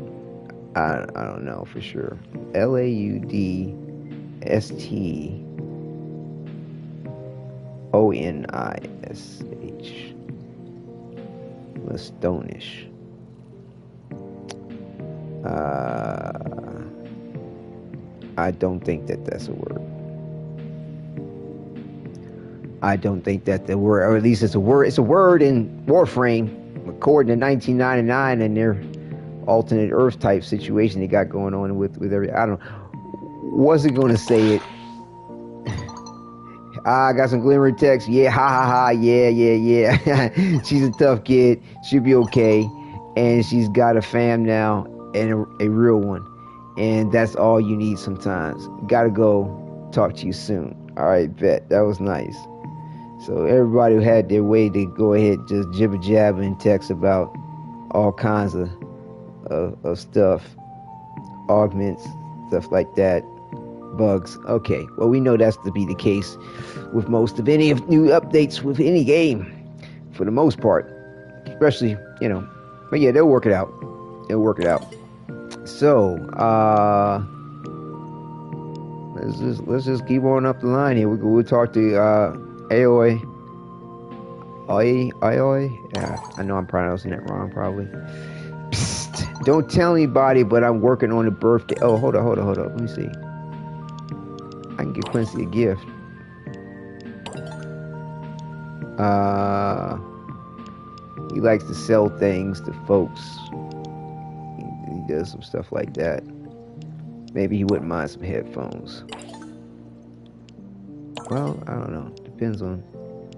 I don't know for sure. LAUDSTONISH. Lustonish. I don't think that's a word. I don't think that the word, or at least it's a word. It's a word in Warframe, according to 1999 and their alternate Earth type situation they got going on with every. I don't know. Wasn't going to say it. I got some glimmer text. Yeah, ha ha ha. Yeah. She's a tough kid. She'll be okay, and she's got a fam now and a real one, and that's all you need sometimes. Gotta go. Talk to you soon. All right, bet. That was nice. So everybody who had their way to go ahead, just jibber jabber and text about all kinds of stuff, augments, stuff like that, bugs. Okay, well, we know that's to be the case with most of any of new updates with any game, for the most part, especially, you know. But yeah, they'll work it out. So, let's just keep on up the line here. We'll talk to Aoi. Yeah, I know I'm pronouncing that wrong, probably. Psst, don't tell anybody, but I'm working on a birthday. Oh, hold up. Let me see. I can give Quincy a gift. He likes to sell things to folks. He does some stuff like that. Maybe he wouldn't mind some headphones. Well, I don't know. Depends on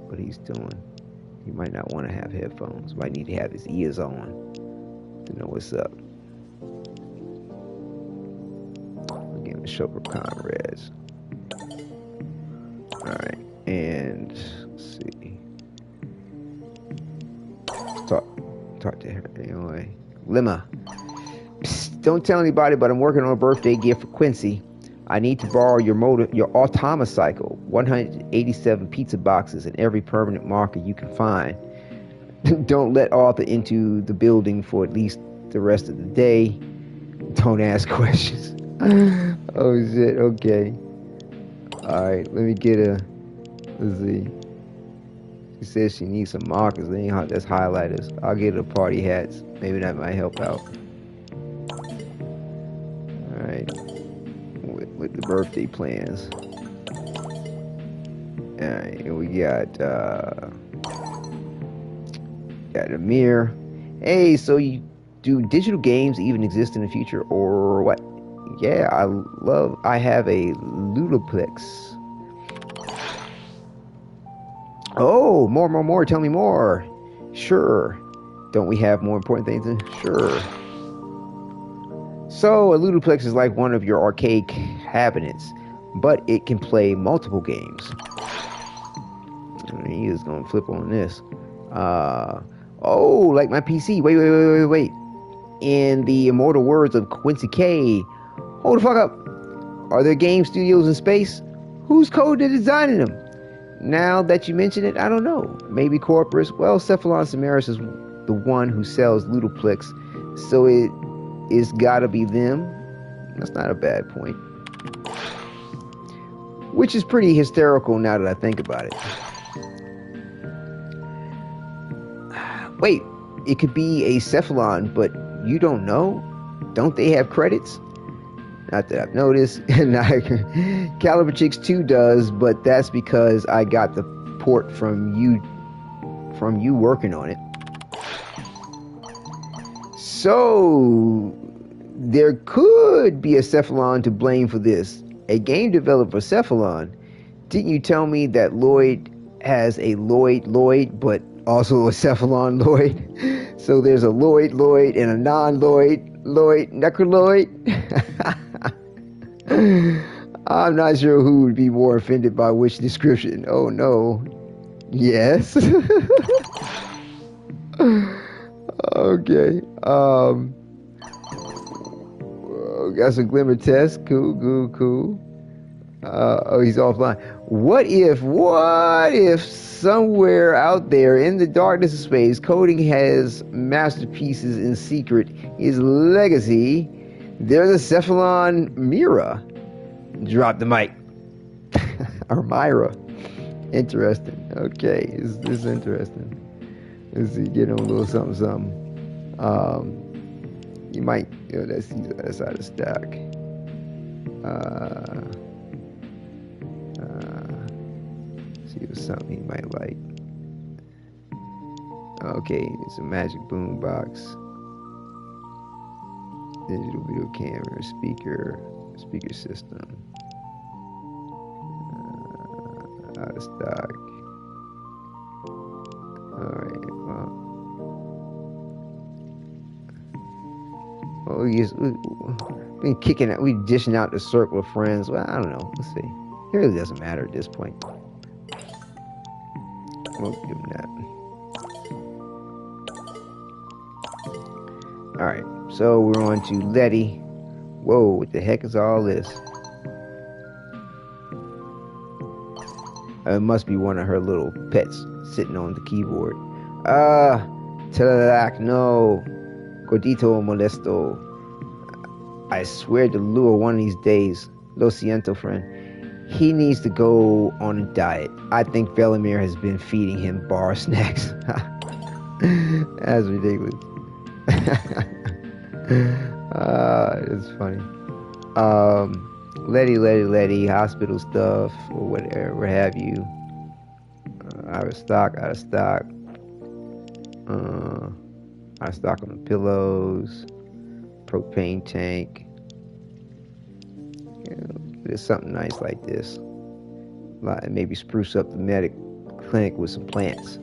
what he's doing. He might not want to have headphones. Might need to have his ears on to know what's up. Again, the show for Conrads. Alright, and let's see. Talk to her anyway. Lima. Psst, don't tell anybody, but I'm working on a birthday gift for Quincy. I need to borrow your automacycle, 187 pizza boxes, and every permanent marker you can find. Don't let Arthur into the building for at least the rest of the day. Don't ask questions. Oh shit, okay. Alright, let me get a... Let's see. She says she needs some markers. That's highlighters. I'll get her party hats. Maybe that might help out. Alright. With the birthday plans. Alright, and we got a mirror. Hey, so do digital games even exist in the future or what? Yeah, I have a Ludoplex. Oh, more, tell me more. Sure. Don't we have more important things? Sure. So, a Ludoplex is like one of your arcade cabinets, but it can play multiple games. He is going to flip on this. Oh, like my PC. Wait. In the immortal words of Quincy K, hold the fuck up. Are there game studios in space? Whose code is designing them? Now that you mention it, I don't know. Maybe Corpus. Well, Cephalon Samaris is the one who sells Ludoplex, so it's gotta be them. That's not a bad point. Which is pretty hysterical now that I think about it. Wait, it could be a Cephalon, but you don't know? Don't they have credits? Not that I've noticed. Caliber Chicks 2 does, but that's because I got the port from you working on it. So there could be a Cephalon to blame for this. A game developer Cephalon. Didn't you tell me that Lloyd has a Lloyd, but also a Cephalon Lloyd? So there's a Lloyd, and a non-Lloyd, Necroloid. I'm not sure who would be more offended by which description. Oh no. Yes. Okay. Got some glimmer tests. Cool. Oh, he's offline. What if somewhere out there in the darkness of space, coding has masterpieces in secret, his legacy? There's a Cephalon Mira. Drop the mic. Or Myra. Interesting. Okay, this is interesting. Let's see, get on a little something. You might, that's out of stock. See if it's something he might like. Okay, it's a magic boom box. Digital video camera, speaker system. Out of stock. Alright, well, we've been kicking out, we dishing out the circle of friends. Well, I don't know. Let's see. It really doesn't matter at this point. We'll give him that. Alright, so we're on to Letty. Whoa, what the heck is all this? It must be one of her little pets sitting on the keyboard. Telelac, no. Gordito molesto. I swear to lure one of these days. Lo siento, friend. He needs to go on a diet. I think Velimire has been feeding him bar snacks. That's ridiculous. It's funny. Letty, hospital stuff, or whatever have you. Out of stock. Out of stock on the pillows. Propane tank. There's something nice like this. Maybe spruce up the medic clinic with some plants.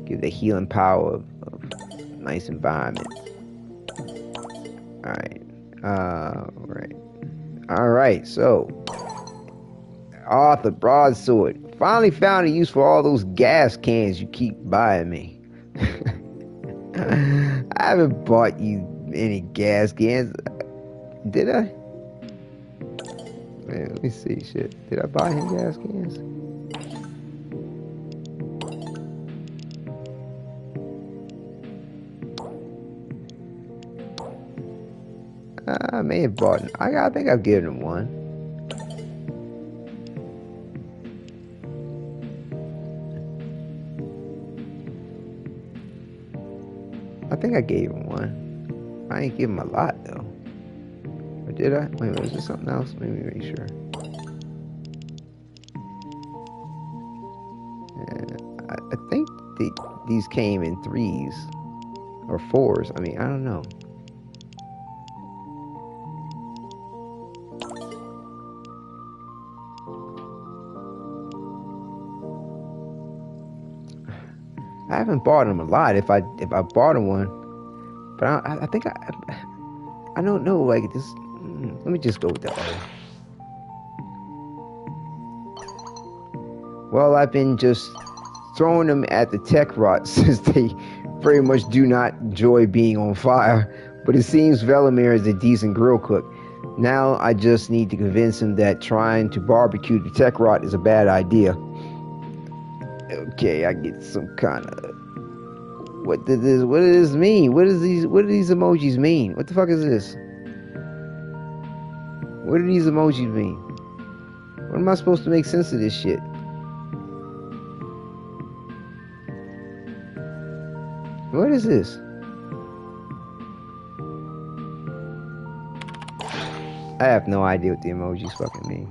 Give the healing power of nice environment. Alright, so Arthur Broadsword. Finally found a use for all those gas cans you keep buying me. I haven't bought you any gas cans. Did I? Man, let me see. Shit. Did I buy him gas cans? I may have bought him. I think I've given him one. I think I gave him one. I ain't give him a lot though. Or did I? Wait, was there something else? Let me make sure. I think these came in 3s or 4s. I mean, I don't know. I haven't bought him a lot. If I bought him one, but I think I don't know. Like this. Let me just go with that one. Well, I've been just throwing them at the tech rot since they very much do not enjoy being on fire. But it seems Velimire is a decent grill cook. Now I just need to convince him that trying to barbecue the tech rot is a bad idea. Okay, I get some kind of... What does this mean? What do these emojis mean? What the fuck is this? What do these emojis mean? What am I supposed to make sense of this shit? What is this? I have no idea what the emojis fucking mean.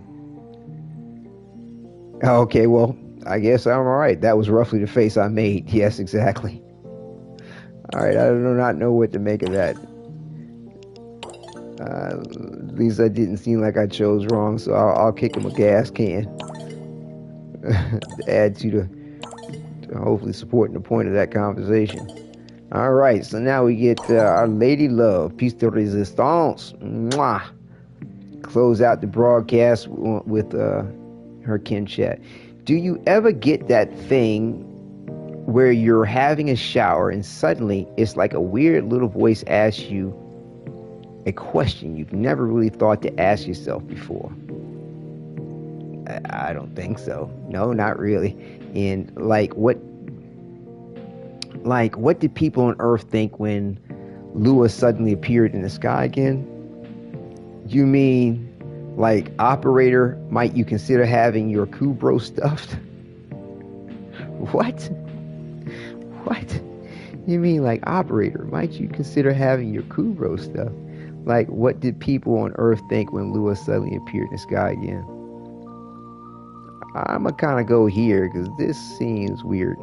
Okay, well, I guess I'm alright. That was roughly the face I made. Yes, exactly. Alright, I do not know what to make of that. At least I didn't seem like I chose wrong, so I'll kick him a gas can. To add to hopefully supporting the point of that conversation. Alright, so now we get our Lady Love, Piece de Resistance. Mwah! Close out the broadcast with her kin chat. Do you ever get that thing where you're having a shower and suddenly it's like a weird little voice asks you a question you've never really thought to ask yourself before? I don't think so. No, not really. And what did people on Earth think when Lua suddenly appeared in the sky again? You mean, like, operator, might you consider having your Kubro stuffed? What? What? You mean, like, operator, might you consider having your Kubro stuffed? Like, what did people on Earth think when Lua suddenly appeared in the sky again? I'm gonna kind of go here, because this seems weird.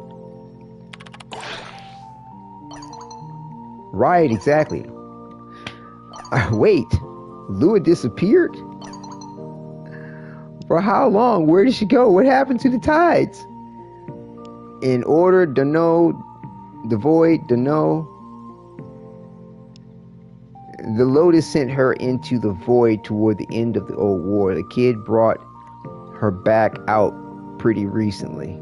Right, exactly. Wait, Lua disappeared? For how long? Where did she go? What happened to the tides? In order, Dunno, the void, Dunno. The Lotus sent her into the void toward the end of the old war. The kid brought her back out pretty recently.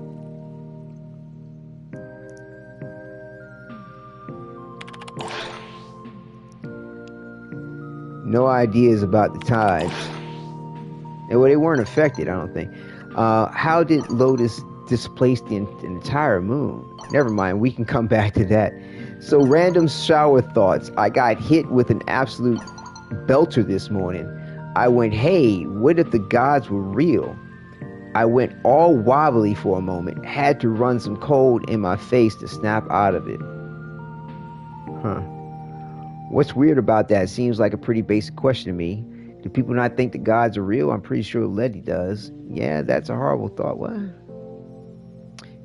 No ideas about the tides. Well, they weren't affected, I don't think. How did Lotus displace the entire moon? Never mind, we can come back to that. So, random shower thoughts. I got hit with an absolute belter this morning. I went, hey, what if the gods were real? I went all wobbly for a moment. Had to run some cold in my face to snap out of it. Huh. What's weird about that? Seems like a pretty basic question to me. Do people not think the gods are real? I'm pretty sure Letty does. Yeah, that's a horrible thought. What?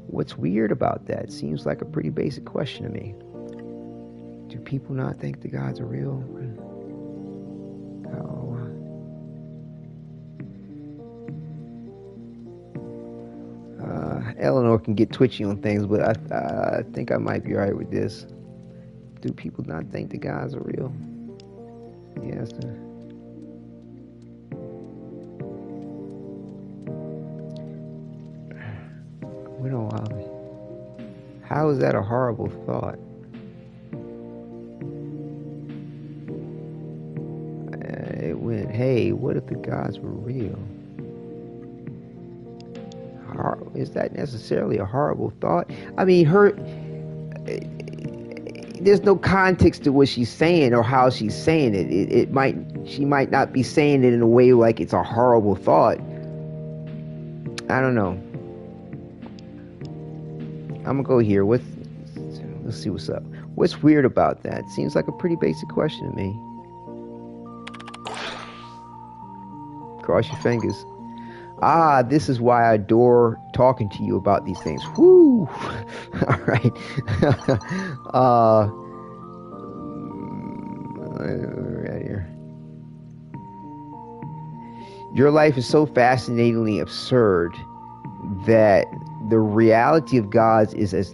What's weird about that? Seems like a pretty basic question to me. Do people not think the gods are real? Oh. Eleanor can get twitchy on things, but I think I might be alright with this. Do people not think the gods are real? Yes. We don't. How is that a horrible thought? It went, hey, what if the gods were real? Is that necessarily a horrible thought? I mean, there's no context to what she's saying or how she's saying it. She might not be saying it in a way like it's a horrible thought. I don't know. I'm gonna go here. Let's see what's up. What's weird about that? Seems like a pretty basic question to me. Cross your fingers. Ah, this is why I adore talking to you about these things. Woo! All right. Right here. Your life is so fascinatingly absurd that the reality of gods is as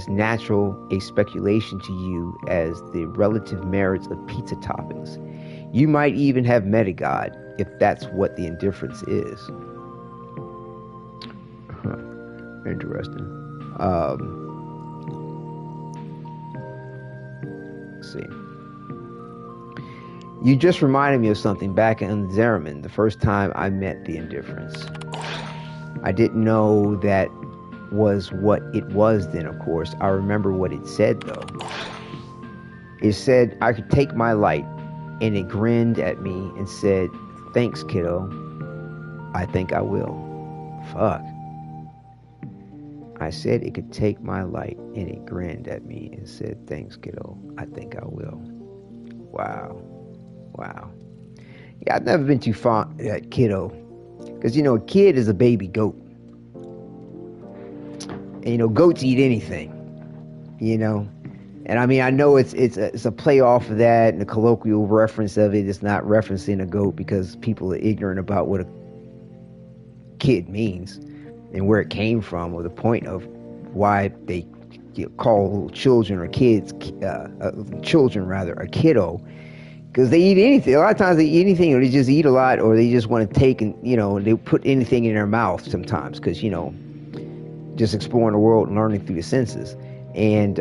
natural a speculation to you as the relative merits of pizza toppings. You might even have met a god, if that's what the indifference is. Interesting. Let's see. You just reminded me of something back in Zeraman, the first time I met the indifference. I didn't know that was what it was then, of course. I remember what it said, though. It said I could take my light, and it grinned at me and said, "Thanks, kiddo. I think I will." Fuck. I said it could take my light, and it grinned at me and said, "Thanks, kiddo. I think I will." Wow. Wow. Yeah, I've never been too fond of that kiddo. Because, a kid is a baby goat. And, goats eat anything. And I mean, I know it's a play off of that and a colloquial reference of it. It's not referencing a goat because people are ignorant about what a kid means and where it came from, or the point of why they call children or kids, children rather, a kiddo. Because they eat anything. A lot of times they eat anything, or they just eat a lot, or they just want to take and, they put anything in their mouth sometimes because, just exploring the world and learning through the senses. And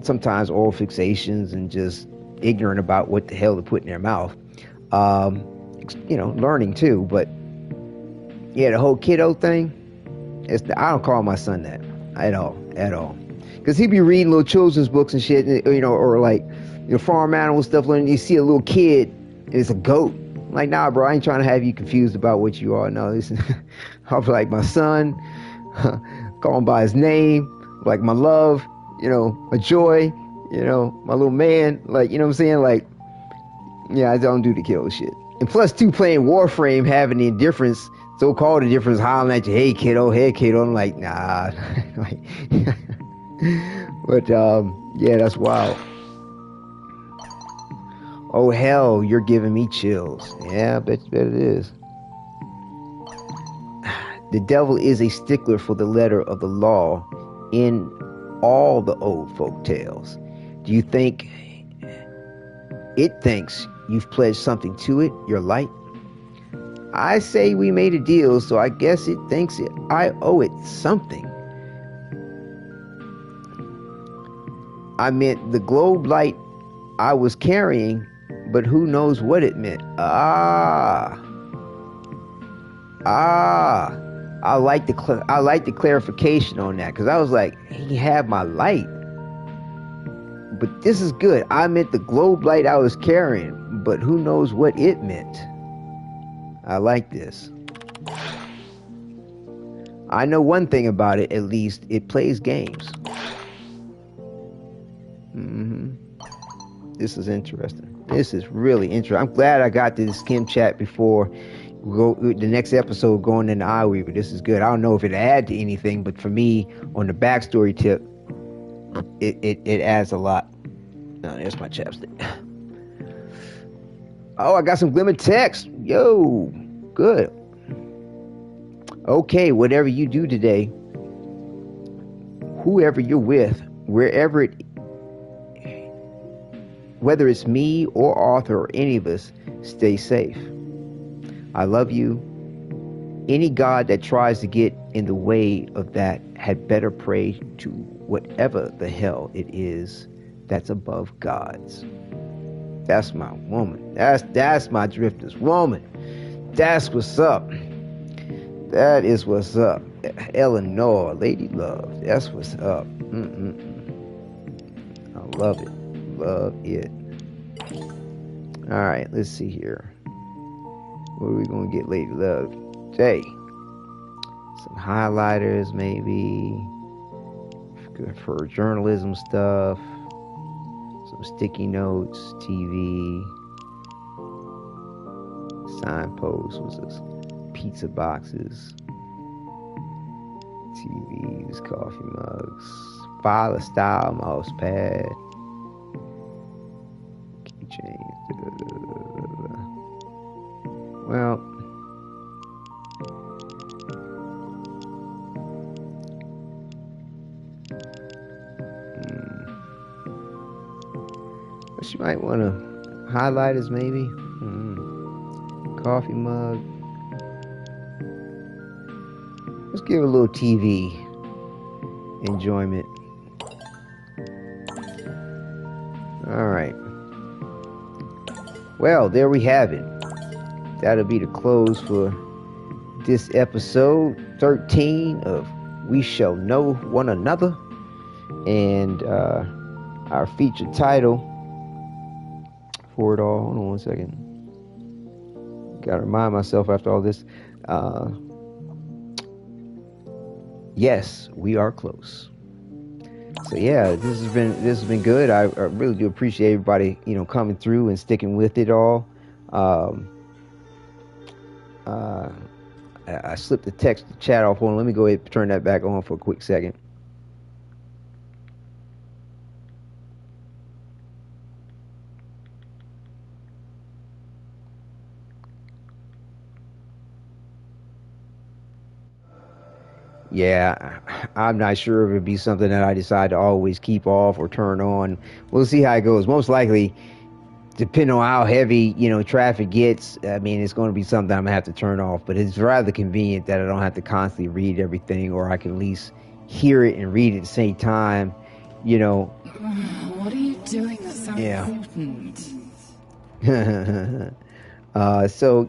sometimes oral fixations and just ignorant about what the hell to put in their mouth. Learning too. But yeah, the whole kiddo thing, I don't call my son that at all. Because he'd be reading little children's books and shit, or like, farm animal stuff, and you see a little kid, and it's a goat. I'm like, nah, bro, I ain't trying to have you confused about what you are. No, listen, I'll be like, my son, call him by his name, like my love, my joy, my little man, like, what I'm saying? Like, yeah, I don't do the kill shit. And plus, too, playing Warframe, having the indifference, so-called indifference, hollering at you, hey, kiddo. I'm like, nah. But, yeah, that's wild. Oh, hell, you're giving me chills. Yeah, I bet it is. The devil is a stickler for the letter of the law in all the old folk tales. Do you think it thinks you've pledged something to it, your light? I say we made a deal, so I guess it thinks I owe it something. I meant the globe light I was carrying, but who knows what it meant. I like the clarification on that, because I was like, he had my light, but this is good. I meant the globe light I was carrying, but who knows what it meant. I like this. I know one thing about it, at least. It plays games. This is interesting. This is really interesting. I'm glad I got to this skim chat before the next episode going into Isleweaver. This is good. I don't know if it adds to anything, but for me, on the backstory tip, it adds a lot. Oh, there's my chapstick. Oh, I got some glimmer text. Yo, good. Okay, whatever you do today, whoever you're with, whether it's me or Arthur or any of us, stay safe. I love you. Any god that tries to get in the way of that had better pray to whatever the hell it is that's above gods. That's my woman. That's my drifter's woman. That's what's up. That is what's up. Eleanor, Lady Love. That's what's up. I love it. Love it. All right, let's see here. What are we gonna get, Lady Love? Today, some highlighters, maybe. Good for journalism stuff. Some sticky notes, TV, signposts. What's this? Pizza boxes, TVs, coffee mugs, filer style mouse pad, keychains. Well, what you might want to highlight is maybe coffee mug. Let's give it a little TV enjoyment. All right. Well, there we have it. That'll be the close for this episode 13 of We Shall Know One Another. And our featured title for it all. Hold on one second. Gotta remind myself after all this. Yes, we are close. So yeah, this has been good. I really do appreciate everybody, coming through and sticking with it all. I slipped the text chat off. Hold on, let me go ahead and turn that back on for a quick second. Yeah, I'm not sure if it'd be something that I decide to always keep off or turn on. We'll see how it goes. Most likely, depending on how heavy, traffic gets, I mean, it's going to be something I'm going to have to turn off. But it's rather convenient that I don't have to constantly read everything, or I can at least hear it and read it at the same time, What are you doing that's so important? So,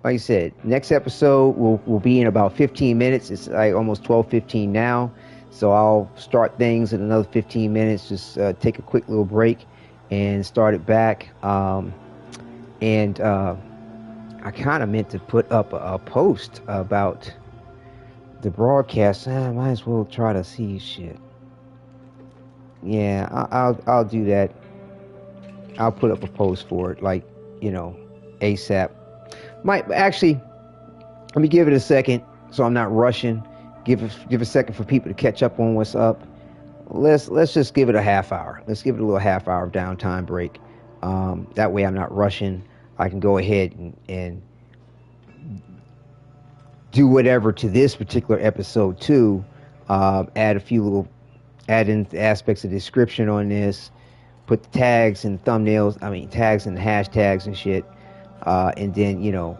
like I said, next episode will be in about 15 minutes. It's like almost 12:15 now. So I'll start things in another 15 minutes. Just take a quick little break and start it back. I kind of meant to put up a post about the broadcast. I might as well try to see shit. Yeah, I'll do that. I'll put up a post for it, like, ASAP. Might actually, let me give it a second so I'm not rushing. Give a second for people to catch up on what's up. Let's just give it a half hour. Let's give it a little half hour of downtime break. That way I'm not rushing. I can go ahead and do whatever to this particular episode too. Add in the aspects of description on this. Put the tags and thumbnails. Tags and hashtags and shit. And then,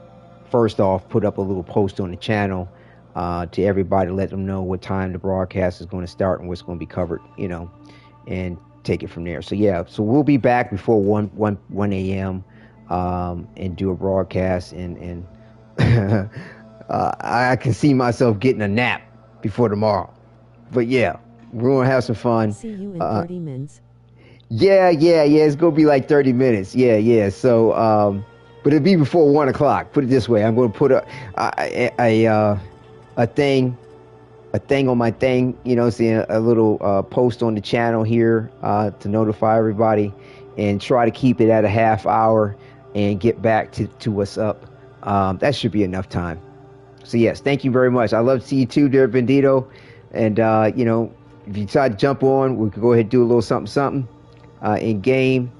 first off, put up a little post on the channel to everybody to let them know what time the broadcast is going to start and what's going to be covered, and take it from there. So, yeah, so we'll be back before 1 a.m. And do a broadcast. And I can see myself getting a nap before tomorrow. But, yeah, we're going to have some fun. See you in 30 minutes. Yeah. It's going to be like 30 minutes. Yeah. So, but it'll be before 1 o'clock. Put it this way: I'm going to put a thing on my thing. Seeing a little post on the channel here to notify everybody, and try to keep it at a half hour and get back to what's up. That should be enough time. So yes, thank you very much. I love to see you too, dear Bandito. And if you decide to jump on, we can go ahead and do a little something in game.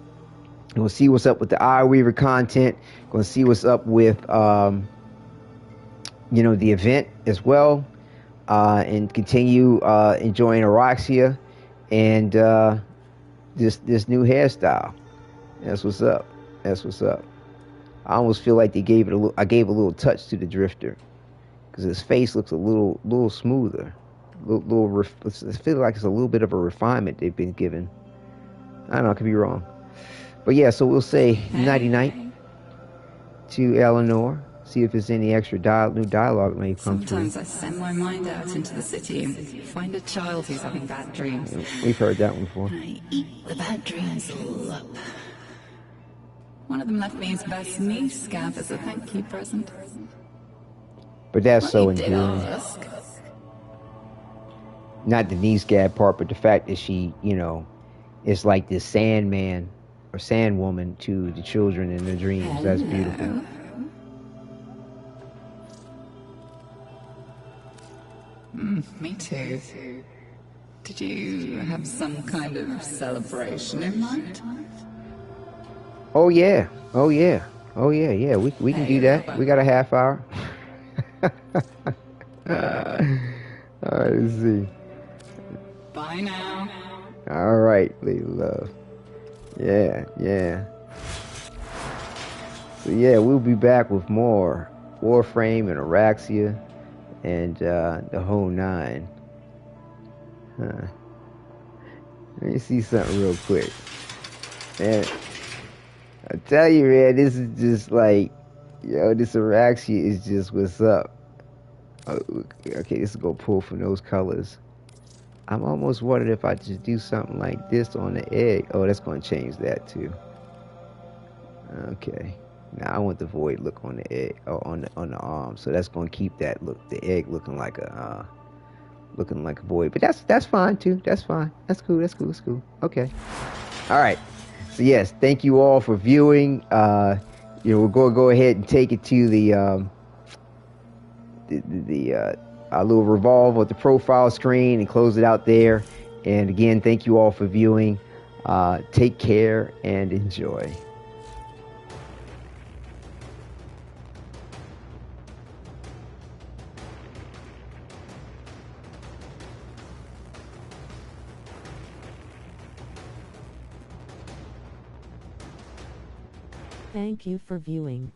We'll see what's up with the Isleweaver content. Going to see what's up with, the event as well. And continue enjoying Oraxia and this new hairstyle. That's what's up. I almost feel like I gave a little touch to the Drifter, because his face looks a little smoother. I feel like it's a little bit of a refinement they've been given. I don't know, I could be wrong. But yeah, so we'll say nighty-night to Eleanor. see if there's any extra new dialogue may come through. Sometimes I send my mind out into the city and find a child who's having bad dreams. We've heard that one before. And I eat the bad dreams all up. One of them left me his best knee scab as a thank you present. But that's so He did endearing. ask. Not the knee scab part, but the fact that she, you know, is like this Sandman or Sandwoman to the children in their dreams. That's beautiful. Me too. Did you have some kind of celebration in mind? Oh yeah, oh yeah, oh yeah, yeah. We can do that. We got a half hour. All right, let's see. Bye now. All right, lady love. Yeah, yeah. So yeah, we'll be back with more Warframe and Oraxia and the whole nine. Huh. Let me see something real quick. Man, I tell you, man, this is just like, yo, this Oraxia is just what's up. Okay, this is gonna pull from those colors. I'm almost wondering if I just do something like this on the egg. Oh, that's gonna change that too. Okay. Now I want the void look on the egg, or on the arm. So that's gonna keep that look, the egg looking like a void. But that's fine too. That's fine. That's cool. That's cool. That's cool. Okay. All right. So yes, thank you all for viewing. We're gonna go ahead and take it to our little revolve with the profile screen and close it out there. And again, thank you all for viewing. Take care and enjoy. Thank you for viewing.